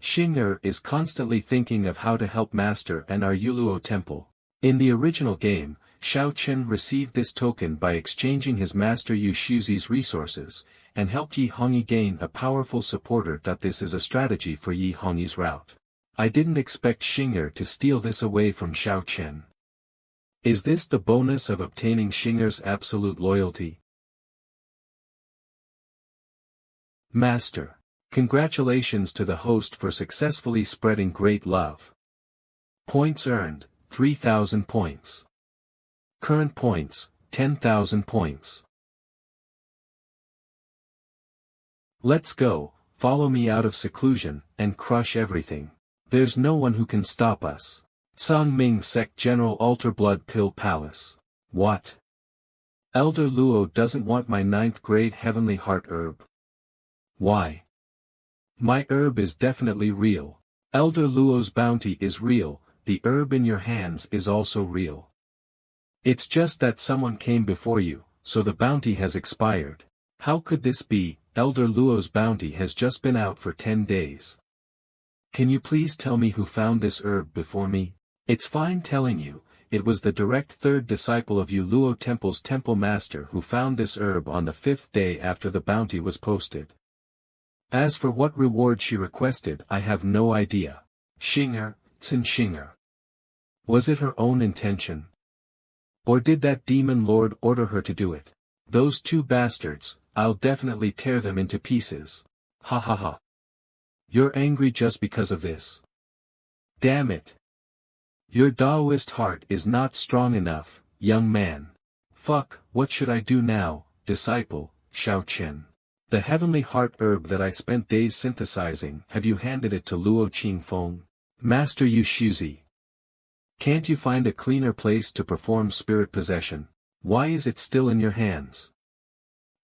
Shinger is constantly thinking of how to help Master and our Yuluo temple. In the original game, Xiao Chen received this token by exchanging his master Yu Shuzi's resources, and helped Yi Hongyi gain a powerful supporter. This is a strategy for Yi Hongyi's route. I didn't expect Shinger to steal this away from Xiao Chen. Is this the bonus of obtaining Shinger's absolute loyalty? Master. Congratulations to the host for successfully spreading great love. Points earned, 3,000 points. Current points, 10,000 points. Let's go, follow me out of seclusion, and crush everything. There's no one who can stop us. Tsangming Sect General Altar Blood Pill Palace. What? Elder Luo doesn't want my 9th-grade Heavenly Heart herb. Why? My herb is definitely real. Elder Luo's bounty is real, the herb in your hands is also real. It's just that someone came before you, so the bounty has expired. How could this be? Elder Luo's bounty has just been out for 10 days. Can you please tell me who found this herb before me? It's fine telling you, it was the direct third disciple of Yu Luo Temple's temple master who found this herb on the 5th day after the bounty was posted. As for what reward she requested, I have no idea. Xinger, Cin Xinger. Was it her own intention? Or did that demon lord order her to do it? Those two bastards, I'll definitely tear them into pieces. Ha ha ha. You're angry just because of this. Damn it. Your Taoist heart is not strong enough, young man. Fuck, what should I do now, disciple, Shao Chen? The heavenly heart herb that I spent days synthesizing, have you handed it to Luo Qingfeng? Master Yu Shuzi. Can't you find a cleaner place to perform spirit possession? Why is it still in your hands?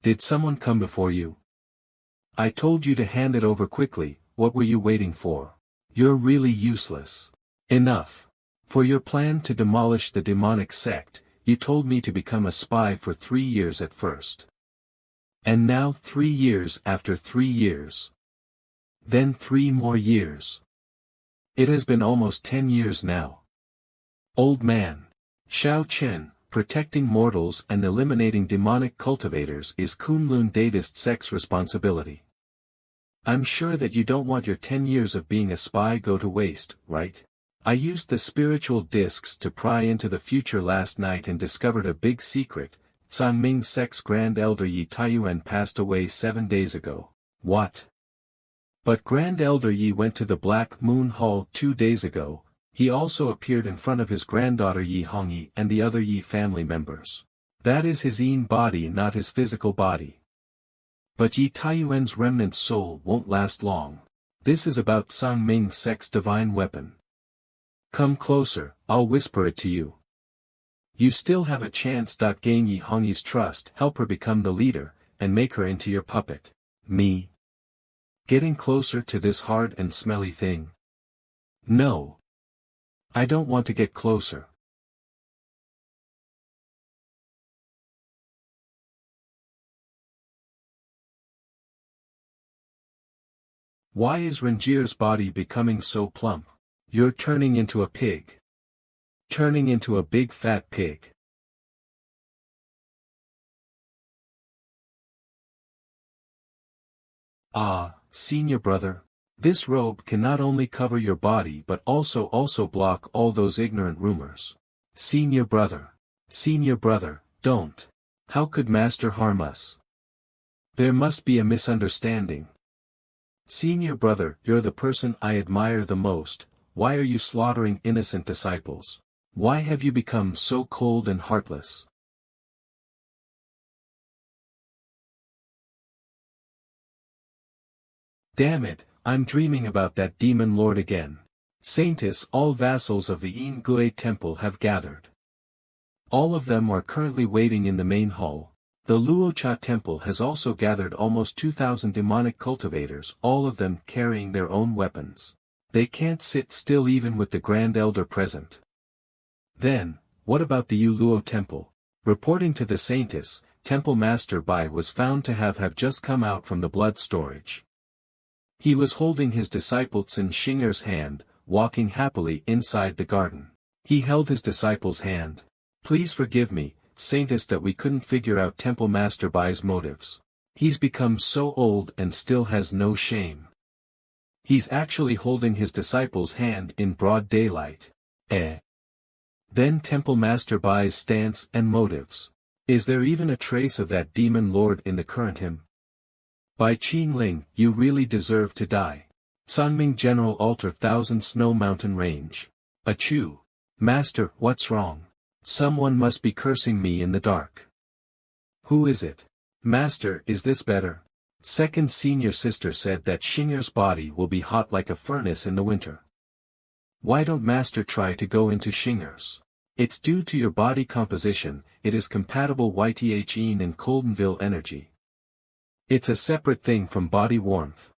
Did someone come before you? I told you to hand it over quickly, what were you waiting for? You're really useless. Enough. For your plan to demolish the demonic sect, you told me to become a spy for 3 years at first. And now 3 years after 3 years. Then 3 more years. It has been almost 10 years now. Old man. Shao Chen, protecting mortals and eliminating demonic cultivators is Kunlun Dadist sect's responsibility. I'm sure that you don't want your 10 years of being a spy go to waste, right? I used the spiritual discs to pry into the future last night and discovered a big secret. Sangming sect's Grand Elder Yi Taiyuan passed away 7 days ago. What? But Grand Elder Yi went to the Black Moon Hall 2 days ago. He also appeared in front of his granddaughter Yi Hongyi and the other Yi family members. That is his Yin body, not his physical body. But Yi Taiyuan's remnant soul won't last long. This is about Sangming sect's divine weapon. Come closer, I'll whisper it to you. You still have a chance. Gain Yi Hongyi's trust, help her become the leader, and make her into your puppet. Me? Getting closer to this hard and smelly thing? No. I don't want to get closer. Why is Rengier's body becoming so plump? You're turning into a pig. Turning into a big fat pig. Ah, senior brother. This robe can not only cover your body but also block all those ignorant rumors. Senior brother, don't. How could Master harm us? There must be a misunderstanding. Senior brother, you're the person I admire the most. Why are you slaughtering innocent disciples? Why have you become so cold and heartless? Damn it, I'm dreaming about that demon lord again. Saintis, all vassals of the Yin Gui temple have gathered. All of them are currently waiting in the main hall. The Luocha temple has also gathered almost 2,000 demonic cultivators, all of them carrying their own weapons. They can't sit still even with the Grand Elder present. Then, what about the Yu Luo temple? Reporting to the Saintis, Temple Master Bai was found to have just come out from the blood storage. He was holding his disciple Cin Xinger's hand, walking happily inside the garden. He held his disciple's hand. Please forgive me, Saintis, that we couldn't figure out Temple Master Bai's motives. He's become so old and still has no shame. He's actually holding his disciple's hand in broad daylight. Then Temple Master Bai's stance and motives. Is there even a trace of that demon lord in the current hymn? Bai Qingling, you really deserve to die. Sangming General Altar Thousand Snow Mountain Range. Achoo. Master, what's wrong? Someone must be cursing me in the dark. Who is it? Master, is this better? Second senior sister said that Xinger's body will be hot like a furnace in the winter. Why don't Master try to go into Xinger's? It's due to your body composition, it is compatible YTH Yin and Coldenville energy. It's a separate thing from body warmth.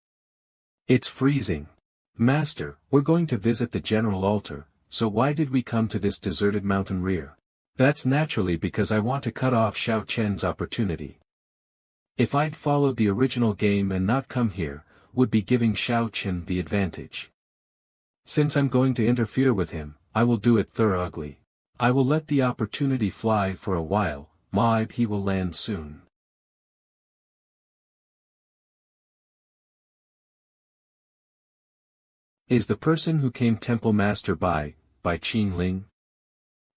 It's freezing. Master, we're going to visit the general altar, so why did we come to this deserted mountain rear? That's naturally because I want to cut off Shao Chen's opportunity. If I'd followed the original game and not come here, would be giving Shao Chen the advantage. Since I'm going to interfere with him, I will do it thoroughly. I will let the opportunity fly for a while, maybe he will land soon. Is the person who came Temple Master by Qin Ling?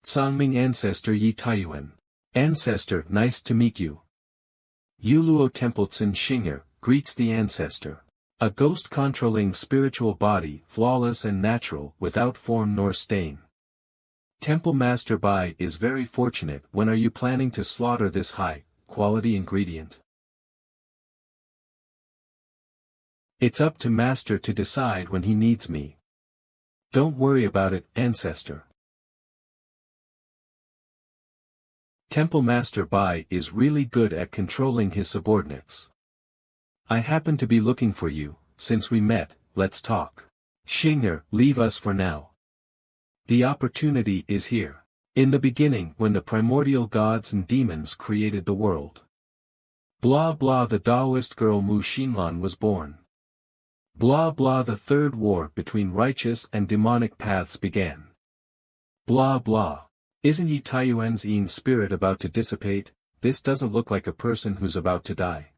Sangming Ancestor Yi Taiyuan. Ancestor, nice to meet you. Yuluo Templeton Xinger, greets the ancestor. A ghost controlling spiritual body, flawless and natural, without form nor stain. Temple Master Bai is very fortunate. When are you planning to slaughter this high-quality ingredient? It's up to Master to decide when he needs me. Don't worry about it, ancestor. Temple Master Bai is really good at controlling his subordinates. I happen to be looking for you. Since we met, let's talk. Xinger, leave us for now. The opportunity is here. In the beginning, when the primordial gods and demons created the world. Blah blah, the Taoist girl Mu Xinlan was born. Blah blah, the third war between righteous and demonic paths began. Blah blah. Isn't Yi Taiyuan's Yin spirit about to dissipate? This doesn't look like a person who's about to die.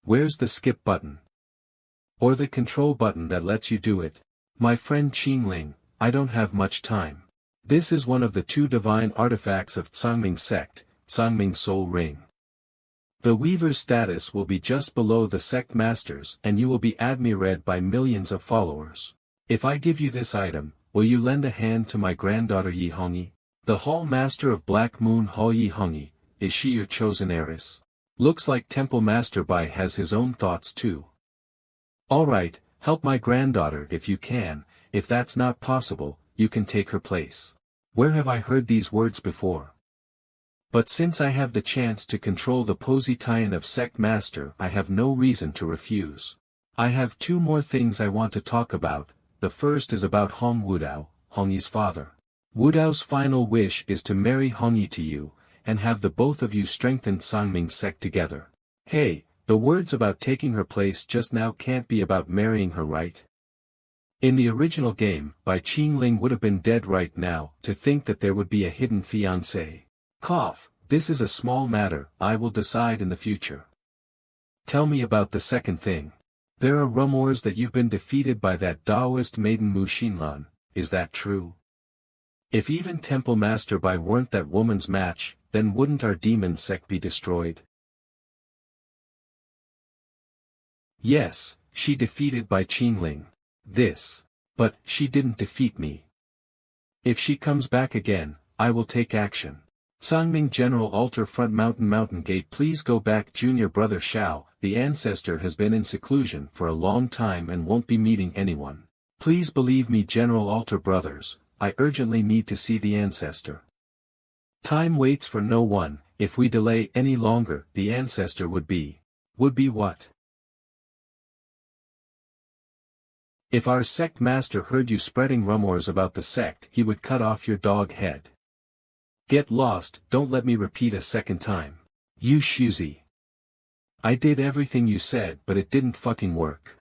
Where's the skip button? Or the control button that lets you do it? My friend Qin Ling, I don't have much time. This is one of the 2 divine artifacts of Sangming sect, Sangming Soul Ring. The Weaver's status will be just below the sect master's and you will be admired by millions of followers. If I give you this item, will you lend a hand to my granddaughter Yi Hongyi? The Hall Master of Black Moon Hall Yi Hongyi, is she your chosen heiress? Looks like Temple Master Bai has his own thoughts too. Alright, help my granddaughter if you can. If that's not possible, you can take her place. Where have I heard these words before? But since I have the chance to control the Positian of Sect Master, I have no reason to refuse. I have 2 more things I want to talk about. The first is about Hong Wudao, Hongyi's father. Wudao's final wish is to marry Hongyi to you, and have the both of you strengthen Sangming sect together. Hey, the words about taking her place just now can't be about marrying her, right? In the original game, Bai Qin Ling would have been dead right now. To think that there would be a hidden fiancé. Cough, this is a small matter, I will decide in the future. Tell me about the second thing. There are rumors that you've been defeated by that Taoist maiden Mu Xinlan, is that true? If even Temple Master Bai weren't that woman's match, then wouldn't our demon sect be destroyed? Yes, she defeated Bai Qin Ling. But she didn't defeat me. If she comes back again, I will take action. Sangming General Altar Front Mountain Gate, please go back. Junior brother Xiao, the ancestor has been in seclusion for a long time and won't be meeting anyone. Please believe me, General Altar brothers, I urgently need to see the ancestor. Time waits for no one. If we delay any longer, the ancestor would be what? If our sect master heard you spreading rumors about the sect, he would cut off your dog head. Get lost, don't let me repeat a second time. You Shuzi. I did everything you said, but it didn't fucking work.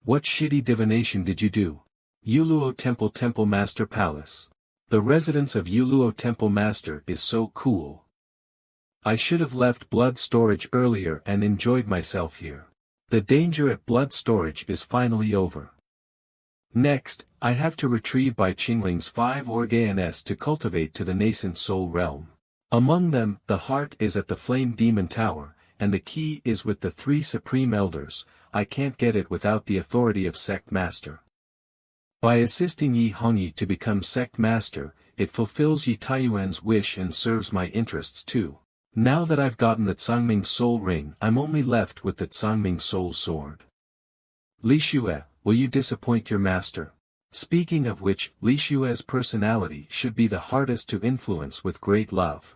What shitty divination did you do? Yuluo Temple Master Palace. The residence of Yuluo Temple Master is so cool. I should have left blood storage earlier and enjoyed myself here. The danger at blood storage is finally over. Next, I have to retrieve Bai Qin Ling's 5 organs to cultivate to the nascent soul realm. Among them, the heart is at the Flame Demon Tower, and the key is with the 3 Supreme Elders. I can't get it without the authority of Sect Master. By assisting Yi Hongyi to become Sect Master, it fulfills Yi Taiyuan's wish and serves my interests too. Now that I've gotten the Sangming Soul Ring, I'm only left with the Sangming Soul Sword. Li Xue, will you disappoint your master? Speaking of which, Li Xue's personality should be the hardest to influence with great love.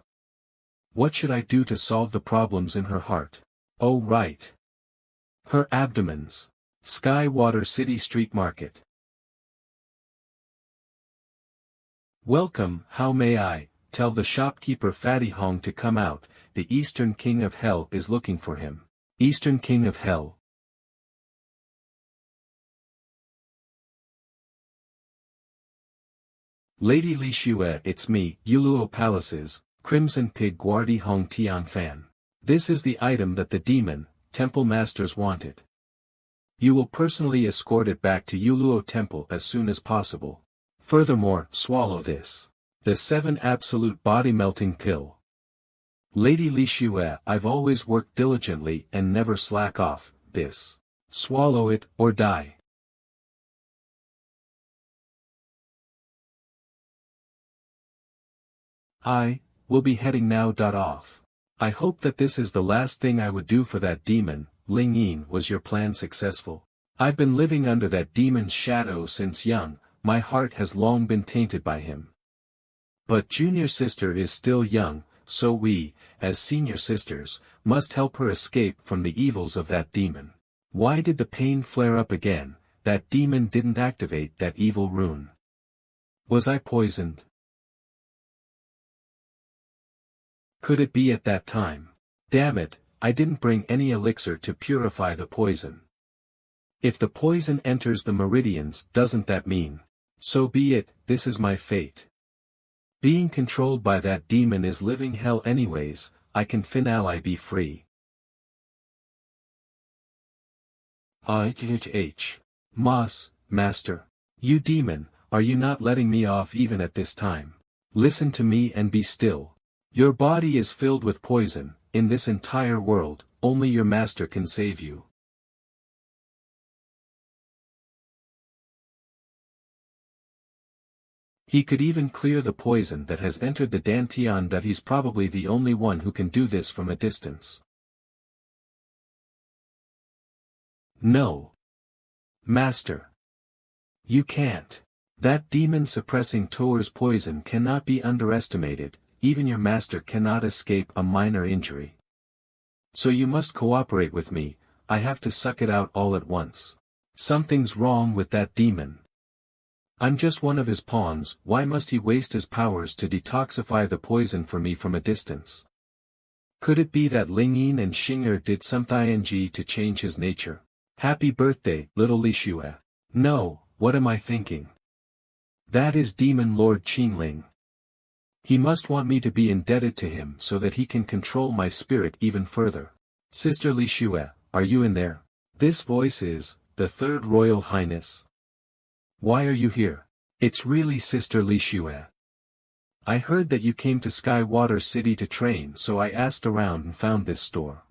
What should I do to solve the problems in her heart? Oh right. Her abdomens. Skywater City Street Market. Welcome, how may I? Tell the shopkeeper Fatty Hong to come out, the Eastern King of Hell is looking for him. Eastern King of Hell. Lady Li Xue, it's me, Yuluo Palaces, Crimson Pig Guardi Hong Tian Fan. This is the item that the demon, temple masters wanted. You will personally escort it back to Yuluo Temple as soon as possible. Furthermore, swallow this. The 7 absolute body-melting pill. Lady Li Xue, I've always worked diligently and never slack off, this. Swallow it, or die. I will be heading now. Off. I hope that this is the last thing I would do for that demon. Ling Yin, was your plan successful? I've been living under that demon's shadow since young, my heart has long been tainted by him. But junior sister is still young, so we, as senior sisters, must help her escape from the evils of that demon. Why did the pain flare up again? That demon didn't activate that evil rune. Was I poisoned? Could it be at that time? Damn it, I didn't bring any elixir to purify the poison. If the poison enters the meridians, doesn't that mean? So be it, this is my fate. Being controlled by that demon is living hell anyways, I can finally be free. Moss, Master. You demon, are you not letting me off even at this time? Listen to me and be still. Your body is filled with poison, in this entire world, only your master can save you. He could even clear the poison that has entered the Dantian, that he's probably the only one who can do this from a distance. No. Master. You can't. That demon suppressing Toer's poison cannot be underestimated, even your master cannot escape a minor injury. So you must cooperate with me, I have to suck it out all at once. Something's wrong with that demon. I'm just one of his pawns, why must he waste his powers to detoxify the poison for me from a distance? Could it be that Ling Yin and Xing'er did something to change his nature? Happy birthday, little Li Xue. No, what am I thinking? That is Demon Lord Qingling. He must want me to be indebted to him so that he can control my spirit even further. Sister Li Xue, are you in there? This voice is, the Third Royal Highness. Why are you here? It's really Sister Li Xue. I heard that you came to Skywater City to train, so I asked around and found this store.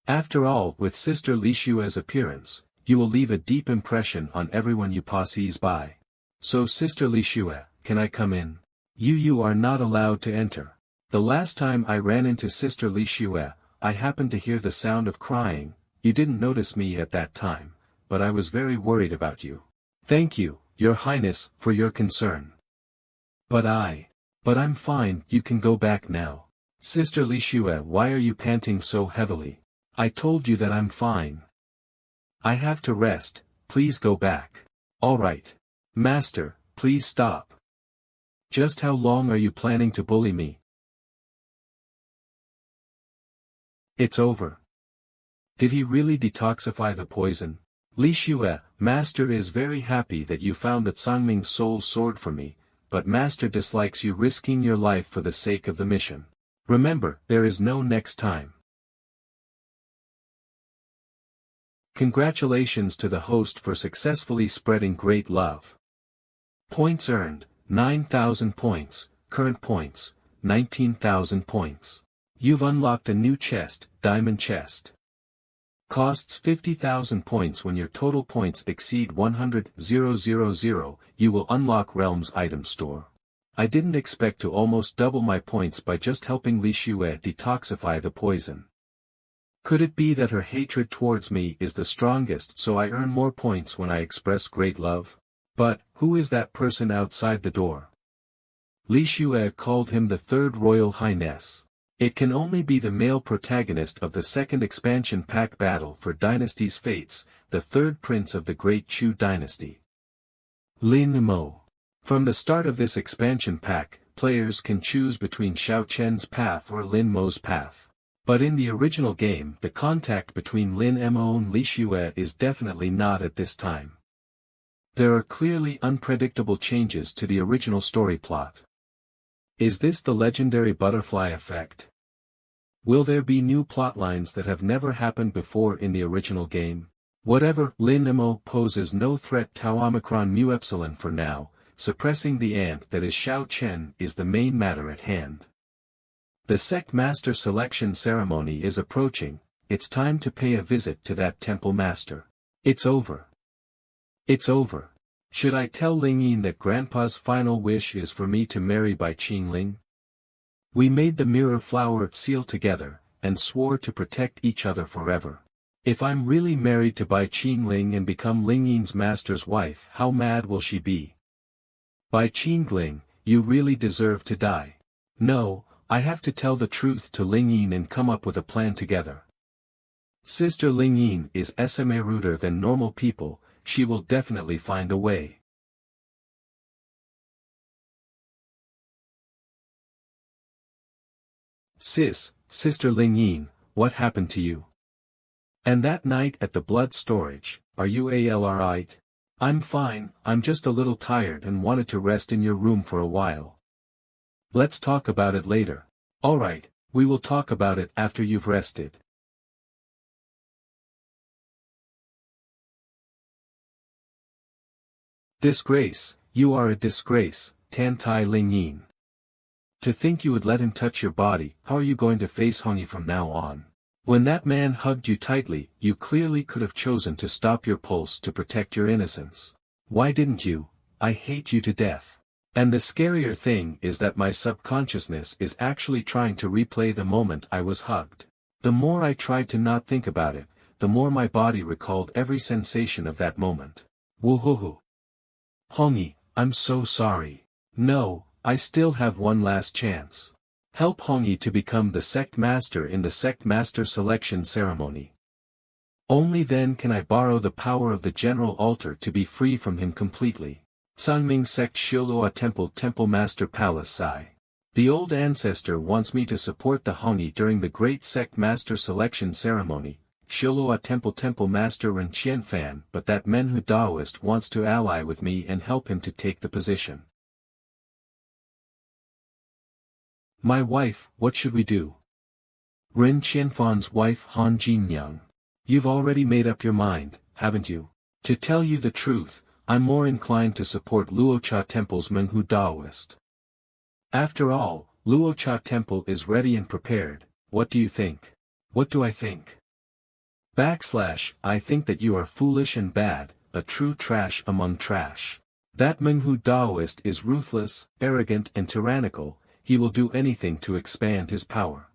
After all, with Sister Li Xue's appearance, you will leave a deep impression on everyone you passes by. So Sister Li Xue, can I come in? You are not allowed to enter. The last time I ran into Sister Li Xue, I happened to hear the sound of crying. You didn't notice me at that time, but I was very worried about you. Thank you, Your Highness, for your concern. But I'm fine, you can go back now. Sister Li Xue, why are you panting so heavily? I told you that I'm fine. I have to rest, please go back. Alright. Master, please stop. Just how long are you planning to bully me? It's over. Did he really detoxify the poison? Li Xue, Master is very happy that you found the Cangming Soul Sword for me, but Master dislikes you risking your life for the sake of the mission. Remember, there is no next time. Congratulations to the host for successfully spreading great love. Points earned, 9,000 points, current points, 19,000 points. You've unlocked a new chest, Diamond Chest. Costs 50,000 points. When your total points exceed 100,000, you will unlock Realm's item store. I didn't expect to almost double my points by just helping Li Xue detoxify the poison. Could it be that her hatred towards me is the strongest, so I earn more points when I express great love? But, who is that person outside the door? Li Xue called him the Third Royal Highness. It can only be the male protagonist of the second expansion pack Battle for Dynasty's Fates, the third prince of the Great Chu dynasty. Lin Mo. From the start of this expansion pack, players can choose between Xiao Chen's path or Lin Mo's path. But in the original game, the contact between Lin Mo and Li Xue is definitely not at this time. There are clearly unpredictable changes to the original story plot. Is this the legendary butterfly effect? Will there be new plotlines that have never happened before in the original game? Whatever, Lin Mo poses no threat Tau Omicron Mu Epsilon for now, suppressing the ant that is Xiao Chen is the main matter at hand. The sect master selection ceremony is approaching, it's time to pay a visit to that temple master. It's over. It's over. Should I tell Ling Yin that Grandpa's final wish is for me to marry Bai Qingling? We made the mirror flower seal together, and swore to protect each other forever. If I'm really married to Bai Qingling and become Ling Yin's master's wife, how mad will she be? Bai Qingling, you really deserve to die. No, I have to tell the truth to Ling Yin and come up with a plan together. Sister Ling Yin is SMA ruder than normal people, she will definitely find a way. Sister Ling Yin, what happened to you? And that night at the blood storage, are you alright? I'm fine, I'm just a little tired and wanted to rest in your room for a while. Let's talk about it later. Alright, we will talk about it after you've rested. Disgrace, you are a disgrace, Tan Tai Ling Yin. To think you would let him touch your body, how are you going to face Hongyi from now on? When that man hugged you tightly, you clearly could have chosen to stop your pulse to protect your innocence. Why didn't you? I hate you to death. And the scarier thing is that my subconsciousness is actually trying to replay the moment I was hugged. The more I tried to not think about it, the more my body recalled every sensation of that moment. Woohoo! Hongyi, I'm so sorry. No, I still have one last chance. Help Hongyi to become the sect master in the sect master selection ceremony. Only then can I borrow the power of the general altar to be free from him completely. Sangming Sect Shilua Temple Master Palace Sai. The old ancestor wants me to support the Hongyi during the great sect master selection ceremony. Shilua Temple Master Ren Qianfan, but that Menhu Daoist wants to ally with me and help him to take the position. My wife, what should we do? Ren Qianfan's wife Han Jinyang. You've already made up your mind, haven't you? To tell you the truth, I'm more inclined to support Luocha Temple's Menhu Daoist. After all, Luocha Temple is ready and prepared, what do you think? What do I think? I think that you are foolish and bad, a true trash among trash. That Menhu Daoist is ruthless, arrogant and tyrannical, he will do anything to expand his power.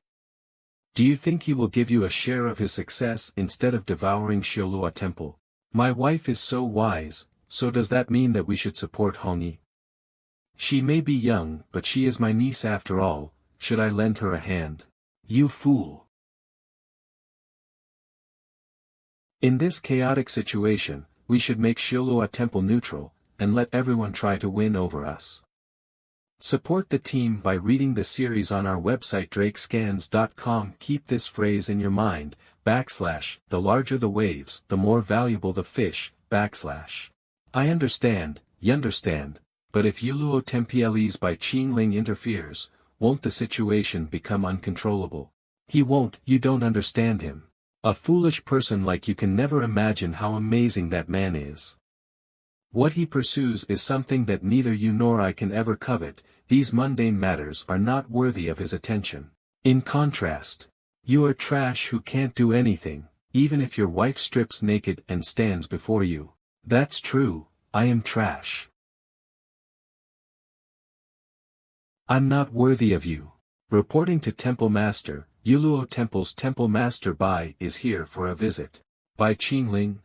Do you think he will give you a share of his success instead of devouring Shilua Temple? My wife is so wise, so does that mean that we should support Hongyi? She may be young, but she is my niece after all, should I lend her a hand? You fool! In this chaotic situation, we should make Shilua Temple neutral, and let everyone try to win over us. Support the team by reading the series on our website drakescans.com. Keep this phrase in your mind, /, the larger the waves, the more valuable the fish, /. I understand, y'understand, but if Yuluo Tempielese Bai Qingling interferes, won't the situation become uncontrollable? He won't, you don't understand him. A foolish person like you can never imagine how amazing that man is. What he pursues is something that neither you nor I can ever covet, these mundane matters are not worthy of his attention. In contrast, you are trash who can't do anything, even if your wife strips naked and stands before you. That's true, I am trash. I'm not worthy of you. Reporting to Temple Master, Yuluo Temple's Temple Master Bai is here for a visit. Bai Qingling?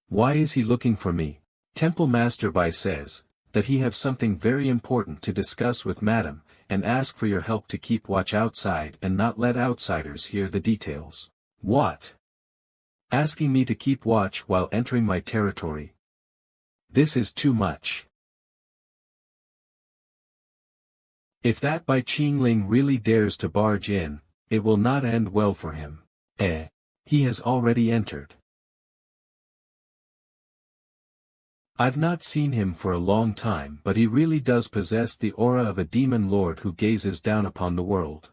Why is he looking for me? Temple Master Bai says, that he have something very important to discuss with Madam, and ask for your help to keep watch outside and not let outsiders hear the details. What? Asking me to keep watch while entering my territory? This is too much. If that Bai Qingling really dares to barge in, it will not end well for him. He has already entered. I've not seen him for a long time, but he really does possess the aura of a demon lord who gazes down upon the world.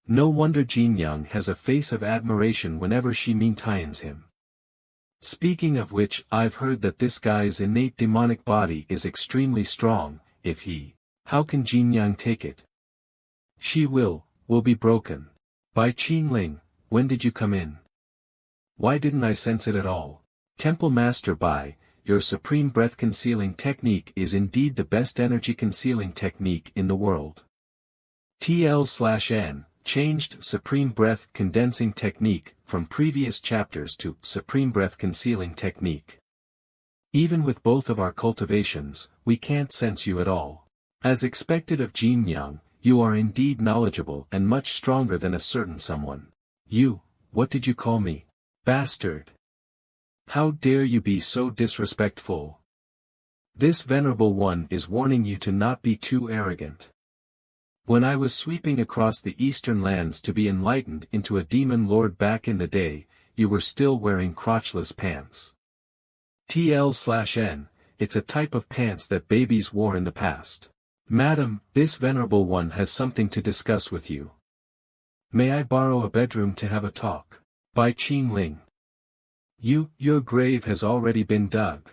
No wonder Jin Young has a face of admiration whenever she meets him. Speaking of which, I've heard that this guy's innate demonic body is extremely strong. How can Jin Young take it? She will be broken. By Qin Ling, when did you come in? Why didn't I sense it at all? Temple Master Bai, your supreme breath concealing technique is indeed the best energy concealing technique in the world. TL/N, changed Supreme Breath Condensing Technique from previous chapters to Supreme Breath Concealing Technique. Even with both of our cultivations, we can't sense you at all. As expected of Jin Young, you are indeed knowledgeable and much stronger than a certain someone. What did you call me? Bastard. How dare you be so disrespectful? This venerable one is warning you to not be too arrogant. When I was sweeping across the eastern lands to be enlightened into a demon lord back in the day, you were still wearing crotchless pants. TL/N, it's a type of pants that babies wore in the past. Madam, this venerable one has something to discuss with you. May I borrow a bedroom to have a talk? By Qin Ling. Your grave has already been dug.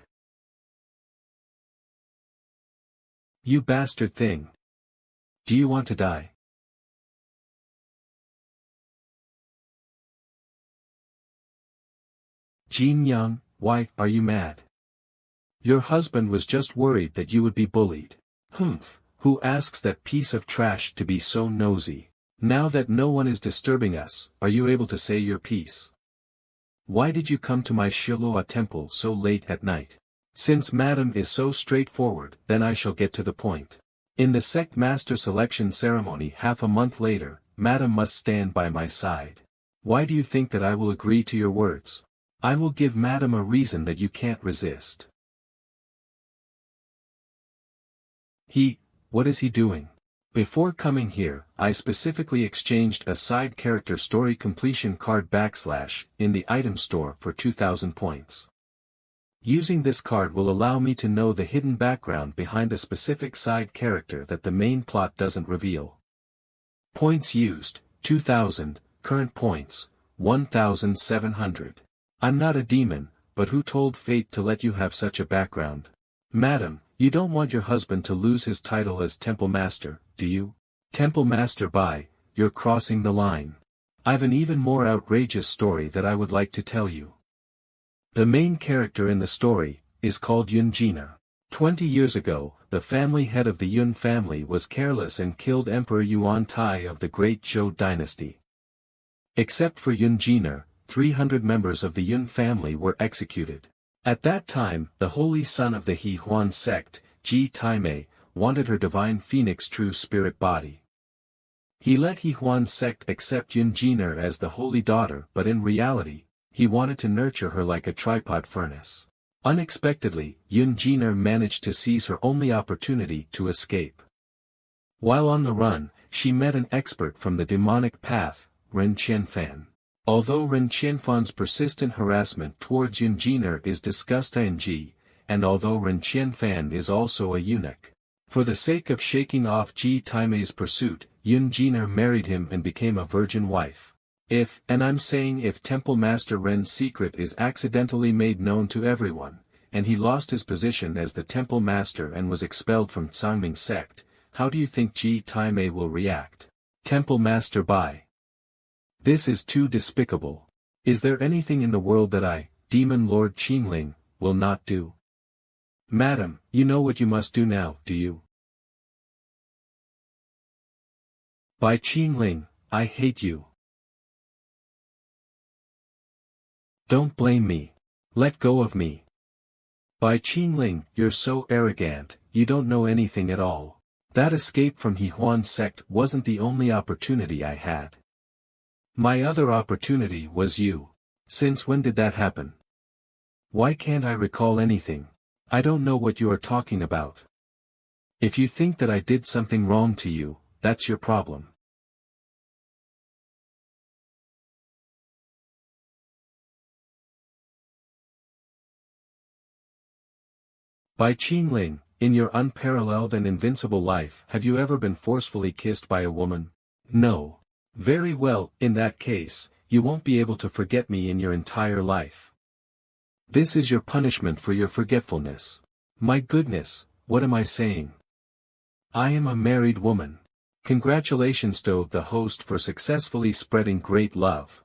You bastard thing. Do you want to die? Jin Young, why are you mad? Your husband was just worried that you would be bullied. Humph, who asks that piece of trash to be so nosy? Now that no one is disturbing us, are you able to say your piece? Why did you come to my Shiloh temple so late at night? Since madam is so straightforward, then I shall get to the point. In the sect master selection ceremony half a month later, madam must stand by my side. Why do you think that I will agree to your words? I will give madam a reason that you can't resist. What is he doing? Before coming here, I specifically exchanged a side character story completion card / in the item store for 2000 points. Using this card will allow me to know the hidden background behind a specific side character that the main plot doesn't reveal. Points used, 2000, current points, 1700. I'm not a demon, but who told fate to let you have such a background? Madam, you don't want your husband to lose his title as Temple Master, do you? Temple Master Bai, you're crossing the line. I've an even more outrageous story that I would like to tell you. The main character in the story is called Yun Jina. 20 years ago, the family head of the Yun family was careless and killed Emperor Yuan Tai of the Great Zhou dynasty. Except for Yun Jina, 300 members of the Yun family were executed. At that time, the holy son of the He Huan sect, Ji Taimei, wanted her divine phoenix true spirit body. He let He Huan sect accept Yun Jina as the holy daughter, but in reality, he wanted to nurture her like a tripod furnace. Unexpectedly, Yun Jina managed to seize her only opportunity to escape. While on the run, she met an expert from the demonic path, Ren Qianfan. Although Ren Qianfan's persistent harassment towards Yun Jina is discussed ing, and although Ren Qianfan is also a eunuch. For the sake of shaking off Ji Taimei's pursuit, Yun Jina married him and became a virgin wife. If Temple Master Ren's secret is accidentally made known to everyone, and he lost his position as the Temple Master and was expelled from Tsangming sect, how do you think Ji Taimei will react? Temple Master Bai. This is too despicable. Is there anything in the world that I, Demon Lord Qin Ling, will not do? Madam, you know what you must do now, do you? By Qin Ling, I hate you. Don't blame me. Let go of me. By Qin Ling, you're so arrogant, you don't know anything at all. That escape from He Huan sect wasn't the only opportunity I had. My other opportunity was you. Since when did that happen? Why can't I recall anything? I don't know what you are talking about. If you think that I did something wrong to you, that's your problem. Bai Qingling, in your unparalleled and invincible life, have you ever been forcefully kissed by a woman? No. Very well, in that case, you won't be able to forget me in your entire life. This is your punishment for your forgetfulness. My goodness, what am I saying? I am a married woman. Congratulations to the host for successfully spreading great love.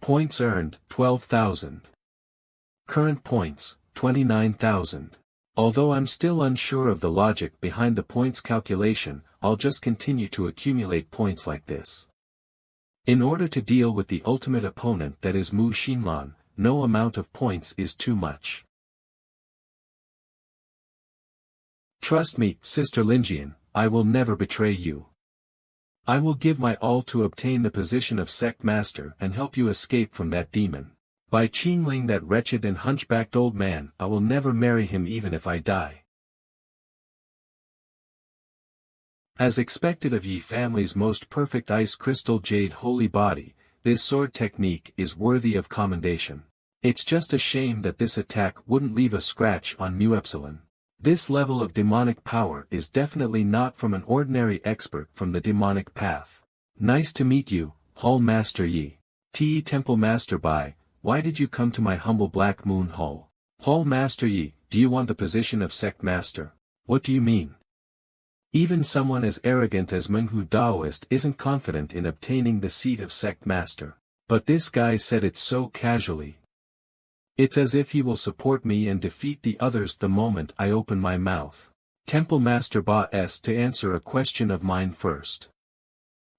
Points earned, 12,000. Current points, 29,000. Although I'm still unsure of the logic behind the points calculation, I'll just continue to accumulate points like this. In order to deal with the ultimate opponent, that is Mu Xinlan, no amount of points is too much. Trust me, Sister Linjian, I will never betray you. I will give my all to obtain the position of sect master and help you escape from that demon. Bai Qingling, that wretched and hunchbacked old man, I will never marry him even if I die. As expected of Yi family's most perfect ice crystal jade holy body, this sword technique is worthy of commendation. It's just a shame that this attack wouldn't leave a scratch on Mu Epsilon. This level of demonic power is definitely not from an ordinary expert from the demonic path. Nice to meet you, Hall Master Yi. Te Temple Master Bai, why did you come to my humble Black Moon Hall? Hall Master Yi, do you want the position of sect master? What do you mean? Even someone as arrogant as Menghu Daoist isn't confident in obtaining the seat of sect master. But this guy said it so casually. It's as if he will support me and defeat the others the moment I open my mouth. Temple Master Ba S to answer a question of mine first.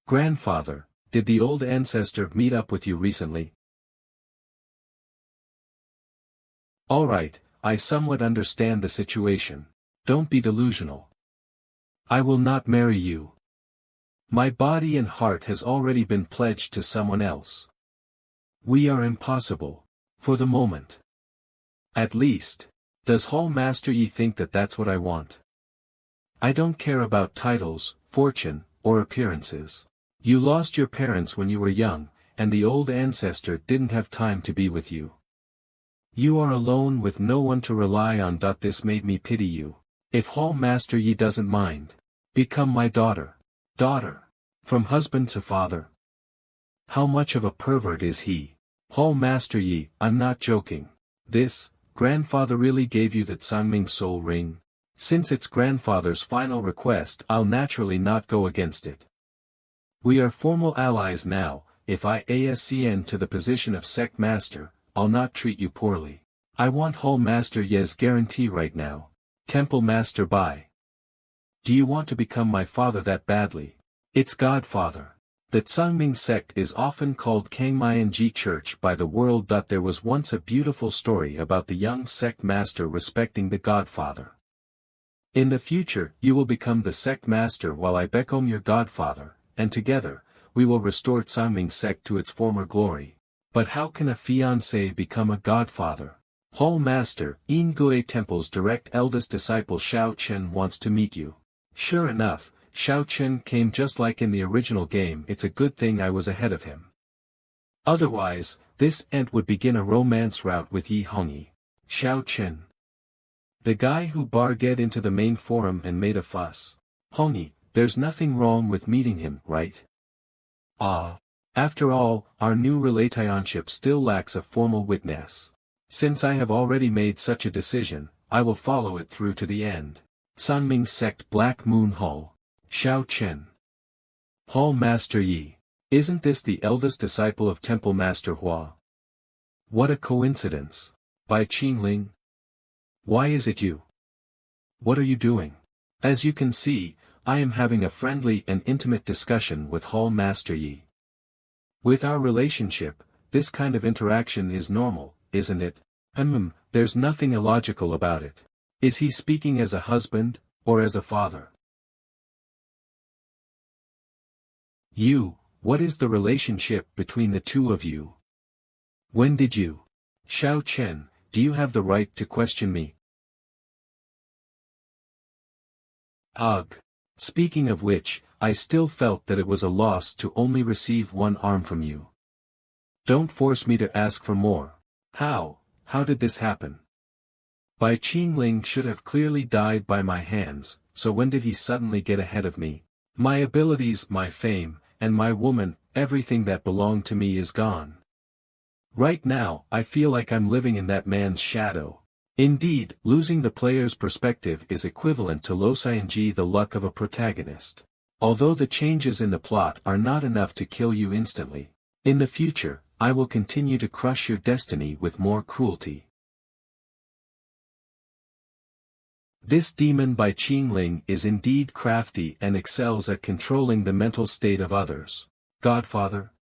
Grandfather, did the old ancestor meet up with you recently? Alright, I somewhat understand the situation. Don't be delusional. I will not marry you. My body and heart has already been pledged to someone else. We are impossible. For the moment. At least, does Hall Master Yi think that that's what I want? I don't care about titles, fortune, or appearances. You lost your parents when you were young, and the old ancestor didn't have time to be with you. You are alone with no one to rely on. This made me pity you. If Hall Master Yi doesn't mind, become my daughter. Daughter. From husband to father. How much of a pervert is he? Hall Master Yi, I'm not joking. This, grandfather really gave you the Tsangming soul ring? Since it's grandfather's final request, I'll naturally not go against it. We are formal allies now. If I ascend to the position of sect master, I'll not treat you poorly. I want Hall Master Yi's guarantee right now. Temple Master Bai. Do you want to become my father that badly? It's Godfather. The Tsangming sect is often called Kangmayanji Church by the world. There was once a beautiful story about the young sect master respecting the Godfather. In the future, you will become the sect master while I become your Godfather, and together, we will restore Tsangming sect to its former glory. But how can a fiancé become a Godfather? Hall Master, Ingui Temple's direct eldest disciple Xiao Chen wants to meet you. Sure enough, Xiao Chen came just like in the original game. It's a good thing I was ahead of him. Otherwise, this ant would begin a romance route with Yi Hongyi. Xiao Chen. The guy who barged into the main forum and made a fuss. Hongyi, there's nothing wrong with meeting him, right? Ah. After all, our new relationship still lacks a formal witness. Since I have already made such a decision, I will follow it through to the end. Tsangming Sect Black Moon Hall. Xiao Chen. Hall Master Yi. Isn't this the eldest disciple of Temple Master Hua? What a coincidence. Bai Qingling. Why is it you? What are you doing? As you can see, I am having a friendly and intimate discussion with Hall Master Yi. With our relationship, this kind of interaction is normal, isn't it? There's nothing illogical about it. Is he speaking as a husband, or as a father? What is the relationship between the two of you? When did you? Xiao Chen, do you have the right to question me? Ugh. Speaking of which, I still felt that it was a loss to only receive one arm from you. Don't force me to ask for more. How did this happen? Bai Qingling should have clearly died by my hands, so when did he suddenly get ahead of me? My abilities, my fame, and my woman, everything that belonged to me is gone. Right now, I feel like I'm living in that man's shadow. Indeed, losing the player's perspective is equivalent to losing the luck of a protagonist. Although the changes in the plot are not enough to kill you instantly, in the future, I will continue to crush your destiny with more cruelty. This demon Bai Qingling is indeed crafty and excels at controlling the mental state of others. Godfather?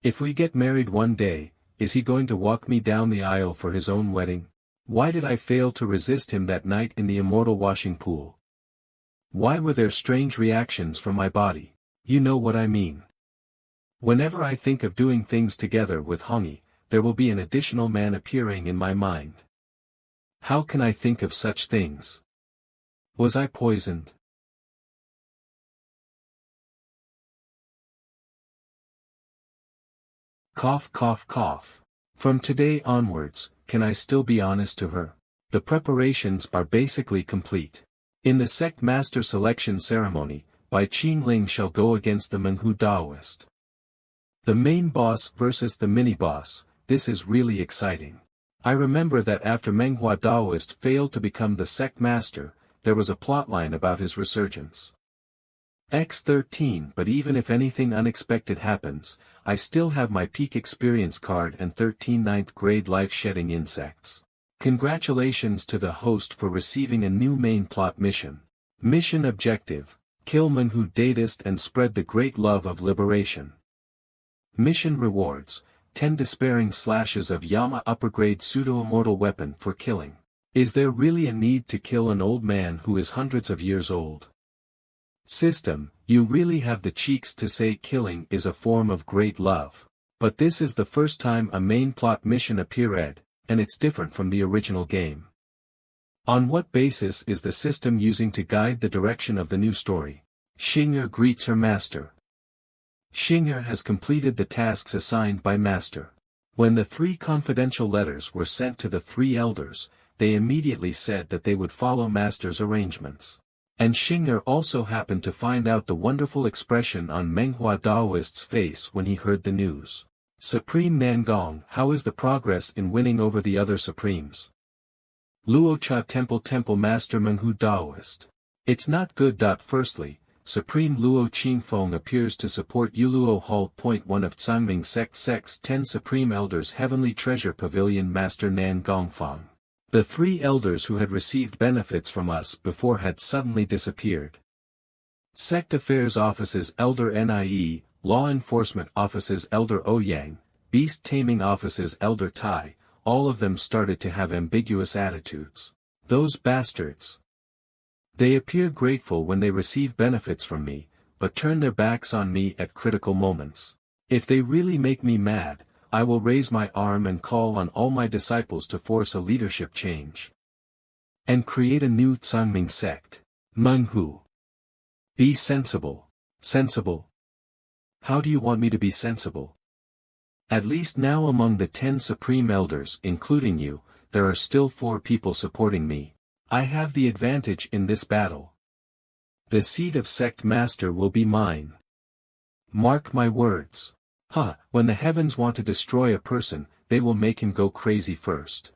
If we get married one day, is he going to walk me down the aisle for his own wedding? Why did I fail to resist him that night in the immortal washing pool? Why were there strange reactions from my body? You know what I mean. Whenever I think of doing things together with Hongyi, there will be an additional man appearing in my mind. How can I think of such things? Was I poisoned? Cough, cough, cough. From today onwards, can I still be honest to her? The preparations are basically complete. In the sect master selection ceremony, Bai Qingling shall go against the Menghu Daoist. The main boss versus the mini-boss, this is really exciting. I remember that after Menghua Daoist failed to become the sect master, there was a plotline about his resurgence. X13 But even if anything unexpected happens, I still have my peak experience card and 13 ninth grade life-shedding insects. Congratulations to the host for receiving a new main plot mission. Mission objective: kill Menghu Daoist and spread the great love of liberation. Mission rewards: 10 despairing slashes of Yama upper-grade pseudo-immortal weapon for killing. Is there really a need to kill an old man who is hundreds of years old? System: you really have the cheeks to say killing is a form of great love. But this is the first time a main plot mission appeared, and it's different from the original game. On what basis is the system using to guide the direction of the new story? Xing'er greets her master. Xing'er has completed the tasks assigned by Master. When the 3 confidential letters were sent to the 3 elders, they immediately said that they would follow Master's arrangements. And Xing'er also happened to find out the wonderful expression on Menghua Daoist's face when he heard the news. Supreme Nangong, how is the progress in winning over the other Supremes? Luocha Temple Master Menghu Daoist. It's not good. Firstly, Supreme Luo Qingfeng appears to support Yuluo Hall. 1 of Tsangming Sect's 10 Supreme Elders Heavenly Treasure Pavilion Master Nan Gongfang. The 3 elders who had received benefits from us before had suddenly disappeared. Sect Affairs Offices Elder Nie, Law Enforcement Offices Elder Ouyang, Beast Taming Offices Elder Tai, all of them started to have ambiguous attitudes. Those bastards. They appear grateful when they receive benefits from me, but turn their backs on me at critical moments. If they really make me mad, I will raise my arm and call on all my disciples to force a leadership change. And create a new Tsangming sect. Menghu. Be sensible. Sensible? How do you want me to be sensible? At least now among the 10 Supreme Elders, including you, there are still 4 people supporting me. I have the advantage in this battle. The seat of Sect Master will be mine. Mark my words. When the heavens want to destroy a person, they will make him go crazy first.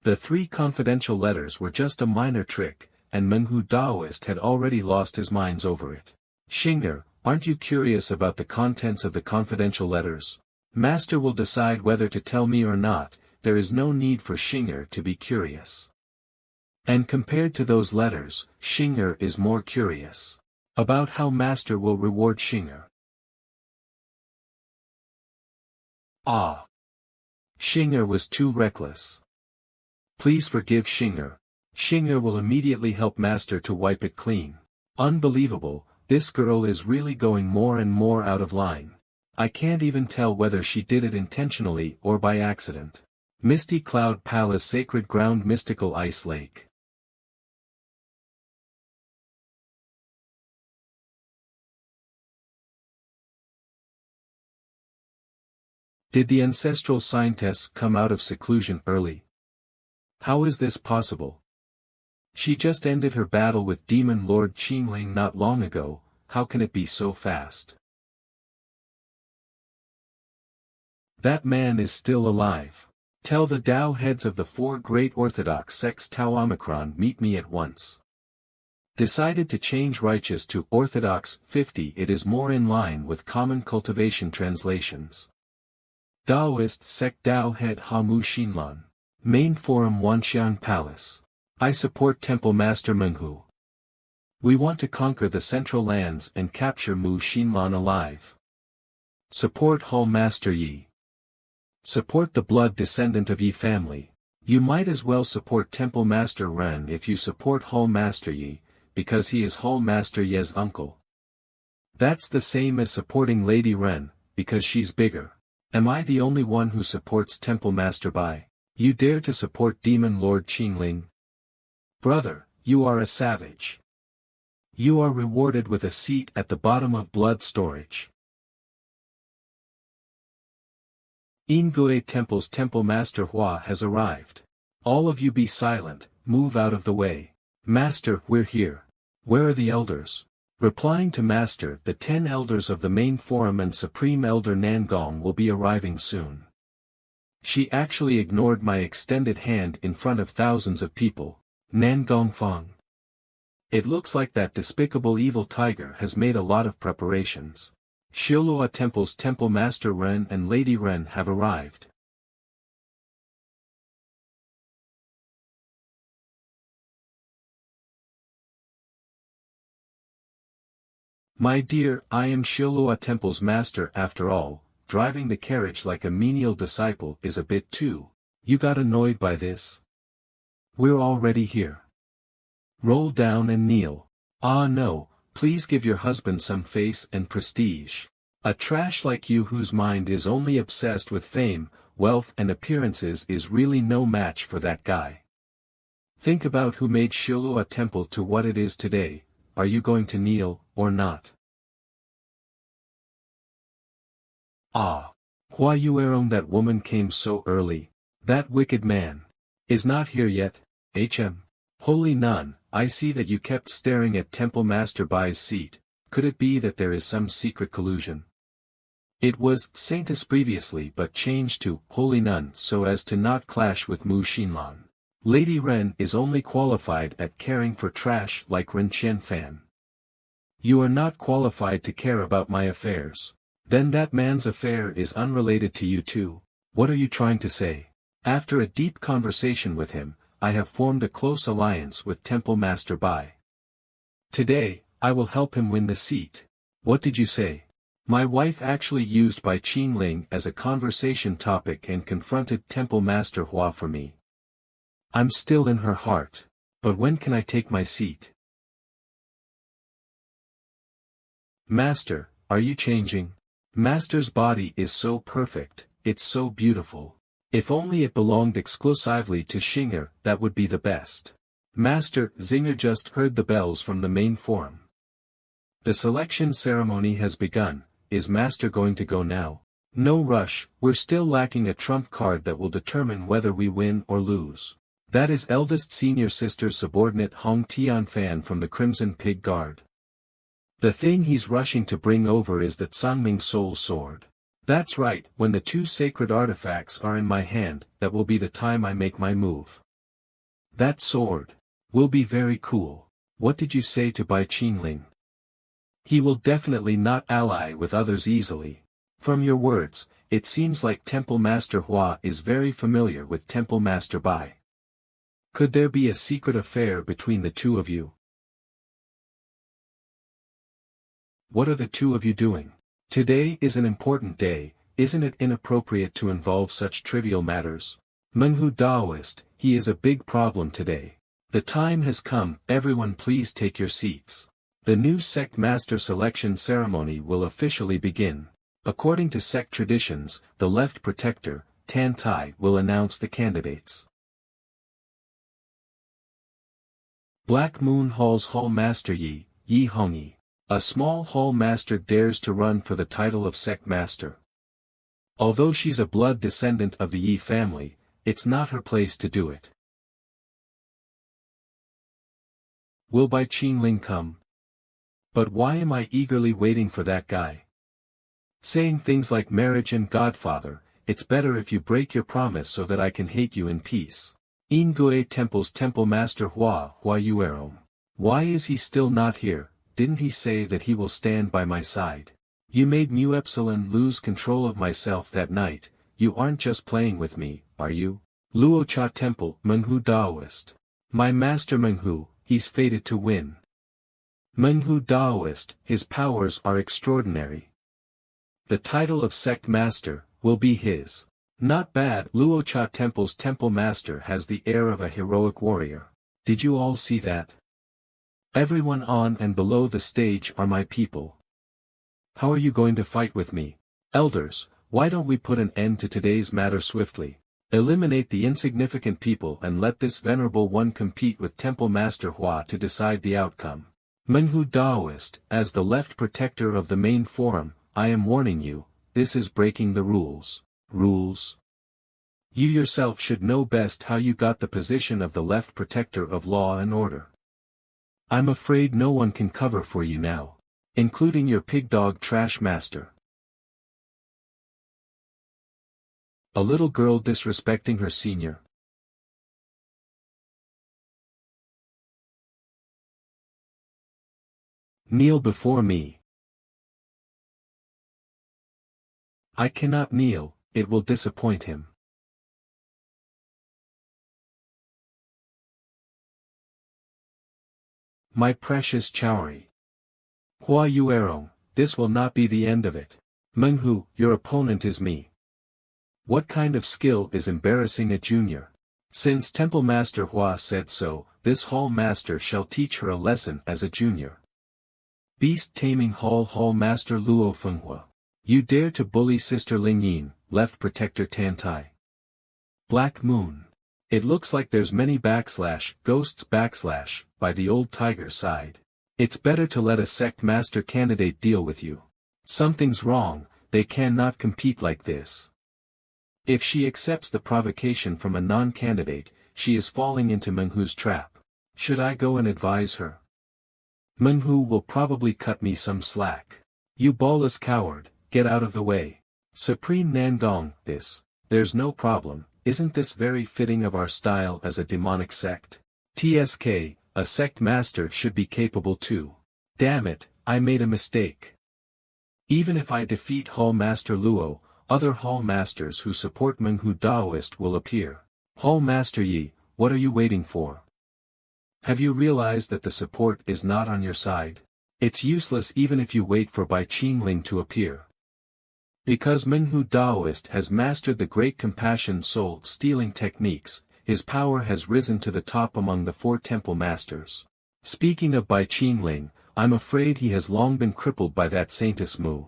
The 3 confidential letters were just a minor trick, and Menghu Daoist had already lost his minds over it. Xing'er, aren't you curious about the contents of the confidential letters? Master will decide whether to tell me or not. There is no need for Xing'er to be curious. And compared to those letters, Xing'er is more curious. About how Master will reward Xing'er. Xing'er was too reckless. Please forgive Xing'er. Xing'er will immediately help Master to wipe it clean. Unbelievable, this girl is really going more and more out of line. I can't even tell whether she did it intentionally or by accident. Misty Cloud Palace Sacred Ground Mystical Ice Lake. Did the ancestral sign tests come out of seclusion early? How is this possible? She just ended her battle with Demon Lord Qingling not long ago, how can it be so fast? That man is still alive. Tell the Tao heads of the 4 great Orthodox sects Tao Omicron meet me at once. Decided to change righteous to Orthodox 50. It is more in line with common cultivation translations. Taoist sect Tao head Hamu Xinlan. Main forum Wanxian Palace. I support Temple Master Menghu. We want to conquer the Central Lands and capture Mu Xinlan alive. Support Hall Master Yi. Support the blood descendant of Yi family. You might as well support Temple Master Ren if you support Hall Master Yi, because he is Hall Master Ye's uncle. That's the same as supporting Lady Ren, because she's bigger. Am I the only one who supports Temple Master Bai? You dare to support Demon Lord Qingling? Brother, you are a savage. You are rewarded with a seat at the bottom of blood storage. Ingui Temple's Temple Master Hua has arrived. All of you be silent, move out of the way. Master, we're here. Where are the elders? Replying to Master, the 10 elders of the main forum and Supreme Elder Nangong will be arriving soon. She actually ignored my extended hand in front of thousands of people. Nangong Feng. It looks like that despicable evil tiger has made a lot of preparations. Shilua Temple's Temple Master Ren and Lady Ren have arrived. My dear, I am Shilua Temple's master after all. Driving the carriage like a menial disciple is a bit too. You got annoyed by this? We're already here. Roll down and kneel. Ah no, please give your husband some face and prestige. A trash like you whose mind is only obsessed with fame, wealth and appearances is really no match for that guy. Think about who made Shilua Temple to what it is today. Are you going to kneel, or not? Ah. Hua Yuerong, that woman came so early. That wicked man is not here yet. Holy Nun, I see that you kept staring at Temple Master Bai's seat. Could it be that there is some secret collusion? It was Saintess previously but changed to Holy Nun so as to not clash with Mu Xinlan. Lady Ren is only qualified at caring for trash like Ren Qianfan. You are not qualified to care about my affairs. Then that man's affair is unrelated to you too. What are you trying to say? After a deep conversation with him, I have formed a close alliance with Temple Master Bai. Today, I will help him win the seat. What did you say? My wife actually used Bai Qingling as a conversation topic and confronted Temple Master Hua for me. I'm still in her heart. But when can I take my seat? Master, are you changing? Master's body is so perfect, it's so beautiful. If only it belonged exclusively to Xinger, that would be the best. Master, Zinger just heard the bells from the main forum. The selection ceremony has begun. Is Master going to go now? No rush, we're still lacking a trump card that will determine whether we win or lose. That is eldest senior sister subordinate Hong Tianfan from the Crimson Pig Guard. The thing he's rushing to bring over is the Cangming Soul Sword. That's right, when the 2 sacred artifacts are in my hand, that will be the time I make my move. That sword will be very cool. What did you say to Bai Qingling? He will definitely not ally with others easily. From your words, it seems like Temple Master Hua is very familiar with Temple Master Bai. Could there be a secret affair between the two of you? What are the two of you doing? Today is an important day, isn't it inappropriate to involve such trivial matters? Menghu Daoist, he is a big problem today. The time has come, everyone please take your seats. The new sect master selection ceremony will officially begin. According to sect traditions, the left protector, Tan Tai, will announce the candidates. Black Moon Hall's Hall Master Yi, Yi Hongyi. A small hall master dares to run for the title of sect master. Although she's a blood descendant of the Yi family, it's not her place to do it. Will Bai Qingling come? But why am I eagerly waiting for that guy? Saying things like marriage and godfather, it's better if you break your promise so that I can hate you in peace. Ingui Temple's Temple Master Hua Yuerong. Why is he still not here? Didn't he say that he will stand by my side? You made Mu Epsilon lose control of myself that night. You aren't just playing with me, are you? Luocha Temple Menghu Daoist. My master Menghu, he's fated to win. Menghu Daoist, his powers are extraordinary. The title of sect master will be his. Not bad. Luocha Temple's temple master has the air of a heroic warrior. Did you all see that? Everyone on and below the stage are my people. How are you going to fight with me? Elders, why don't we put an end to today's matter swiftly? Eliminate the insignificant people and let this venerable one compete with Temple Master Hua to decide the outcome. Menghu Daoist, as the left protector of the main forum, I am warning you, this is breaking the rules. Rules? You yourself should know best how you got the position of the left protector of law and order. I'm afraid no one can cover for you now. Including your pig-dog trash master. A little girl disrespecting her senior. Kneel before me. I cannot kneel, it will disappoint him. My precious Chaori. Hua Yuerong, this will not be the end of it. Menghu, your opponent is me. What kind of skill is embarrassing a junior? Since Temple Master Hua said so, this Hall Master shall teach her a lesson as a junior. Beast Taming Hall Master Luo Fenghua. You dare to bully Sister Ling Yin, Left Protector Tan Tai. Black Moon. It looks like there's many ghosts by the old tiger side. It's better to let a sect master candidate deal with you. Something's wrong, they cannot compete like this. If she accepts the provocation from a non-candidate, she is falling into Menghu's trap. Should I go and advise her? Menghu will probably cut me some slack. You ballless coward, get out of the way. Supreme Nangong, there's no problem, isn't this very fitting of our style as a demonic sect? TSK, a sect master should be capable too. Damn it, I made a mistake. Even if I defeat Hall Master Luo, other Hall Masters who support Menghu Daoist will appear. Hall Master Yi, what are you waiting for? Have you realized that the support is not on your side? It's useless even if you wait for Bai Qingling to appear. Because Menghu Daoist has mastered the great compassion soul-stealing techniques, his power has risen to the top among the 4 temple masters. Speaking of Bai Qingling, I'm afraid he has long been crippled by that Saintess Mu.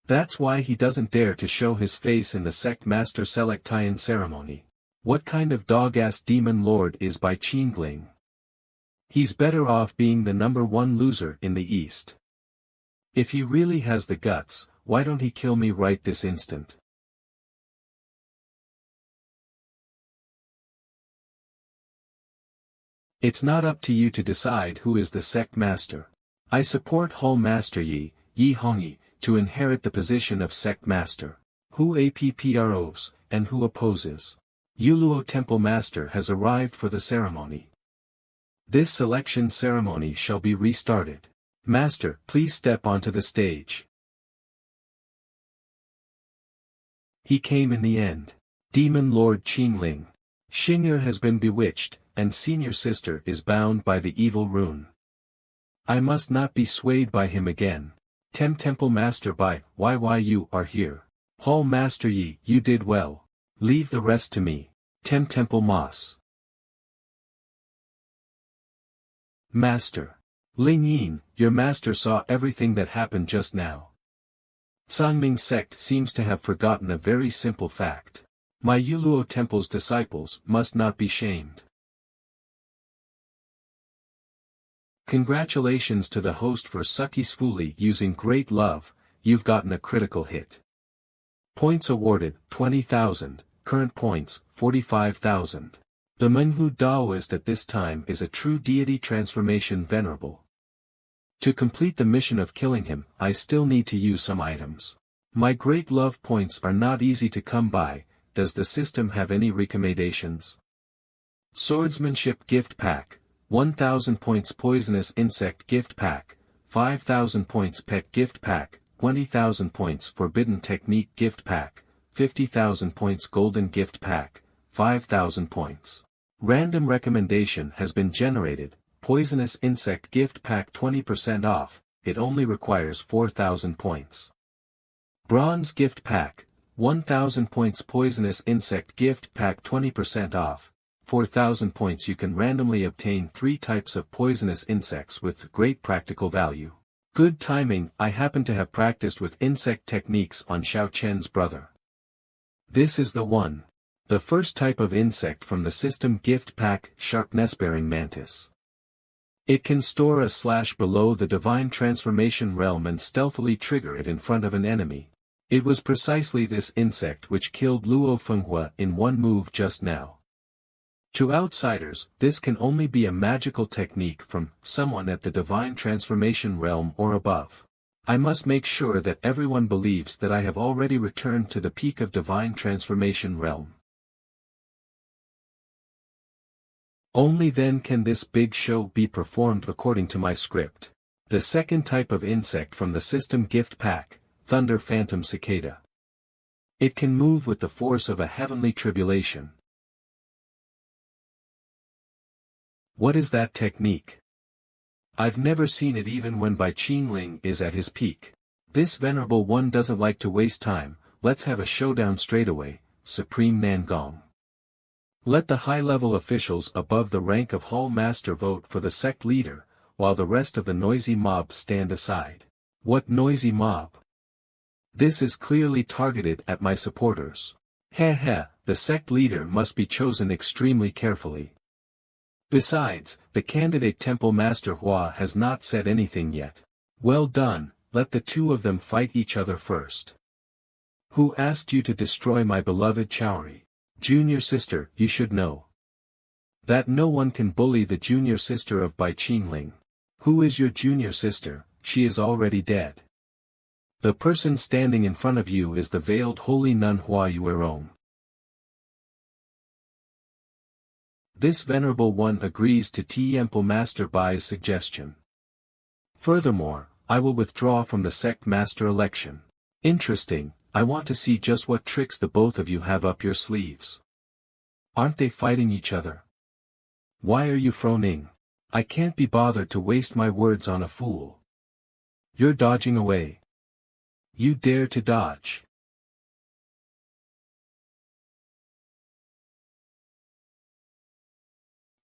That's why he doesn't dare to show his face in the sect master selectation ceremony. What kind of dog-ass demon lord is Bai Qingling? He's better off being the #1 loser in the East. If he really has the guts, why don't he kill me right this instant? It's not up to you to decide who is the sect master. I support Hall Master Yi Hongyi, to inherit the position of sect master. Who appros, and who opposes? Yuluo Temple Master has arrived for the ceremony. This selection ceremony shall be restarted. Master, please step onto the stage. He came in the end. Demon Lord Qingling. Xing'er has been bewitched, and senior sister is bound by the evil rune. I must not be swayed by him again. Temple Master Bai, you are here. Hall Master Yi, you did well. Leave the rest to me. Temple Mas. Master. Ling Yin, your master saw everything that happened just now. Sangming sect seems to have forgotten a very simple fact. My Yuluo Temple's disciples must not be shamed. Congratulations to the host for successfully using great love, you've gotten a critical hit. Points awarded, 20,000, current points, 45,000. The Menghu Daoist at this time is a true deity transformation venerable. To complete the mission of killing him, I still need to use some items. My great love points are not easy to come by. Does the system have any recommendations? Swordsmanship Gift Pack, 1000 points. Poisonous Insect Gift Pack, 5000 points. Pet Gift Pack, 20,000 points. Forbidden Technique Gift Pack, 50,000 points. Golden Gift Pack, 5,000 points. Random recommendation has been generated. Poisonous Insect Gift Pack 20% off, it only requires 4,000 points. Bronze Gift Pack, 1,000 points. Poisonous Insect Gift Pack 20% off, 4,000 points. You can randomly obtain 3 types of poisonous insects with great practical value. Good timing, I happen to have practiced with insect techniques on Xiao Chen's brother. This is the one. The first type of insect from the system gift pack, Sharpness-bearing Mantis. It can store a slash below the divine transformation realm and stealthily trigger it in front of an enemy. It was precisely this insect which killed Luo Fenghua in one move just now. To outsiders, this can only be a magical technique from someone at the divine transformation realm or above. I must make sure that everyone believes that I have already returned to the peak of divine transformation realm. Only then can this big show be performed according to my script. The second type of insect from the system gift pack, Thunder Phantom Cicada. It can move with the force of a heavenly tribulation. What is that technique? I've never seen it even when Bai Qingling is at his peak. This venerable one doesn't like to waste time. Let's have a showdown straight away, Supreme Nangong. Let the high-level officials above the rank of Hall Master vote for the sect leader, while the rest of the noisy mob stand aside. What noisy mob? This is clearly targeted at my supporters. Heh, the sect leader must be chosen extremely carefully. Besides, the candidate Temple Master Hua has not said anything yet. Well done, let the two of them fight each other first. Who asked you to destroy my beloved Chaori? Junior sister, you should know that no one can bully the junior sister of Bai Qingling. Who is your junior sister? She is already dead. The person standing in front of you is the veiled holy nun Hua Yuerong. This venerable one agrees to Temple Master Bai's suggestion. Furthermore, I will withdraw from the sect master election. Interesting. I want to see just what tricks the both of you have up your sleeves. Aren't they fighting each other? Why are you frowning? I can't be bothered to waste my words on a fool. You're dodging away. You dare to dodge.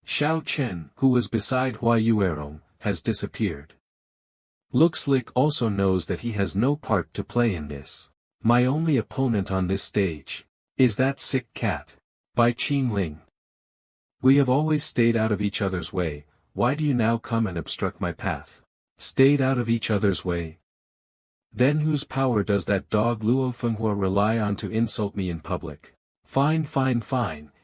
Xiao Chen, who was beside Hua Yuerong, has disappeared. Looks like also knows that he has no part to play in this. My only opponent on this stage is that sick cat, Bai Qingling. We have always stayed out of each other's way. Why do you now come and obstruct my path? Stayed out of each other's way? Then whose power does that dog Luo Fenghua rely on to insult me in public? Fine.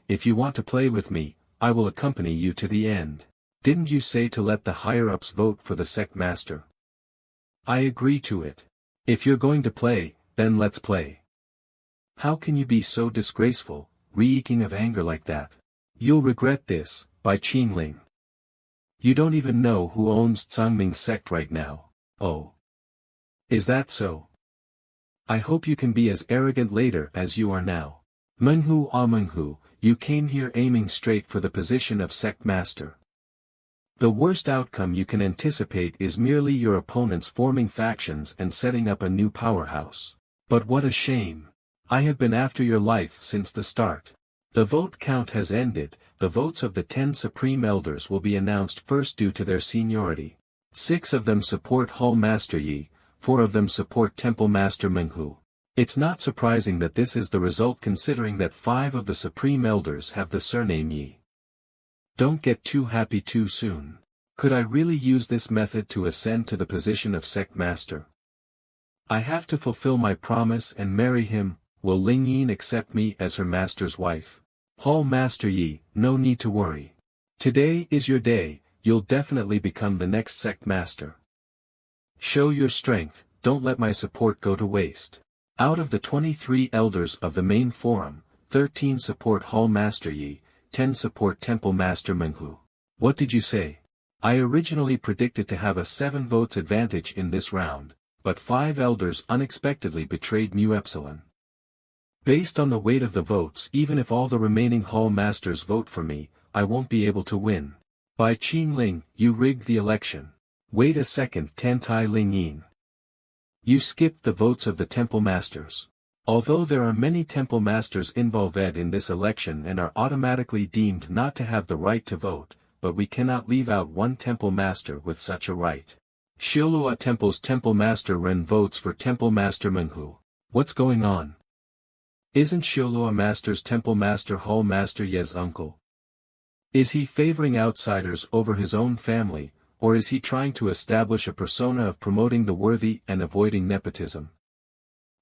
If you want to play with me, I will accompany you to the end. Didn't you say to let the higher-ups vote for the sect master? I agree to it. If you're going to play, then let's play. How can you be so disgraceful, reeking of anger like that? You'll regret this, Bai Qingling. You don't even know who owns Zhangming sect right now. Oh. Is that so? I hope you can be as arrogant later as you are now. Menghu Menghu, you came here aiming straight for the position of sect master. The worst outcome you can anticipate is merely your opponents forming factions and setting up a new powerhouse. But what a shame. I have been after your life since the start. The vote count has ended. The votes of the 10 Supreme Elders will be announced first due to their seniority. 6 of them support Hall Master Yi, 4 of them support Temple Master Menghu. It's not surprising that this is the result considering that 5 of the Supreme Elders have the surname Yi. Don't get too happy too soon. Could I really use this method to ascend to the position of sect master? I have to fulfill my promise and marry him. Will Ling Yin accept me as her master's wife? Hall Master Yi, no need to worry. Today is your day, you'll definitely become the next sect master. Show your strength, don't let my support go to waste. Out of the 23 elders of the main forum, 13 support Hall Master Yi, 10 support Temple Master Menghu. What did you say? I originally predicted to have a 7 votes advantage in this round, but 5 elders unexpectedly betrayed Mu Epsilon. Based on the weight of the votes, even if all the remaining Hall Masters vote for me, I won't be able to win. By Qing Ling, you rigged the election. Wait a second, Tantai Ling Yin. You skipped the votes of the Temple Masters. Although there are many Temple Masters involved in this election and are automatically deemed not to have the right to vote, but we cannot leave out one Temple Master with such a right. Shiolua Temple's Temple Master Ren votes for Temple Master Menghu. What's going on? Isn't Shiolua Master's Temple Master Hall Master Ye's uncle? Is he favoring outsiders over his own family, or is he trying to establish a persona of promoting the worthy and avoiding nepotism?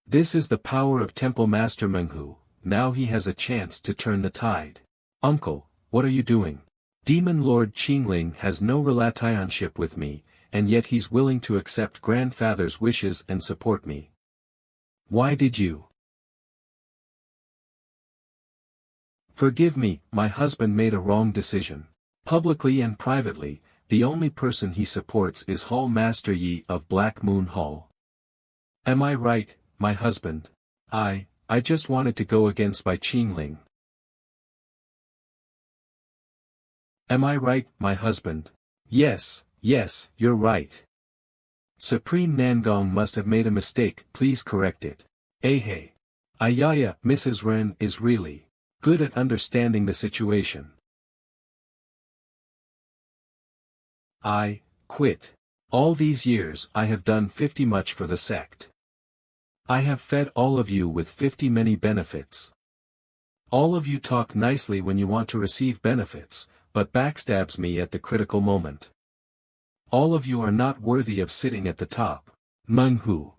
This is the power of Temple Master Menghu, now he has a chance to turn the tide. Uncle, what are you doing? Demon Lord Qingling has no relationship with me, and yet he's willing to accept grandfather's wishes and support me. Why did you? Forgive me, my husband made a wrong decision. Publicly and privately, the only person he supports is Hall Master Yi of Black Moon Hall. Am I right, my husband? I just wanted to go against Bai Qingling. Am I right, my husband? Yes, you're right. Supreme Nangong must have made a mistake, please correct it. Hey. Ayaya, Mrs. Ren is really good at understanding the situation. I quit. All these years I have done 50 much for the sect. I have fed all of you with 50 many benefits. All of you talk nicely when you want to receive benefits, but backstabs me at the critical moment. All of you are not worthy of sitting at the top. Menghu.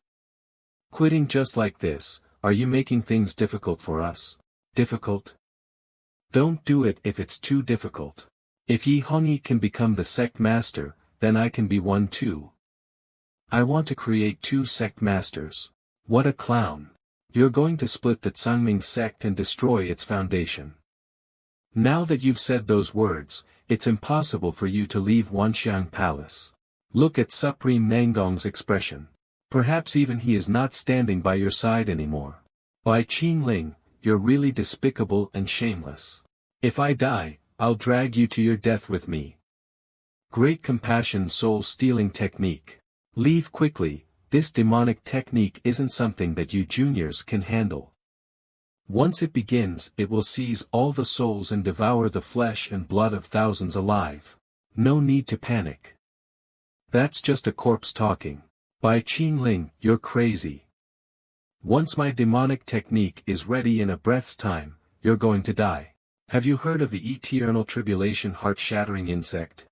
Quitting just like this, are you making things difficult for us? Difficult? Don't do it if it's too difficult. If Yi Hongyi can become the sect master, then I can be one too. I want to create 2 sect masters. What a clown. You're going to split the Zhangming sect and destroy its foundation. Now that you've said those words, it's impossible for you to leave Wanxiang Palace. Look at Supreme Nangong's expression. Perhaps even he is not standing by your side anymore. Bai Qingling, you're really despicable and shameless. If I die, I'll drag you to your death with me. Great compassion soul-stealing technique. Leave quickly, this demonic technique isn't something that you juniors can handle. Once it begins, it will seize all the souls and devour the flesh and blood of thousands alive. No need to panic. That's just a corpse talking. Bai Qingling, you're crazy. Once my demonic technique is ready in a breath's time, you're going to die. Have you heard of the eternal tribulation heart-shattering insect?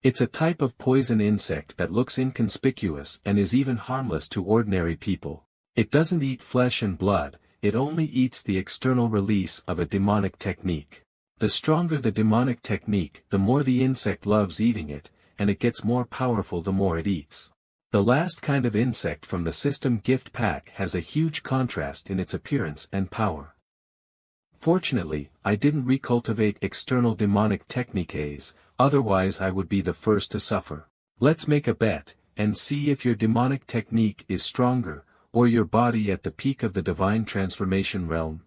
It's a type of poison insect that looks inconspicuous and is even harmless to ordinary people. It doesn't eat flesh and blood, it only eats the external release of a demonic technique. The stronger the demonic technique, the more the insect loves eating it, and it gets more powerful the more it eats. The last kind of insect from the system gift pack has a huge contrast in its appearance and power. Fortunately, I didn't recultivate external demonic techniques, otherwise I would be the first to suffer. Let's make a bet, and see if your demonic technique is stronger, or your body at the peak of the divine transformation realm.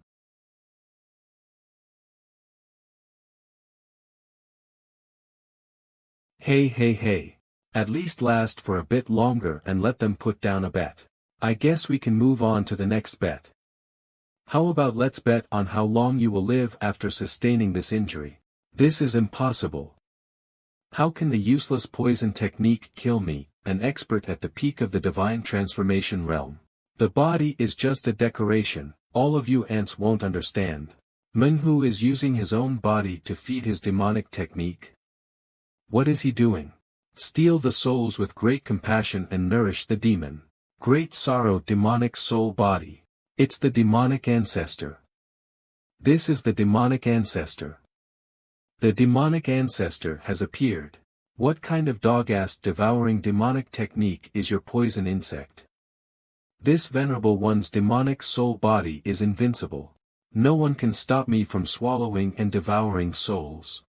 Hey. At least last for a bit longer and let them put down a bet. I guess we can move on to the next bet. How about let's bet on how long you will live after sustaining this injury? This is impossible. How can the useless poison technique kill me, an expert at the peak of the divine transformation realm? The body is just a decoration, all of you ants won't understand. Menghu is using his own body to feed his demonic technique. What is he doing? Steal the souls with great compassion and nourish the demon. Great sorrow demonic soul body. It's the demonic ancestor. This is the demonic ancestor. The demonic ancestor has appeared. What kind of dog-ass devouring demonic technique is your poison insect? This venerable one's demonic soul body is invincible. No one can stop me from swallowing and devouring souls.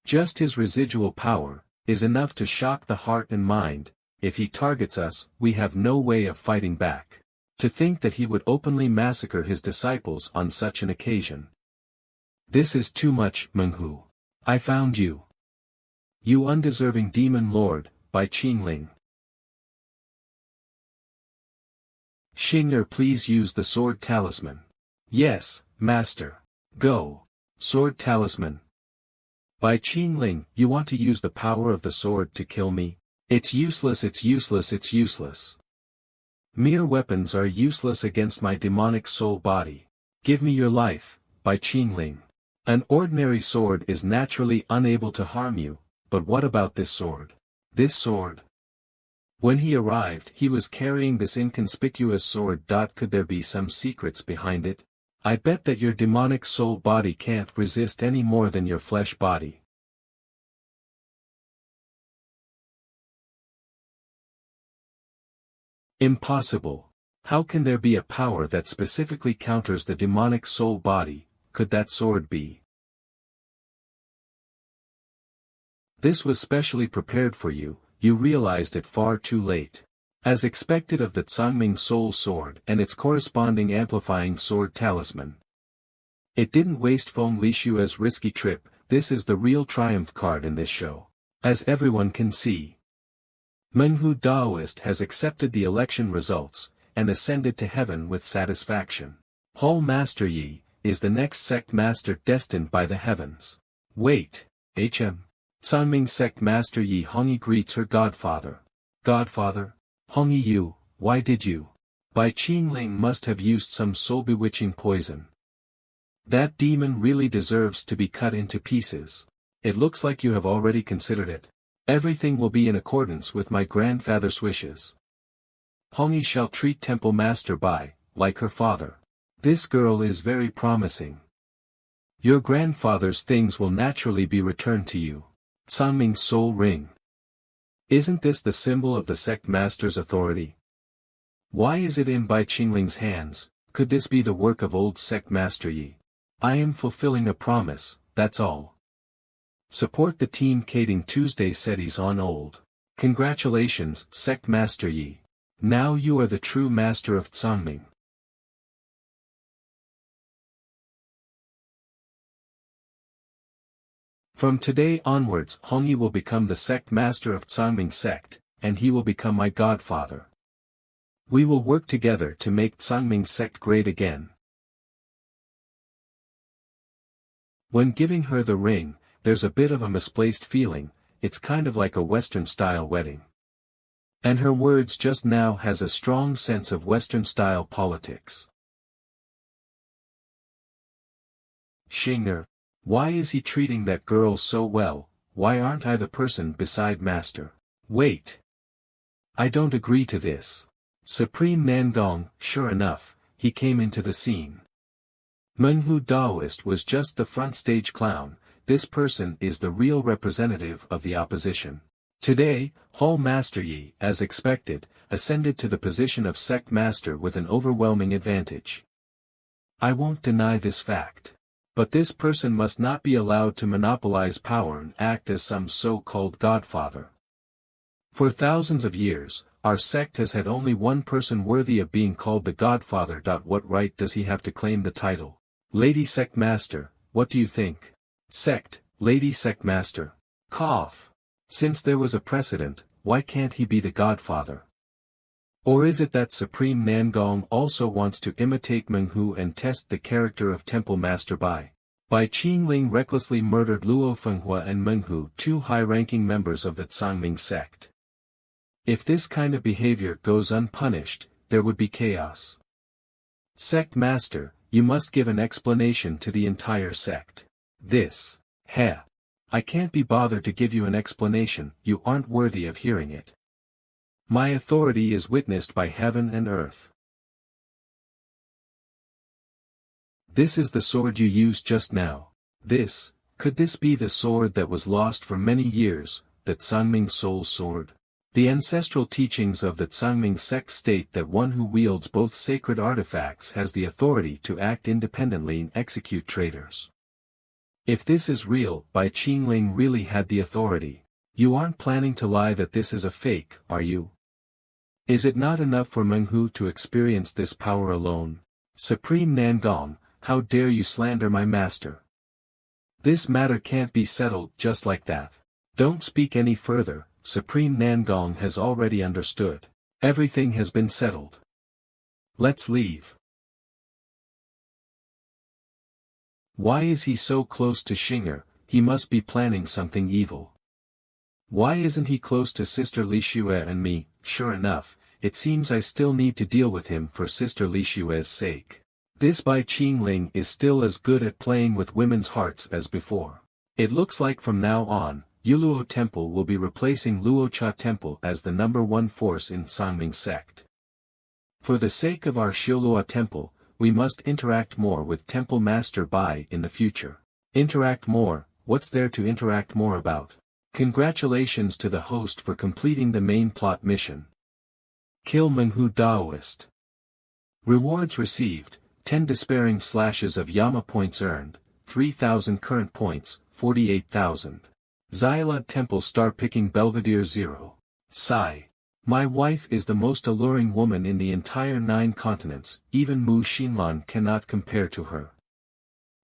Just his residual power is enough to shock the heart and mind. If he targets us, we have no way of fighting back. To think that he would openly massacre his disciples on such an occasion. This is too much, Menghu. I found you. You undeserving demon lord, Bai Qingling. Xing'er, please use the sword talisman. Yes, master. Go. Sword talisman. Bai Qingling, you want to use the power of the sword to kill me? It's useless, it's useless, it's useless. Mere weapons are useless against my demonic soul body. Give me your life, Bai Qingling. An ordinary sword is naturally unable to harm you, but what about this sword? This sword? When he arrived, he was carrying this inconspicuous sword. Could there be some secrets behind it? I bet that your demonic soul body can't resist any more than your flesh body. Impossible. How can there be a power that specifically counters the demonic soul body? Could that sword be? This was specially prepared for you, you realized it far too late. As expected of the Cangming Soul Sword and its corresponding amplifying sword talisman. It didn't waste Feng Lishua's risky trip. This is the real triumph card in this show. As everyone can see. Menghu Daoist has accepted the election results, and ascended to heaven with satisfaction. Hall Master Yi is the next sect master destined by the heavens. Wait, HM. Cangming sect master Yi Hongyi greets her godfather. Godfather? Hongyi Yu, why did you? Bai Qingling must have used some soul-bewitching poison. That demon really deserves to be cut into pieces. It looks like you have already considered it. Everything will be in accordance with my grandfather's wishes. Hongyi shall treat Temple Master Bai, like her father. This girl is very promising. Your grandfather's things will naturally be returned to you. Cangming Soul Ring. Isn't this the symbol of the sect master's authority? Why is it in Bai Qingling's hands? Could this be the work of old sect master Yi? I am fulfilling a promise, that's all. Support the team. Kading Tuesday SETI's on old. Congratulations, sect master Yi. Now you are the true master of Cangming. From today onwards, Hongyi will become the sect master of Cangming sect, and he will become my godfather. We will work together to make Cangming sect great again. When giving her the ring, there's a bit of a misplaced feeling. It's kind of like a Western-style wedding. And her words just now has a strong sense of Western-style politics. Xing'er. Why is he treating that girl so well? Why aren't I the person beside master? Wait. I don't agree to this. Supreme Nangong, sure enough, he came into the scene. Menghu Daoist was just the front stage clown. This person is the real representative of the opposition. Today, Hall Master Yi, as expected, ascended to the position of sect master with an overwhelming advantage. I won't deny this fact. But this person must not be allowed to monopolize power and act as some so-called godfather. For thousands of years, our sect has had only one person worthy of being called the godfather. What right does he have to claim the title? Lady Sect Master, what do you think? Sect, Lady Sect Master. Cough. Since there was a precedent, why can't he be the godfather? Or is it that Supreme Nangong also wants to imitate Menghu and test the character of Temple Master Bai? Bai Qingling recklessly murdered Luo Fenghua and Menghu, two high-ranking members of the Cangming sect. If this kind of behavior goes unpunished, there would be chaos. Sect Master, you must give an explanation to the entire sect. This. I can't be bothered to give you an explanation, you aren't worthy of hearing it. My authority is witnessed by heaven and earth. This is the sword you used just now. Could this be the sword that was lost for many years, the Zhangming Soul Sword? The ancestral teachings of the Zhangming sect state that one who wields both sacred artifacts has the authority to act independently and execute traitors. If this is real, Bai Qingling really had the authority. You aren't planning to lie that this is a fake, are you? Is it not enough for Menghu to experience this power alone? Supreme Nangong, how dare you slander my master? This matter can't be settled just like that. Don't speak any further, Supreme Nangong has already understood. Everything has been settled. Let's leave. Why is he so close to Xing'er? He must be planning something evil. Why isn't he close to Sister Li Xue and me? Sure enough, it seems I still need to deal with him for Sister Li Xue's sake. This Bai Qingling is still as good at playing with women's hearts as before. It looks like from now on, Yuluo Temple will be replacing Luocha Temple as the #1 force in Zhangming sect. For the sake of our Xiuluo Temple, we must interact more with Temple Master Bai in the future. Interact more, what's there to interact more about? Congratulations to the host for completing the main plot mission. Kill Menghu Daoist. Rewards received, 10 despairing slashes of Yama points earned, 3,000 current points, 48,000. Xyla Temple Star Picking Belvedere 0. Sigh. My wife is the most alluring woman in the entire 9 continents, even Mu Xinlan cannot compare to her.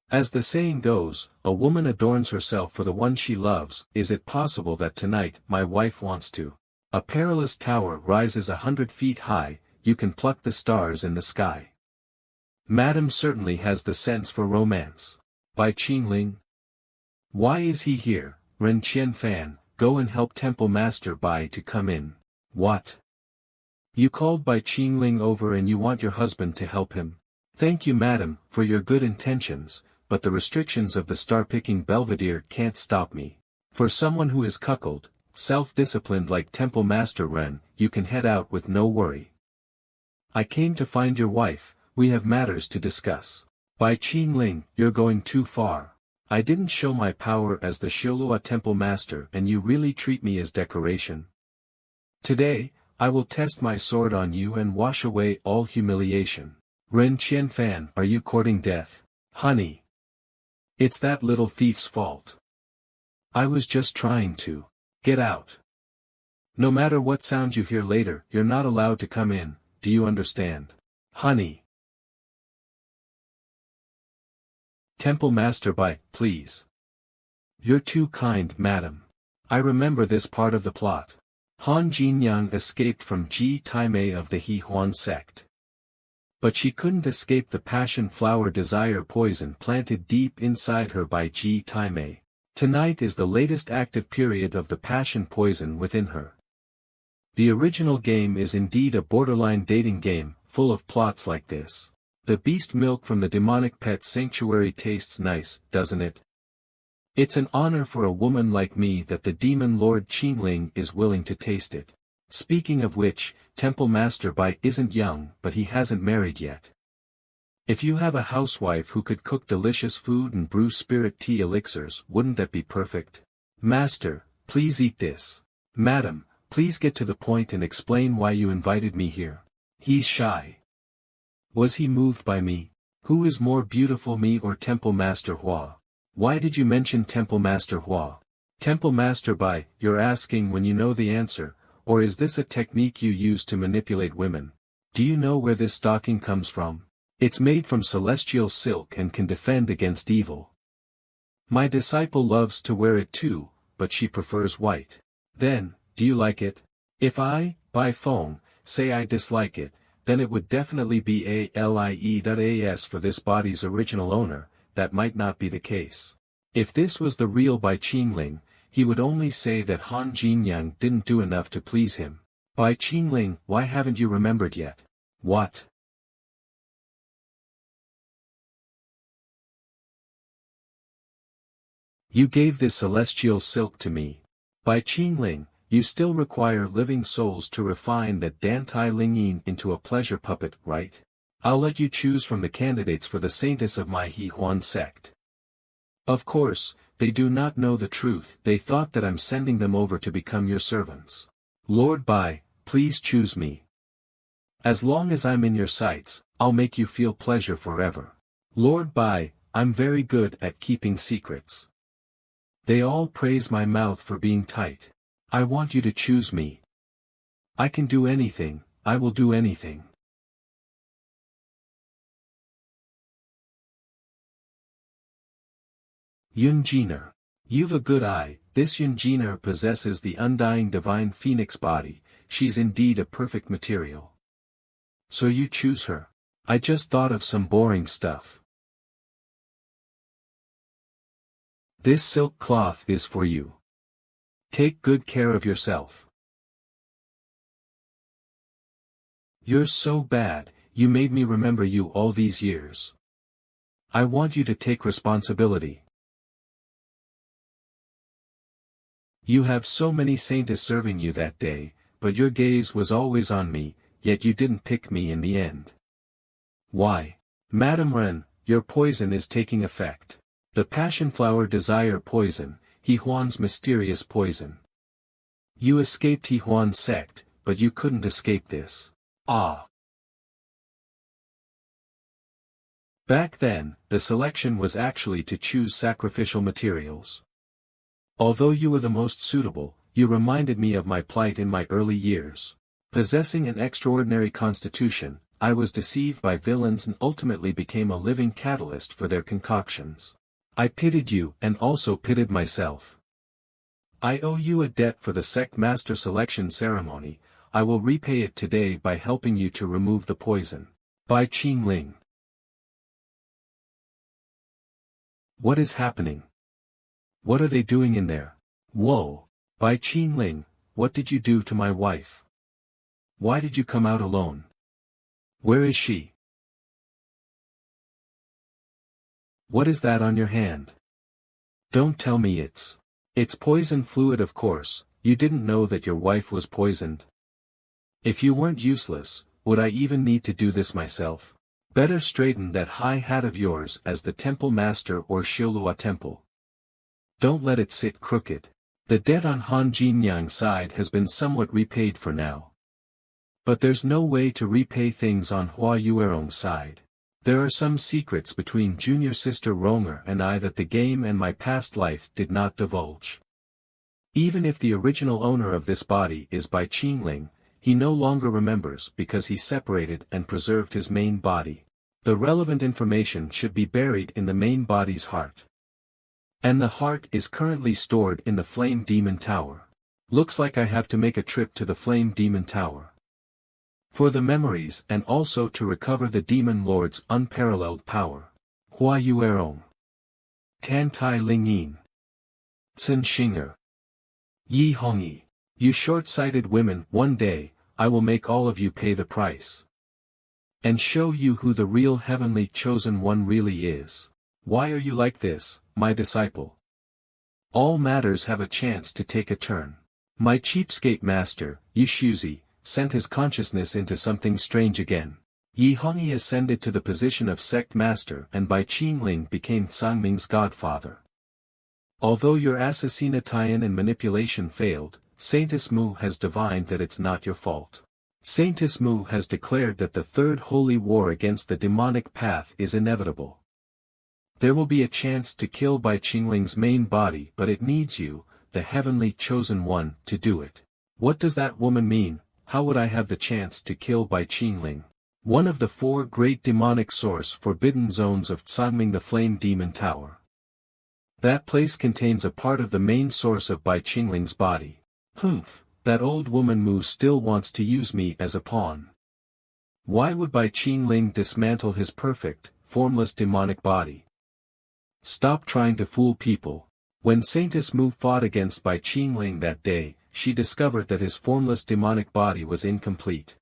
As the saying goes, a woman adorns herself for the one she loves. Is it possible that tonight my wife wants to? A perilous tower rises 100 feet high, you can pluck the stars in the sky. Madam certainly has the sense for romance. Bai Qingling? Why is he here? Ren Qianfan, go and help Temple Master Bai to come in. What? You called Bai Qingling over and you want your husband to help him? Thank you madam, for your good intentions, but the restrictions of the star-picking Belvedere can't stop me. For someone who is cuckolded, self-disciplined like Temple Master Ren, you can head out with no worry. I came to find your wife, we have matters to discuss. Bai Qingling, you're going too far. I didn't show my power as the Xiuluo Temple Master and you really treat me as decoration. Today, I will test my sword on you and wash away all humiliation. Ren Qianfan, are you courting death? Honey. It's that little thief's fault. I was just trying to. Get out. No matter what sounds you hear later, you're not allowed to come in, do you understand? Honey. Temple Master Bai, please. You're too kind, madam. I remember this part of the plot. Han Jinyang escaped from Ji Taimei of the He Huan sect. But she couldn't escape the passion flower desire poison planted deep inside her by Ji Taimei. Tonight is the latest active period of the passion poison within her. The original game is indeed a borderline dating game, full of plots like this. The beast milk from the demonic pet sanctuary tastes nice, doesn't it? It's an honor for a woman like me that the demon Lord Qingling is willing to taste it. Speaking of which, Temple Master Bai isn't young but he hasn't married yet. If you have a housewife who could cook delicious food and brew spirit tea elixirs, wouldn't that be perfect? Master, please eat this. Madam, please get to the point and explain why you invited me here. He's shy. Was he moved by me? Who is more beautiful, me or Temple Master Hua? Why did you mention Temple Master Hua? Temple Master Bai, you're asking when you know the answer, or is this a technique you use to manipulate women? Do you know where this stocking comes from? It's made from celestial silk and can defend against evil. My disciple loves to wear it too, but she prefers white. Then, do you like it? If I, Bai Feng, say I dislike it, then it would definitely be ALIE.AS for this body's original owner. That might not be the case. If this was the real Bai Qingling, he would only say that Han Jinyang didn't do enough to please him. Bai Qingling, why haven't you remembered yet? What? You gave this celestial silk to me. Bai Qingling, you still require living souls to refine that Dantai Lingyin into a pleasure puppet, right? I'll let you choose from the candidates for the saintess of my He Huan sect. Of course, they do not know the truth. They thought that I'm sending them over to become your servants. Lord Bai, please choose me. As long as I'm in your sights, I'll make you feel pleasure forever. Lord Bai, I'm very good at keeping secrets. They all praise my mouth for being tight. I want you to choose me. I can do anything, I will do anything. Yun Jiner. You've a good eye. This Yun Jiner possesses the undying divine phoenix body. She's indeed a perfect material. So you choose her. I just thought of some boring stuff. This silk cloth is for you. Take good care of yourself. You're so bad, you made me remember you all these years. I want you to take responsibility. You have so many saints serving you that day, but your gaze was always on me, yet you didn't pick me in the end. Why? Madame Ren, your poison is taking effect. The passion flower desire poison, He Huan's mysterious poison. You escaped He Huan's sect, but you couldn't escape this. Ah. Back then, the selection was actually to choose sacrificial materials. Although you were the most suitable, you reminded me of my plight in my early years. Possessing an extraordinary constitution, I was deceived by villains and ultimately became a living catalyst for their concoctions. I pitied you and also pitied myself. I owe you a debt for the sect master selection ceremony. I will repay it today by helping you to remove the poison. Bai Qingling. What is happening? What are they doing in there? Whoa! Bai Qingling, what did you do to my wife? Why did you come out alone? Where is she? What is that on your hand? Don't tell me it's poison fluid, of course. You didn't know that your wife was poisoned. If you weren't useless, would I even need to do this myself? Better straighten that high hat of yours as the temple master or Shilua temple. Don't let it sit crooked. The debt on Han Jinyang's side has been somewhat repaid for now. But there's no way to repay things on Hua Yuerong's side. There are some secrets between junior sister Ronger and I that the game and my past life did not divulge. Even if the original owner of this body is Bai Qingling, he no longer remembers because he separated and preserved his main body. The relevant information should be buried in the main body's heart. And the heart is currently stored in the Flame Demon Tower. Looks like I have to make a trip to the Flame Demon Tower. For the memories and also to recover the Demon Lord's unparalleled power. Hua Yuerong. Tan Tai Lingyin. Sun Xinger. Yi Hongyi. You short-sighted women, one day, I will make all of you pay the price. And show you who the real heavenly chosen one really is. Why are you like this, my disciple? All matters have a chance to take a turn. My cheapskate master, Yi Shuzi, sent his consciousness into something strange again. Yi Hongyi ascended to the position of sect master and Bai Qingling became Sangming's godfather. Although your assassination and manipulation failed, Saintess Mu has divined that it's not your fault. Saintess Mu has declared that the third holy war against the demonic path is inevitable. There will be a chance to kill Bai Qingling's main body, but it needs you, the heavenly chosen one, to do it. What does that woman mean? How would I have the chance to kill Bai Qingling? One of the 4 great demonic source forbidden zones of Sangming the Flame Demon Tower. That place contains a part of the main source of Bai Qingling's body. Humph, that old woman Mu still wants to use me as a pawn. Why would Bai Qingling dismantle his perfect, formless demonic body? Stop trying to fool people. When Saintess Mu fought against Bai Qingling that day, she discovered that his formless demonic body was incomplete.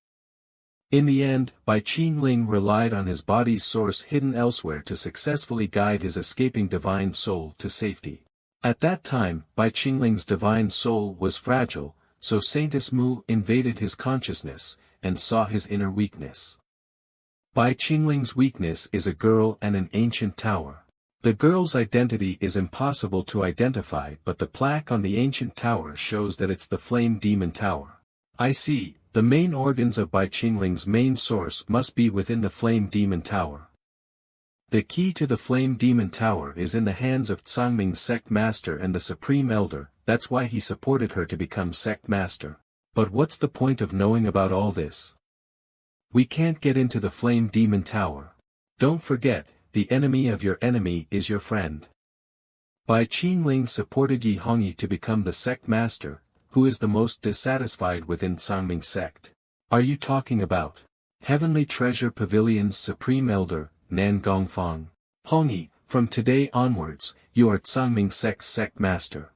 In the end, Bai Qingling relied on his body's source hidden elsewhere to successfully guide his escaping divine soul to safety. At that time, Bai Qingling's divine soul was fragile, so Saintess Mu invaded his consciousness, and saw his inner weakness. Bai Qingling's weakness is a girl and an ancient tower. The girl's identity is impossible to identify, but the plaque on the ancient tower shows that it's the Flame Demon Tower. I see, the main organs of Bai Qingling's main source must be within the Flame Demon Tower. The key to the Flame Demon Tower is in the hands of Cangming's sect master and the Supreme Elder, that's why he supported her to become sect master. But what's the point of knowing about all this? We can't get into the Flame Demon Tower. Don't forget, the enemy of your enemy is your friend. Bai Qingling supported Yi Hongyi to become the sect master, who is the most dissatisfied within Cangming's sect. Are you talking about Heavenly Treasure Pavilion's Supreme Elder, Nan Gongfang? Hongyi, from today onwards, you are Cangming sect's sect master.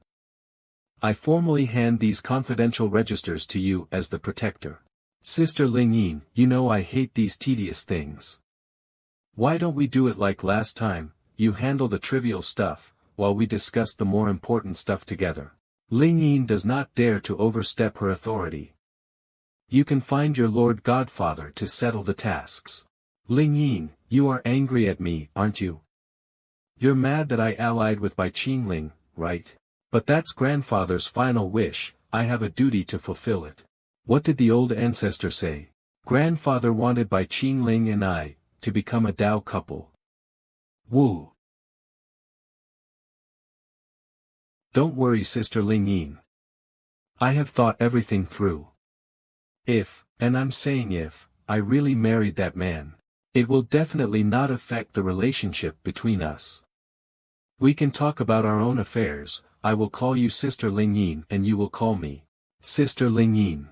I formally hand these confidential registers to you as the protector. Sister Lingyin, you know I hate these tedious things. Why don't we do it like last time, you handle the trivial stuff, while we discuss the more important stuff together. Lingyin does not dare to overstep her authority. You can find your Lord Godfather to settle the tasks. Lingyin, you are angry at me, aren't you? You're mad that I allied with Bai Qingling, right? But that's grandfather's final wish, I have a duty to fulfill it. What did the old ancestor say? Grandfather wanted Bai Qingling and I to become a Dao couple. Woo! Don't worry, Sister Lingyin. I have thought everything through. If, and I'm saying if, I really married that man, it will definitely not affect the relationship between us. We can talk about our own affairs. I will call you Sister Lingyin and you will call me Sister Lingyin.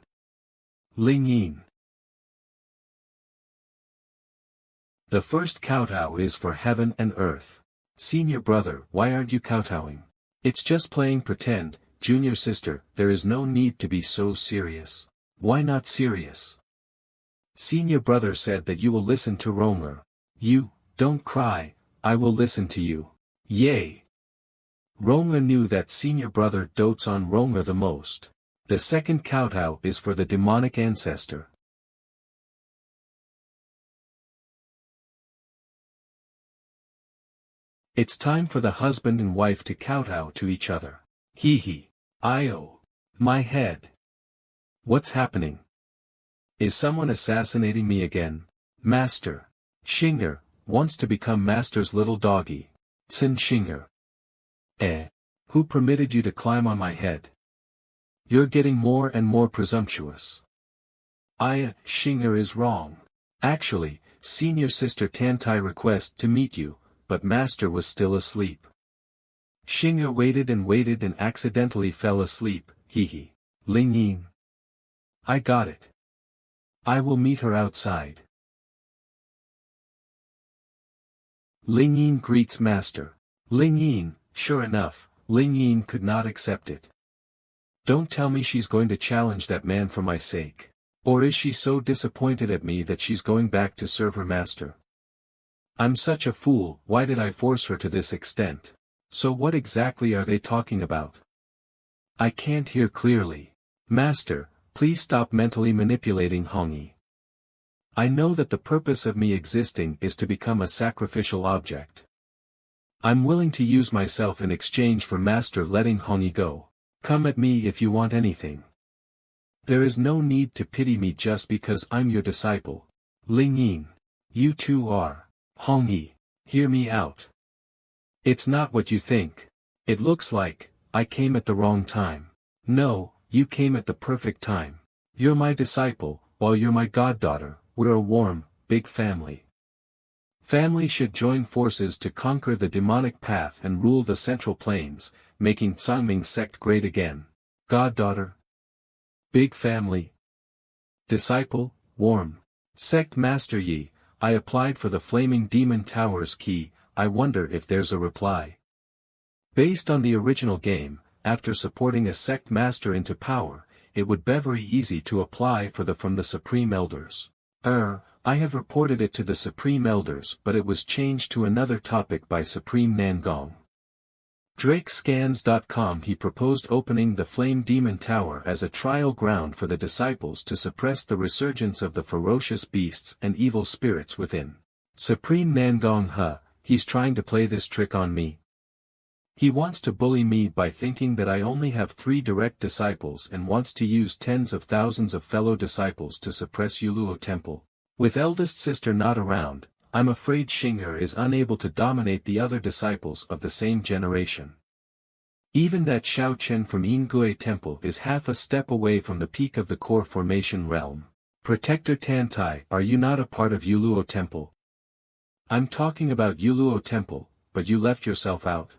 Lingyin. The first kowtow is for heaven and earth. Senior brother, why aren't you kowtowing? It's just playing pretend. Junior sister, there is no need to be so serious. Why not serious? Senior brother said that you will listen to Rong'er. You, don't cry, I will listen to you. Yay! Rong'er knew that senior brother dotes on Rong'er the most. The second kowtow is for the demonic ancestor. It's time for the husband and wife to kowtow to each other. Hee hee. I-oh. My head. What's happening? Is someone assassinating me again? Master. Xing'er wants to become master's little doggy. Xin Xing'er. Who permitted you to climb on my head? You're getting more and more presumptuous. Xing'er is wrong. Actually, senior sister Tantai requested to meet you, but master was still asleep. Xing'er waited and accidentally fell asleep, hee hee. Lingyin. I got it. I will meet her outside. Lingyin greets master. Lingyin, sure enough, Lingyin could not accept it. Don't tell me she's going to challenge that man for my sake. Or is she so disappointed at me that she's going back to serve her master? I'm such a fool, why did I force her to this extent? So what exactly are they talking about? I can't hear clearly. Master, please stop mentally manipulating Hongyi. I know that the purpose of me existing is to become a sacrificial object. I'm willing to use myself in exchange for master letting Hongyi go. Come at me if you want anything. There is no need to pity me just because I'm your disciple. Lingyin. You too are. Hongyi, hear me out. It's not what you think. It looks like, I came at the wrong time. No, you came at the perfect time. You're my disciple, while you're my goddaughter, we're a warm, big family. Family should join forces to conquer the demonic path and rule the Central Plains, making Cangming sect great again. Goddaughter. Big family. Disciple, warm. Sect Master Yi. I applied for the Flaming Demon Tower's key, I wonder if there's a reply. Based on the original game, after supporting a sect master into power, it would be very easy to apply for from the Supreme Elders. I have reported it to the Supreme Elders but it was changed to another topic by Supreme Nangong. DrakeScans.com. He proposed opening the Flame Demon Tower as a trial ground for the disciples to suppress the resurgence of the ferocious beasts and evil spirits within. Supreme Nangong He, he's trying to play this trick on me. He wants to bully me by thinking that I only have 3 direct disciples and wants to use tens of thousands of fellow disciples to suppress Yuluo Temple. With eldest sister not around, I'm afraid Xing'er is unable to dominate the other disciples of the same generation. Even that Xiao Chen from Yingui Temple is half a step away from the peak of the core formation realm. Protector Tantai, are you not a part of Yuluo Temple? I'm talking about Yuluo Temple, but you left yourself out.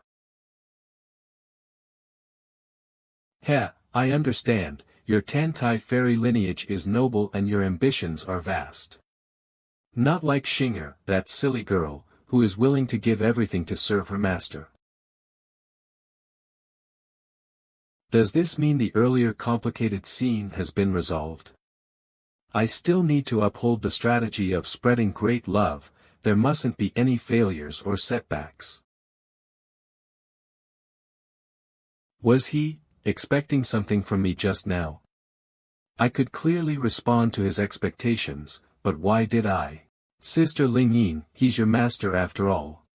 Heh, I understand, your Tantai fairy lineage is noble and your ambitions are vast. Not like Xing'er, that silly girl, who is willing to give everything to serve her master. Does this mean the earlier complicated scene has been resolved? I still need to uphold the strategy of spreading great love, there mustn't be any failures or setbacks. Was he expecting something from me just now? I could clearly respond to his expectations, but why did I? Sister Lingyin, he's your master after all.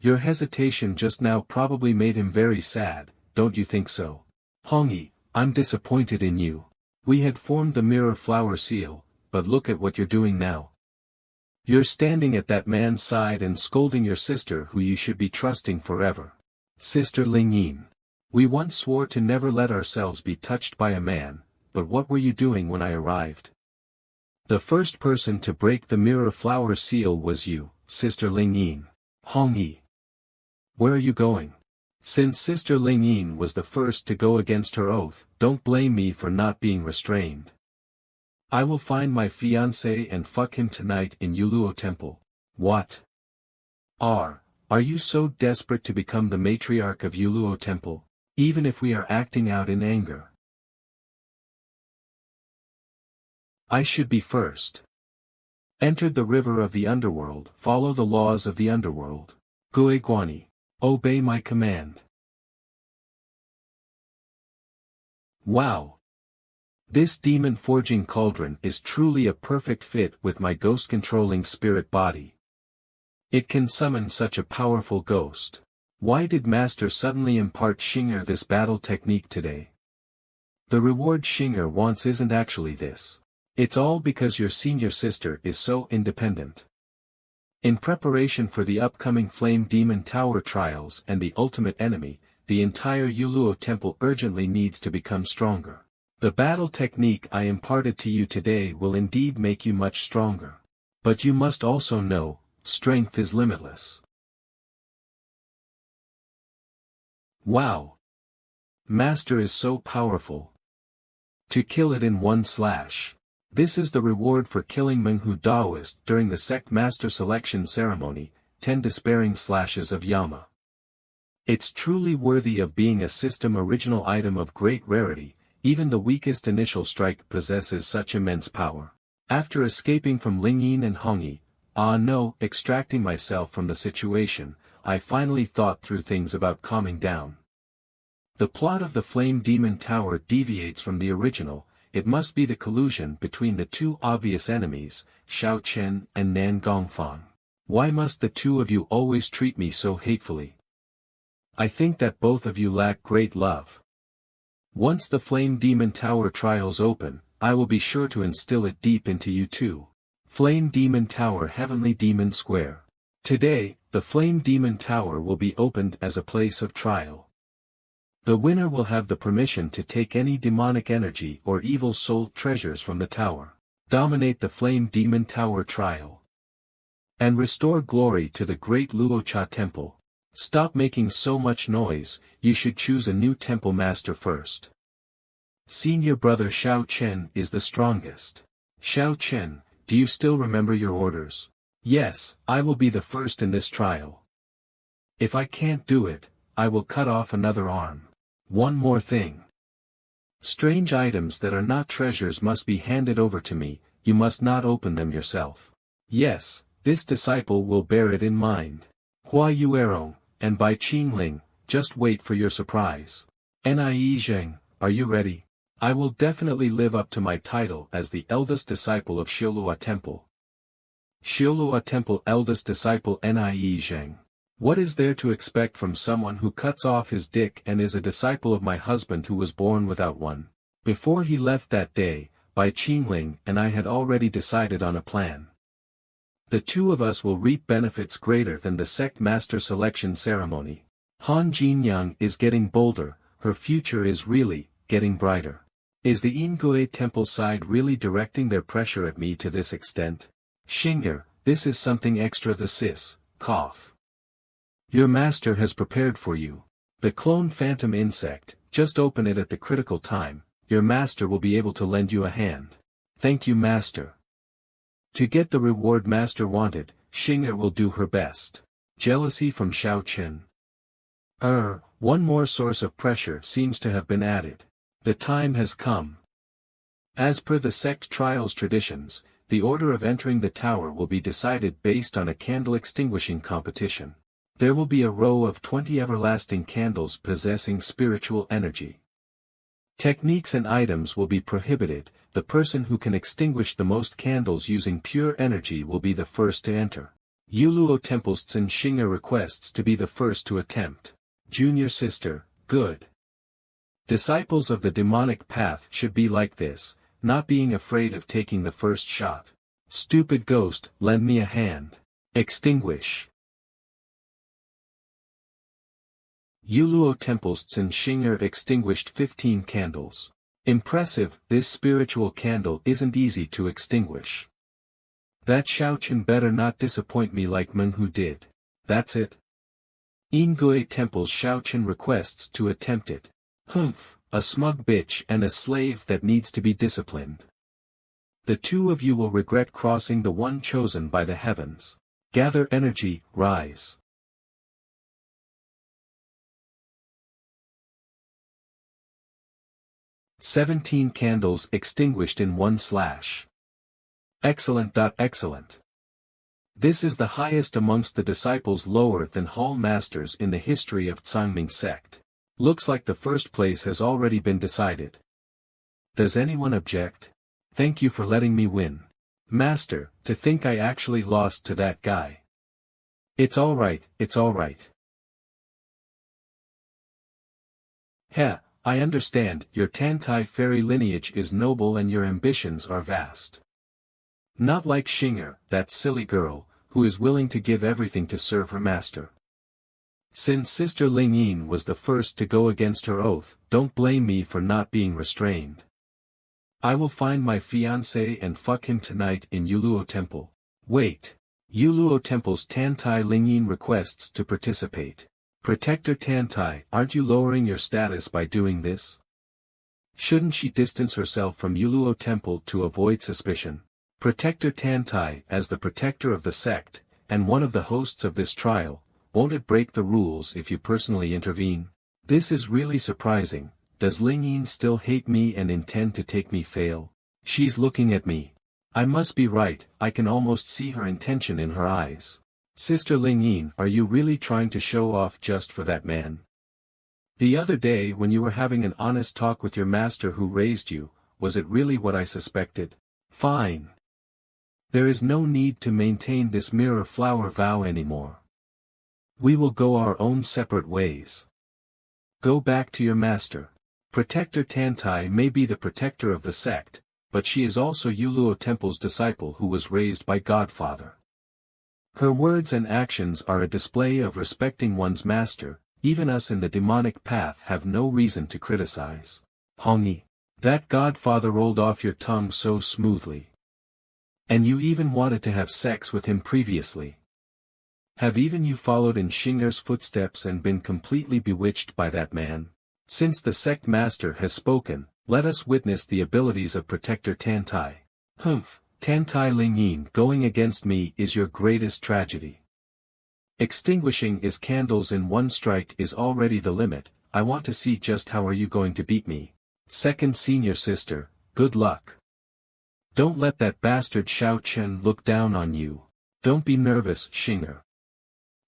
Your hesitation just now probably made him very sad, don't you think so? Hongyi, I'm disappointed in you. We had formed the mirror flower seal, but look at what you're doing now. You're standing at that man's side and scolding your sister who you should be trusting forever. Sister Lingyin. We once swore to never let ourselves be touched by a man, but what were you doing when I arrived? The first person to break the mirror flower seal was you, Sister Lingyin. Hongyi. Where are you going? Since Sister Lingyin was the first to go against her oath, don't blame me for not being restrained. I will find my fiancé and fuck him tonight in Yuluo Temple. What? Are you so desperate to become the matriarch of Yuluo Temple, even if we are acting out in anger? I should be first. Entered the river of the underworld, follow the laws of the underworld. Gue Guani. Obey my command. Wow! This demon forging cauldron is truly a perfect fit with my ghost-controlling spirit body. It can summon such a powerful ghost. Why did Master suddenly impart Xing'er this battle technique today? The reward Xing'er wants isn't actually this. It's all because your senior sister is so independent. In preparation for the upcoming Flame Demon Tower trials and the ultimate enemy, the entire Yuluo Temple urgently needs to become stronger. The battle technique I imparted to you today will indeed make you much stronger. But you must also know, strength is limitless. Wow! Master is so powerful. To kill it in one slash. This is the reward for killing Menghu Daoist during the sect master selection ceremony, 10 despairing slashes of Yama. It's truly worthy of being a system original item of great rarity, even the weakest initial strike possesses such immense power. After escaping from Lingyin and Hongyi, extracting myself from the situation, I finally thought through things about calming down. The plot of the Flame Demon Tower deviates from the original. It must be the collusion between the two obvious enemies, Xiao Chen and Nan Gongfang. Why must the two of you always treat me so hatefully? I think that both of you lack great love. Once the Flame Demon Tower trials open, I will be sure to instill it deep into you too. Flame Demon Tower Heavenly Demon Square. Today, the Flame Demon Tower will be opened as a place of trial. The winner will have the permission to take any demonic energy or evil soul treasures from the tower, dominate the Flame Demon Tower trial, and restore glory to the great Luocha Temple. Stop making so much noise, you should choose a new temple master first. Senior brother Xiao Chen is the strongest. Xiao Chen, do you still remember your orders? Yes, I will be the first in this trial. If I can't do it, I will cut off another arm. One more thing. Strange items that are not treasures must be handed over to me, you must not open them yourself. Yes, this disciple will bear it in mind. Hua Yuerong, and by Qingling, just wait for your surprise. Nie Zheng, are you ready? I will definitely live up to my title as the eldest disciple of Xiaolua Temple. Xiaolua Temple eldest disciple Nie Zheng. What is there to expect from someone who cuts off his dick and is a disciple of my husband who was born without one? Before he left that day, Bai Qingling and I had already decided on a plan. The two of us will reap benefits greater than the sect master selection ceremony. Han Jinyang is getting bolder, her future is really getting brighter. Is the Yingui Temple side really directing their pressure at me to this extent? Xing'er, this is something extra. The sis, cough. Your master has prepared for you. The clone phantom insect, just open it at the critical time, your master will be able to lend you a hand. Thank you, master. To get the reward master wanted, Xing'er will do her best. Jealousy from Xiao Chen. One more source of pressure seems to have been added. The time has come. As per the sect trials traditions, the order of entering the tower will be decided based on a candle extinguishing competition. There will be a row of 20 everlasting candles possessing spiritual energy. Techniques and items will be prohibited. The person who can extinguish the most candles using pure energy will be the first to enter. Yuluo Temple's Tsin Xing'er requests to be the first to attempt. Junior sister, good. Disciples of the demonic path should be like this, not being afraid of taking the first shot. Stupid ghost, lend me a hand. Extinguish. Yuluo Temple's Tsin Xing'er extinguished 15 candles. Impressive. This spiritual candle isn't easy to extinguish. That Xiaochen better not disappoint me like Menghu did. That's it. Yingui Temple's Xiaochen requests to attempt it. Humph, a smug bitch and a slave that needs to be disciplined. The two of you will regret crossing the one chosen by the heavens. Gather energy, rise. "17 candles extinguished in one slash. Excellent. Excellent. This is the highest amongst the disciples lower than hall masters in the history of Zhangming sect. Looks like the first place has already been decided. Does anyone object? Thank you for letting me win. Master, to think I actually lost to that guy. It's alright, it's alright. Heh, I understand, your Tantai fairy lineage is noble and your ambitions are vast. Not like Xing'er, that silly girl, who is willing to give everything to serve her master. Since Sister Lingyin was the first to go against her oath, don't blame me for not being restrained. I will find my fiancé and fuck him tonight in Yuluo Temple. Wait. Yuluo Temple's Tantai Lingyin requests to participate. Protector Tantai, aren't you lowering your status by doing this? Shouldn't she distance herself from Yuluo Temple to avoid suspicion? Protector Tantai, as the protector of the sect, and one of the hosts of this trial, won't it break the rules if you personally intervene? This is really surprising. Does Lingyin still hate me and intend to take me fail? She's looking at me. I must be right, I can almost see her intention in her eyes. Sister Lingyin, are you really trying to show off just for that man? The other day when you were having an honest talk with your master who raised you, was it really what I suspected? Fine. There is no need to maintain this mirror flower vow anymore. We will go our own separate ways. Go back to your master. Protector Tantai may be the protector of the sect, but she is also Yuluo Temple's disciple who was raised by Godfather. Her words and actions are a display of respecting one's master. Even us in the demonic path have no reason to criticize. Hongyi. That Godfather rolled off your tongue so smoothly. And you even wanted to have sex with him previously. Have even you followed in Xing'er's footsteps and been completely bewitched by that man? Since the sect master has spoken, let us witness the abilities of Protector Tantai. Humph, Tantai Lingyin going against me is your greatest tragedy. Extinguishing his candles in one strike is already the limit. I want to see just how are you going to beat me. Second senior sister, good luck. Don't let that bastard Xiao Chen look down on you. Don't be nervous, Xing'er.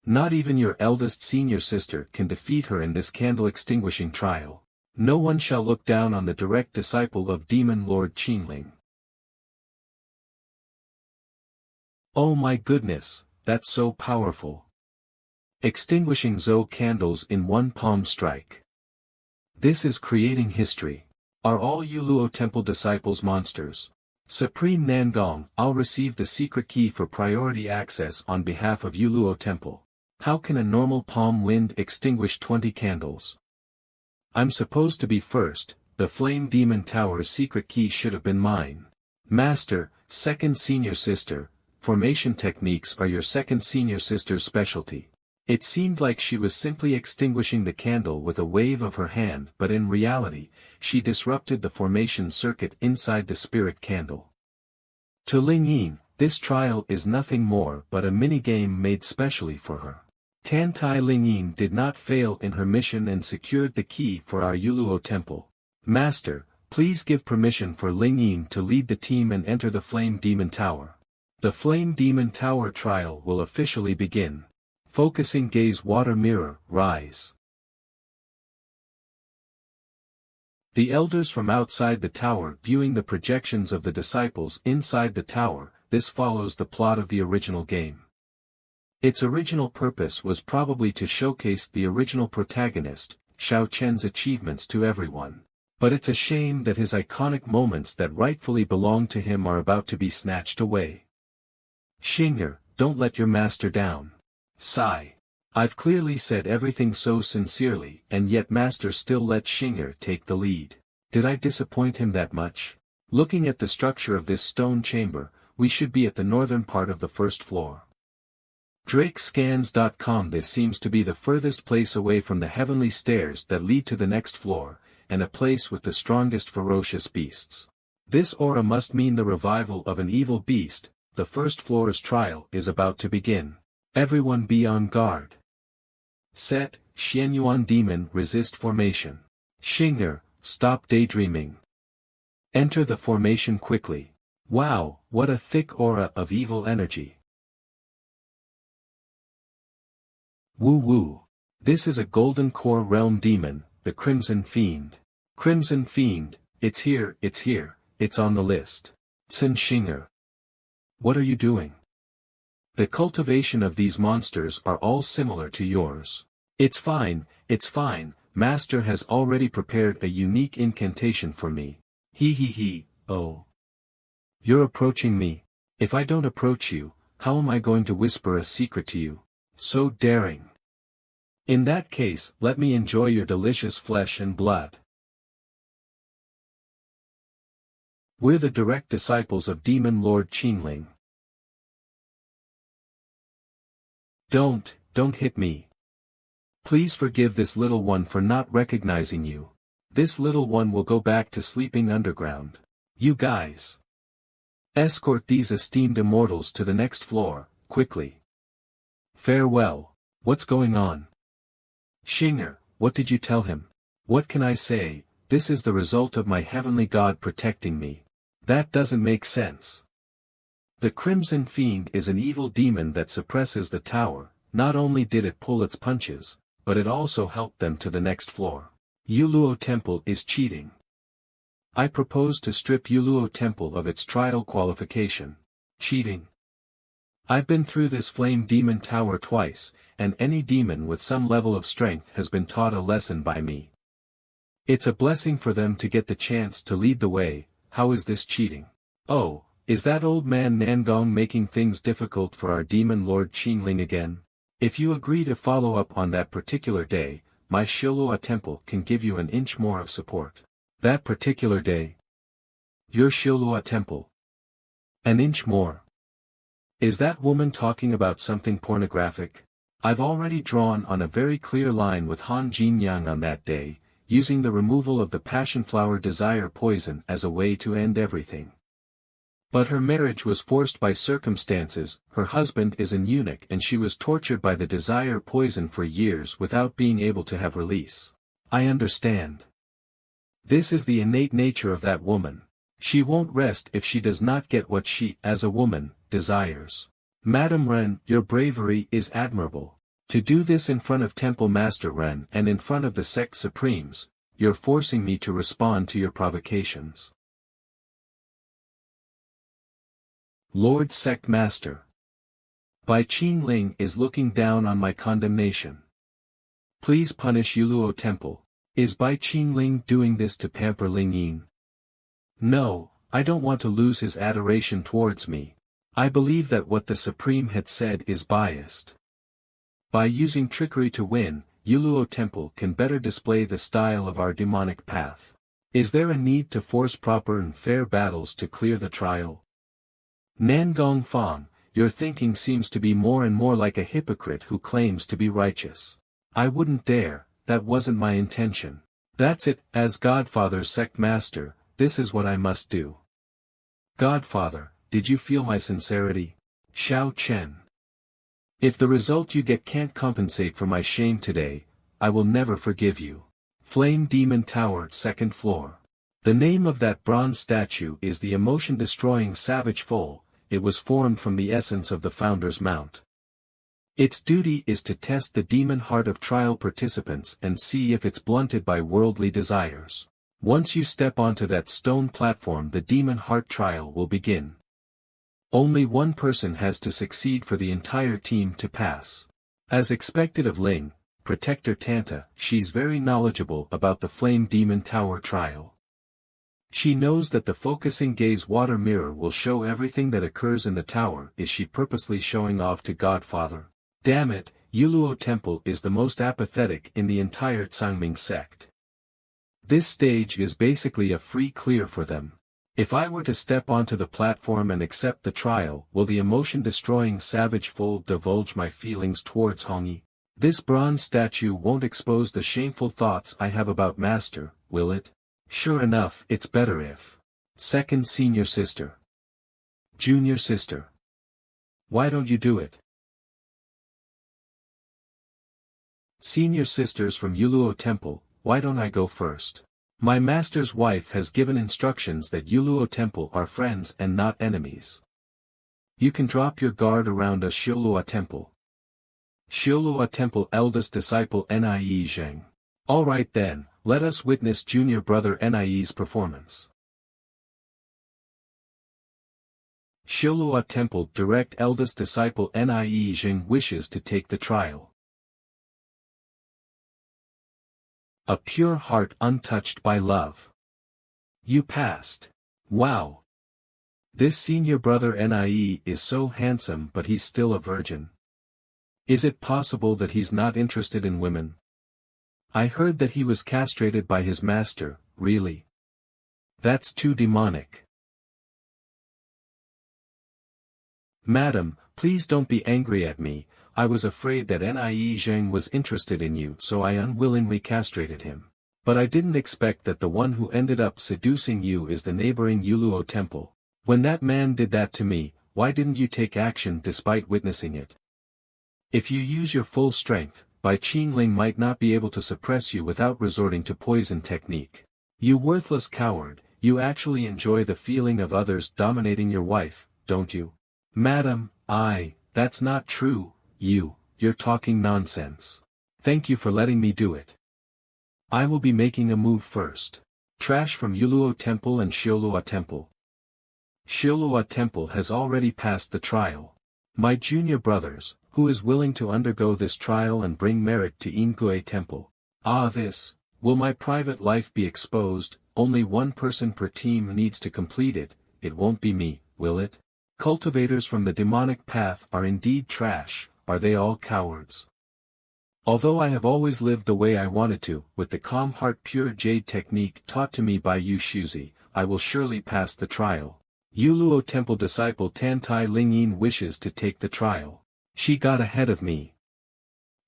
Not even your eldest senior sister can defeat her in this candle-extinguishing trial. No one shall look down on the direct disciple of Demon Lord Qingling. Oh my goodness, that's so powerful. Extinguishing Zhou candles in one palm strike. This is creating history. Are all Yuluo Temple disciples monsters? Supreme Nangong, I'll receive the secret key for priority access on behalf of Yuluo Temple. How can a normal palm wind extinguish 20 candles? I'm supposed to be first, the Flame Demon Tower's secret key should have been mine. Master, second senior sister, formation techniques are your second senior sister's specialty. It seemed like she was simply extinguishing the candle with a wave of her hand, but in reality, she disrupted the formation circuit inside the spirit candle. To Ling Yin, this trial is nothing more but a mini-game made specially for her. Tantai Ling Yin did not fail in her mission and secured the key for our Yuluo Temple. Master, please give permission for Ling Yin to lead the team and enter the Flame Demon Tower. The Flame Demon Tower trial will officially begin. Focusing gaze water mirror, rise. The elders from outside the tower viewing the projections of the disciples inside the tower, this follows the plot of the original game. Its original purpose was probably to showcase the original protagonist, Xiao Chen's achievements to everyone. But it's a shame that his iconic moments that rightfully belong to him are about to be snatched away. Xing'er, don't let your master down. Sigh. I've clearly said everything so sincerely, and yet Master still let Xing'er take the lead. Did I disappoint him that much? Looking at the structure of this stone chamber, we should be at the northern part of the first floor. Drakescans.com. This seems to be the furthest place away from the heavenly stairs that lead to the next floor, and a place with the strongest ferocious beasts. This aura must mean the revival of an evil beast. The first floor's trial is about to begin. Everyone be on guard. Set, Xianyuan Demon resist formation. Xing'er, stop daydreaming. Enter the formation quickly. Wow, what a thick aura of evil energy. Woo woo. This is a Golden Core Realm demon, the Crimson Fiend. Crimson Fiend, it's here, it's on the list. Tsin Xing'er. What are you doing? The cultivation of these monsters are all similar to yours. It's fine, Master has already prepared a unique incantation for me. He, oh. You're approaching me. If I don't approach you, how am I going to whisper a secret to you? So daring. In that case, let me enjoy your delicious flesh and blood. We're the direct disciples of Demon Lord Qingling. Don't hit me. Please forgive this little one for not recognizing you. This little one will go back to sleeping underground. You guys. Escort these esteemed immortals to the next floor, quickly. Farewell. What's going on? Xing'er, what did you tell him? What can I say? This is the result of my heavenly God protecting me. That doesn't make sense. The Crimson Fiend is an evil demon that suppresses the tower. Not only did it pull its punches, but it also helped them to the next floor. Yuluo Temple is cheating. I propose to strip Yuluo Temple of its trial qualification. Cheating. I've been through this Flame Demon Tower twice, and any demon with some level of strength has been taught a lesson by me. It's a blessing for them to get the chance to lead the way. How is this cheating? Oh, is that old man Nangong making things difficult for our Demon Lord Qingling again? If you agree to follow up on that particular day, my Shilua Temple can give you an inch more of support. That particular day? Your Shilua Temple. An inch more. Is that woman talking about something pornographic? I've already drawn on a very clear line with Han Jinyang on that day, using the removal of the passionflower desire poison as a way to end everything. But her marriage was forced by circumstances. Her husband is an eunuch and she was tortured by the desire poison for years without being able to have release. I understand. This is the innate nature of that woman. She won't rest if she does not get what she, as a woman, desires. Madame Ren, your bravery is admirable. To do this in front of Temple Master Ren and in front of the sect supremes, you're forcing me to respond to your provocations. Lord Sect Master. Bai Qingling is looking down on my condemnation. Please punish Yuluo Temple. Is Bai Qingling doing this to pamper Ling Yin? No, I don't want to lose his adoration towards me. I believe that what the Supreme had said is biased. By using trickery to win, Yuluo Temple can better display the style of our demonic path. Is there a need to force proper and fair battles to clear the trial? Nangong Fang, your thinking seems to be more and more like a hypocrite who claims to be righteous. I wouldn't dare, that wasn't my intention. That's it, as Godfather's sect master, this is what I must do. Godfather, did you feel my sincerity? Xiao Chen. If the result you get can't compensate for my shame today, I will never forgive you. Flame Demon Tower, 2nd floor. The name of that bronze statue is the emotion-destroying Savage Foal. It was formed from the essence of the Founder's Mount. Its duty is to test the demon heart of trial participants and see if it's blunted by worldly desires. Once you step onto that stone platform, the demon heart trial will begin. Only one person has to succeed for the entire team to pass. As expected of Ling, Protector Tanta, she's very knowledgeable about the Flame Demon Tower trial. She knows that the focusing gaze water mirror will show everything that occurs in the tower. Is she purposely showing off to Godfather? Damn it, Yuluo Temple is the most apathetic in the entire Tsangming sect. This stage is basically a free clear for them. If I were to step onto the platform and accept the trial, will the emotion-destroying Savage Foal divulge my feelings towards Hongyi? This bronze statue won't expose the shameful thoughts I have about Master, will it? Sure enough, it's better if. Second senior sister. Junior sister. Why don't you do it? Senior sisters from Yuluo Temple, why don't I go first? My master's wife has given instructions that Yuluo Temple are friends and not enemies. You can drop your guard around a Shiluo Temple. Shiluo Temple eldest disciple Nie Zheng. Alright then, let us witness junior brother Nie's performance. Shiluo Temple direct eldest disciple Nie Zheng wishes to take the trial. A pure heart untouched by love. You passed. Wow. This senior brother Nie is so handsome, but he's still a virgin. Is it possible that he's not interested in women? I heard that he was castrated by his master, really? That's too demonic. Madam, please don't be angry at me. I was afraid that Nie Zheng was interested in you, so I unwillingly castrated him. But I didn't expect that the one who ended up seducing you is the neighboring Yuluo Temple. When that man did that to me, why didn't you take action despite witnessing it? If you use your full strength, Bai Qingling might not be able to suppress you without resorting to poison technique. You worthless coward, you actually enjoy the feeling of others dominating your wife, don't you? Madam, that's not true. You're talking nonsense. Thank you for letting me do it. I will be making a move first. Trash from Yuluo Temple and Shiluo Temple. Shiluo Temple has already passed the trial. My junior brothers, who is willing to undergo this trial and bring merit to Ingui Temple? Will my private life be exposed? Only one person per team needs to complete it. It won't be me, will it? Cultivators from the demonic path are indeed trash. Are they all cowards? Although I have always lived the way I wanted to, with the calm heart pure jade technique taught to me by Yu Shuzi, I will surely pass the trial. Yuluo Temple disciple Tantai Lingyin wishes to take the trial. She got ahead of me.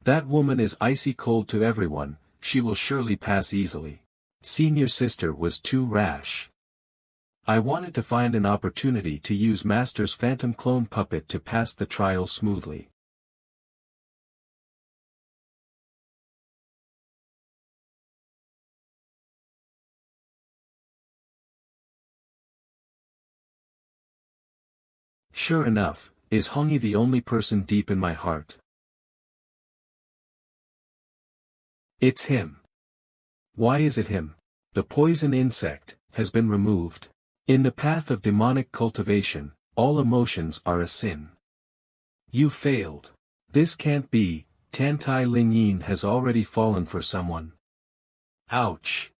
That woman is icy cold to everyone, she will surely pass easily. Senior sister was too rash. I wanted to find an opportunity to use Master's phantom clone puppet to pass the trial smoothly. Sure enough, is Hongyi the only person deep in my heart? It's him. Why is it him? The poison insect has been removed. In the path of demonic cultivation, all emotions are a sin. You failed. This can't be, Tantai Lingyin has already fallen for someone. Ouch.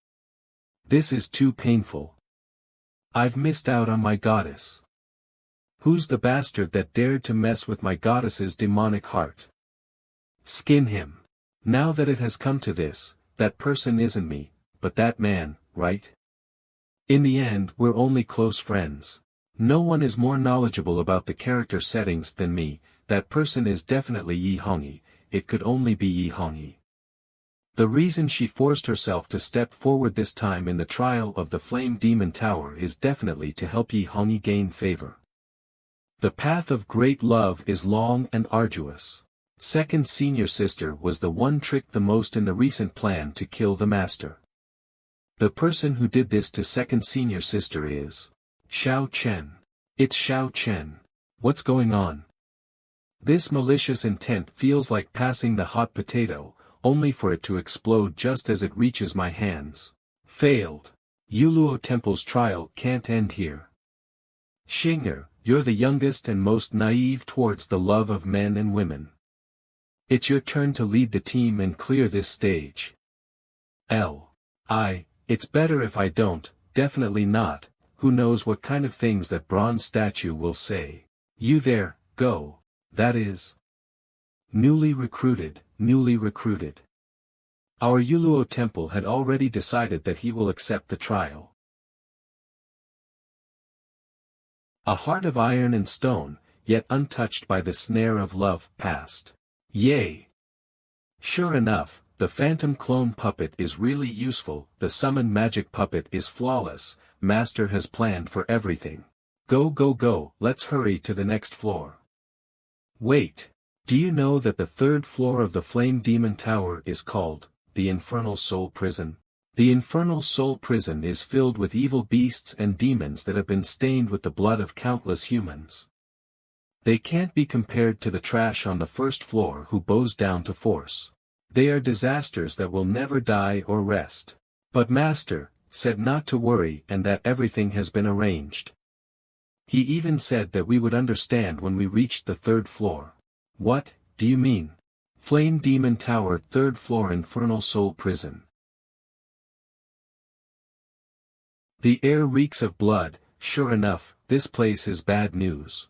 This is too painful. I've missed out on my goddess. Who's the bastard that dared to mess with my goddess's demonic heart? Skin him. Now that it has come to this, that person isn't me, but that man, right? In the end we're only close friends. No one is more knowledgeable about the character settings than me. That person is definitely Yi Hongyi. It could only be Yi Hongyi. The reason she forced herself to step forward this time in the trial of the Flame Demon Tower is definitely to help Yi Hongyi gain favor. The path of great love is long and arduous. Second senior sister was the one tricked the most in the recent plan to kill the master. The person who did this to second senior sister is Xiao Chen. It's Xiao Chen. What's going on? This malicious intent feels like passing the hot potato, only for it to explode just as it reaches my hands. Failed. Yuluo Temple's trial can't end here. Xing'er, you're the youngest and most naive towards the love of men and women. It's your turn to lead the team and clear this stage. It's better if I don't, definitely not. Who knows what kind of things that bronze statue will say. You there, go. That is. Newly recruited. Our Yuluo Temple had already decided that he will accept the trial. A heart of iron and stone, yet untouched by the snare of love, passed. Yay! Sure enough, the phantom clone puppet is really useful, the summoned magic puppet is flawless, Master has planned for everything. Go, let's hurry to the next floor. Wait! Do you know that the third floor of the Flame Demon Tower is called, the Infernal Soul Prison? The Infernal Soul Prison is filled with evil beasts and demons that have been stained with the blood of countless humans. They can't be compared to the trash on the first floor who bows down to force. They are disasters that will never die or rest. But Master said not to worry and that everything has been arranged. He even said that we would understand when we reached the third floor. What, do you mean? Flame Demon Tower, third floor, Infernal Soul Prison. The air reeks of blood. Sure enough, this place is bad news.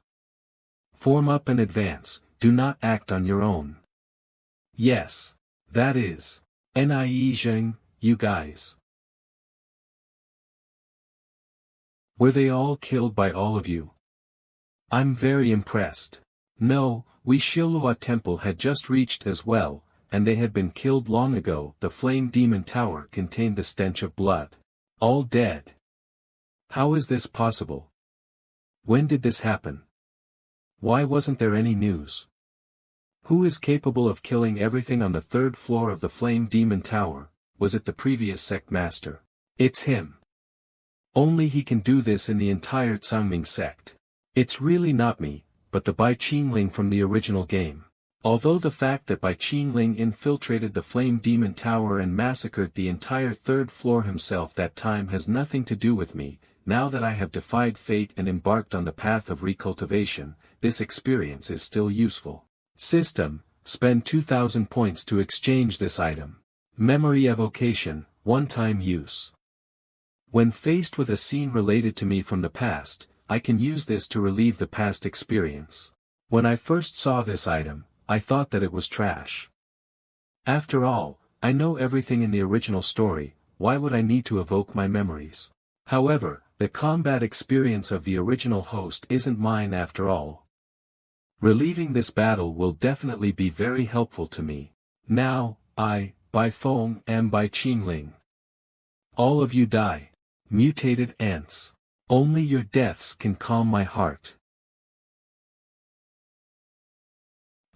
Form up and advance, do not act on your own. Yes. That is. Nie Zheng, you guys. Were they all killed by all of you? I'm very impressed. No, we Shilua Temple had just reached as well, and they had been killed long ago. The Flame Demon Tower contained the stench of blood. All dead. How is this possible? When did this happen? Why wasn't there any news? Who is capable of killing everything on the third floor of the Flame Demon Tower? Was it the previous sect master? It's him. Only he can do this in the entire Zhangming sect. It's really not me, but the Bai Qingling from the original game. Although the fact that Bai Qingling infiltrated the Flame Demon Tower and massacred the entire third floor himself that time has nothing to do with me, now that I have defied fate and embarked on the path of recultivation, this experience is still useful. System, spend 2000 points to exchange this item. Memory evocation, one-time use. When faced with a scene related to me from the past, I can use this to relieve the past experience. When I first saw this item, I thought that it was trash. After all, I know everything in the original story, why would I need to evoke my memories? However, the combat experience of the original host isn't mine after all. Relieving this battle will definitely be very helpful to me. Now, Bai Feng am Bai Qingling. All of you die. Mutated ants. Only your deaths can calm my heart.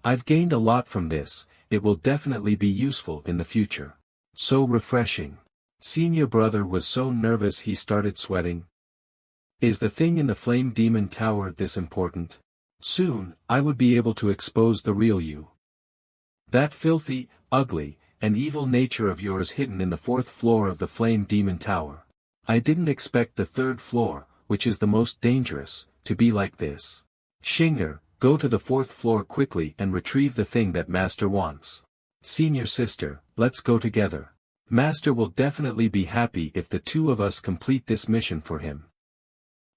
I've gained a lot from this, it will definitely be useful in the future. So refreshing. Senior brother was so nervous he started sweating. Is the thing in the Flame Demon Tower this important? Soon, I would be able to expose the real you. That filthy, ugly, an evil nature of yours hidden in the 4th floor of the Flame Demon Tower. I didn't expect the 3rd floor, which is the most dangerous, to be like this. Xing'er, go to the 4th floor quickly and retrieve the thing that Master wants. Senior sister, let's go together. Master will definitely be happy if the 2 of us complete this mission for him.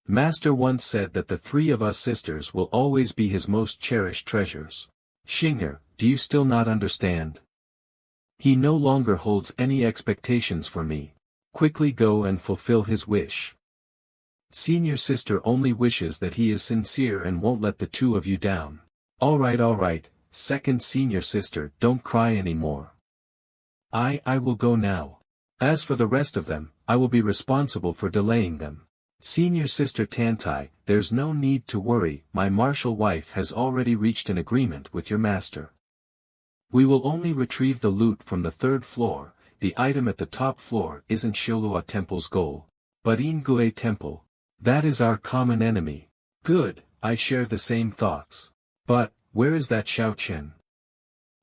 Master once said that the 3 of us sisters will always be his most cherished treasures. Xing'er, do you still not understand? He no longer holds any expectations for me. Quickly go and fulfill his wish. Senior sister only wishes that he is sincere and won't let the 2 of you down. Alright, second senior sister, don't cry anymore. I will go now. As for the rest of them, I will be responsible for delaying them. Senior sister Tantai, there's no need to worry, my martial wife has already reached an agreement with your master. We will only retrieve the loot from the 3rd floor, the item at the top floor isn't Shilua Temple's goal, but Ingui Temple. That is our common enemy. Good, I share the same thoughts. But, where is that Xiao Chen?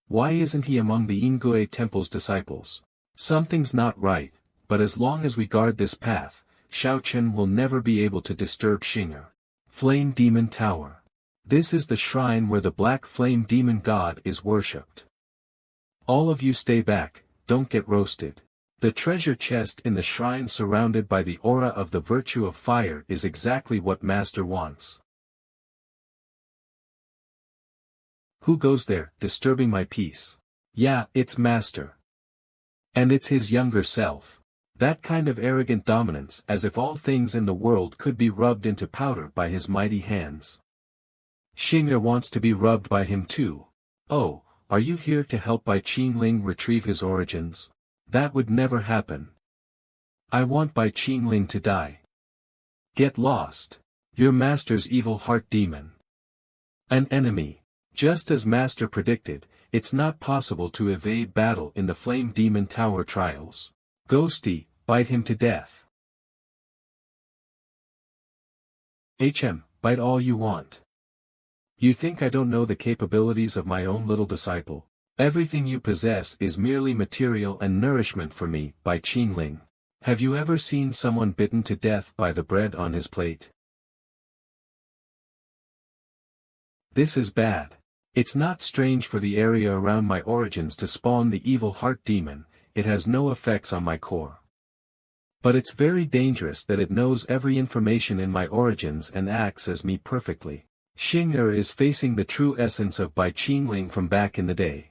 Why isn't he among the Ingui Temple's disciples? Something's not right, but as long as we guard this path, Xiao Chen will never be able to disturb Xing'er. Flame Demon Tower. This is the shrine where the Black Flame Demon God is worshipped. All of you stay back, don't get roasted. The treasure chest in the shrine surrounded by the aura of the virtue of fire is exactly what Master wants. Who goes there, disturbing my peace? Yeah, it's Master. And it's his younger self. That kind of arrogant dominance, as if all things in the world could be rubbed into powder by his mighty hands. Xing'er wants to be rubbed by him too. Oh, are you here to help Bai Qingling retrieve his origins? That would never happen. I want Bai Qingling to die. Get lost. Your master's evil heart demon. An enemy. Just as Master predicted, it's not possible to evade battle in the Flame Demon Tower trials. Ghosty, bite him to death. Bite all you want. You think I don't know the capabilities of my own little disciple? Everything you possess is merely material and nourishment for me, Bai Qingling. Have you ever seen someone bitten to death by the bread on his plate? This is bad. It's not strange for the area around my origins to spawn the evil heart demon, it has no effects on my core. But it's very dangerous that it knows every information in my origins and acts as me perfectly. Xing'er is facing the true essence of Bai Qingling from back in the day.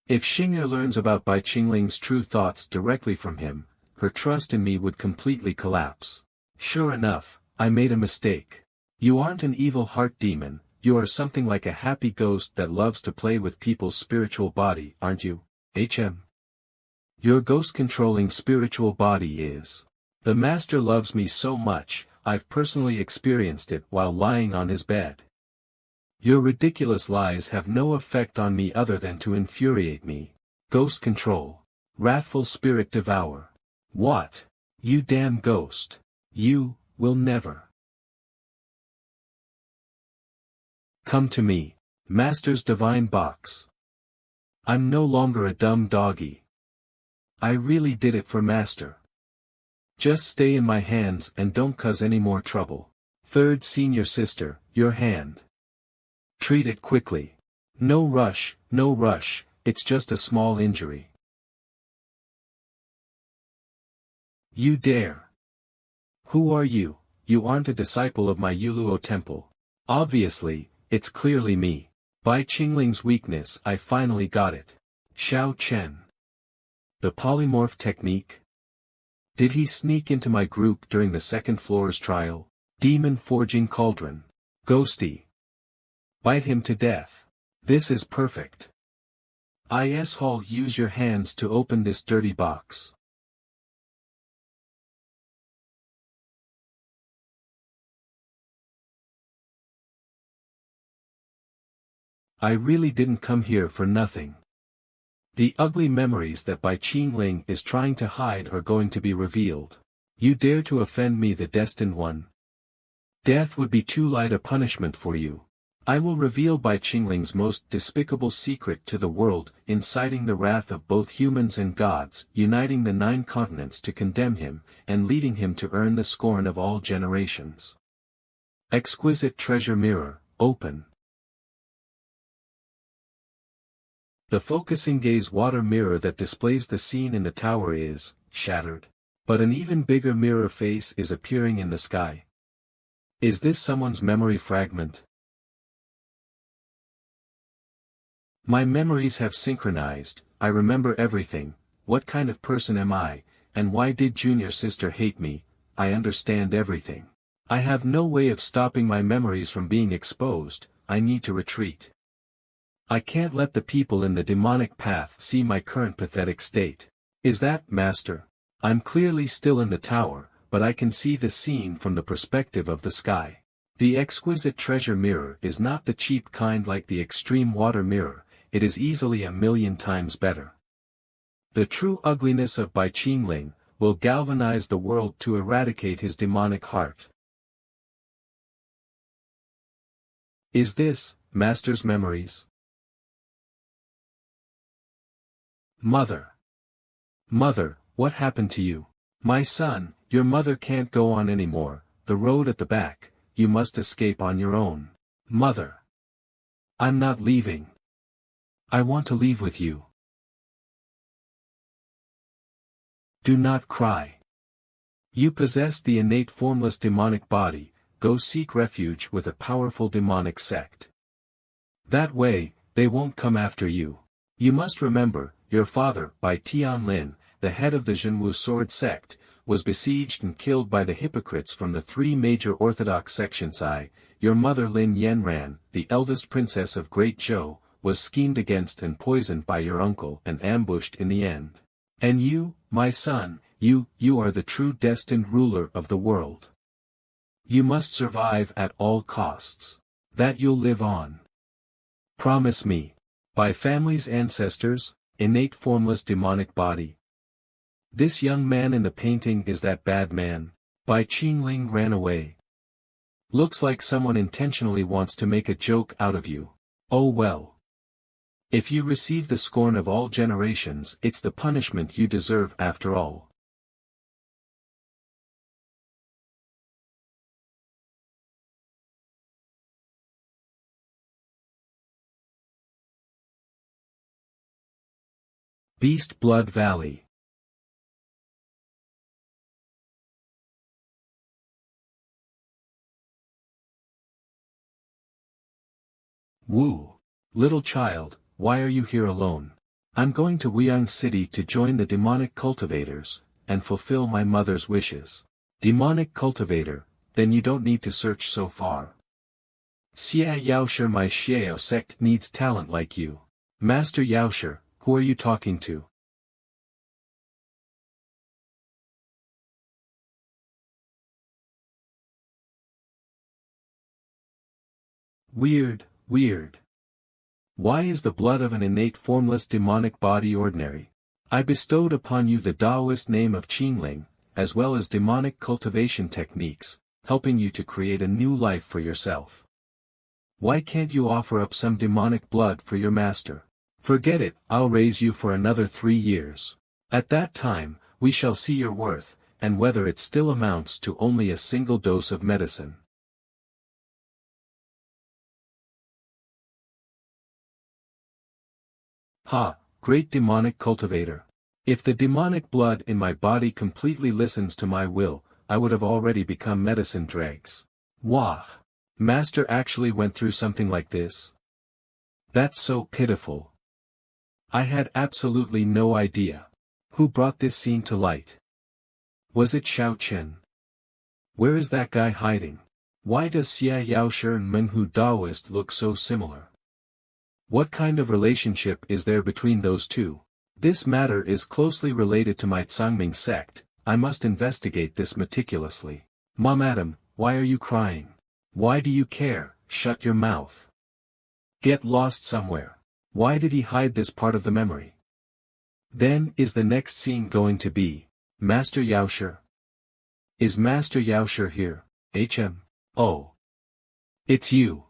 If Xing'er learns about Bai Qingling's true thoughts directly from him, her trust in me would completely collapse. Sure enough, I made a mistake. You aren't an evil heart demon, you are something like a happy ghost that loves to play with people's spiritual body, aren't you? Your ghost-controlling spiritual body is. The Master loves me so much, I've personally experienced it while lying on his bed. Your ridiculous lies have no effect on me other than to infuriate me. Ghost control. Wrathful spirit devour. What? You damn ghost. You, will never. Come to me, Master's divine box. I'm no longer a dumb doggy. I really did it for Master. Just stay in my hands and don't cause any more trouble. Third senior sister, your hand. Treat it quickly. No rush, it's just a small injury. You dare. Who are you? You aren't a disciple of my Yuluo temple. Obviously, it's clearly me. Bai Qingling's weakness, I finally got it. Xiao Chen. The polymorph technique? Did he sneak into my group during the second floor's trial? Demon Forging Cauldron. Ghosty. Bite him to death. This is perfect. Hall, use your hands to open this dirty box. I really didn't come here for nothing. The ugly memories that Bai Qingling is trying to hide are going to be revealed. You dare to offend me, the Destined One? Death would be too light a punishment for you. I will reveal Bai Qingling's most despicable secret to the world, inciting the wrath of both humans and gods, uniting the 9 continents to condemn him, and leading him to earn the scorn of all generations. Exquisite treasure mirror, open. The focusing gaze water mirror that displays the scene in the tower is shattered. But an even bigger mirror face is appearing in the sky. Is this someone's memory fragment? My memories have synchronized, I remember everything. What kind of person am I, and why did junior sister hate me? I understand everything. I have no way of stopping my memories from being exposed, I need to retreat. I can't let the people in the demonic path see my current pathetic state. Is that, Master? I'm clearly still in the tower, but I can see the scene from the perspective of the sky. The exquisite treasure mirror is not the cheap kind like the extreme water mirror, it is easily 1,000,000 times better. The true ugliness of Bai Qingling will galvanize the world to eradicate his demonic heart. Is this, Master's memories? Mother. Mother, what happened to you? My son, your mother can't go on anymore, the road at the back, you must escape on your own. Mother. I'm not leaving. I want to leave with you. Do not cry. You possess the innate formless demonic body, go seek refuge with a powerful demonic sect. That way, they won't come after you. You must remember, your father, Bai Tianlin, the head of the Zhenwu sword sect, was besieged and killed by the hypocrites from the 3 major orthodox sections. Your mother Lin Yanran, the eldest princess of Great Zhou, was schemed against and poisoned by your uncle and ambushed in the end. And you, my son, you are the true destined ruler of the world. You must survive at all costs. That you'll live on. Promise me. By family's ancestors, innate formless demonic body. This young man in the painting is that bad man. Bai Qingling ran away. Looks like someone intentionally wants to make a joke out of you. Oh well. If you receive the scorn of all generations, it's the punishment you deserve after all. Beast Blood Valley. Wu. Little child, why are you here alone? I'm going to Weiyang City to join the demonic cultivators, and fulfill my mother's wishes. Demonic cultivator, then you don't need to search so far. Xia Yaoshi, my Xiao sect needs talent like you. Master Yaoshi, who are you talking to? Weird. Why is the blood of an innate formless demonic body ordinary? I bestowed upon you the Taoist name of Qingling, as well as demonic cultivation techniques, helping you to create a new life for yourself. Why can't you offer up some demonic blood for your master? Forget it, I'll raise you for another 3 years. At that time, we shall see your worth, and whether it still amounts to only a single dose of medicine. Ha, great demonic cultivator. If the demonic blood in my body completely listens to my will, I would have already become medicine dregs. Wah! Master actually went through something like this? That's so pitiful. I had absolutely no idea. Who brought this scene to light? Was it Xiao Qian? Where is that guy hiding? Why does Xia Yaoshi and Menghu Daoist look so similar? What kind of relationship is there between those two? This matter is closely related to my Zhangming sect, I must investigate this meticulously. Madam, why are you crying? Why do you care? Shut your mouth. Get lost somewhere. Why did he hide this part of the memory? Then, is the next scene going to be Master Yaoshi? Is Master Yaoshi here? Oh. It's you.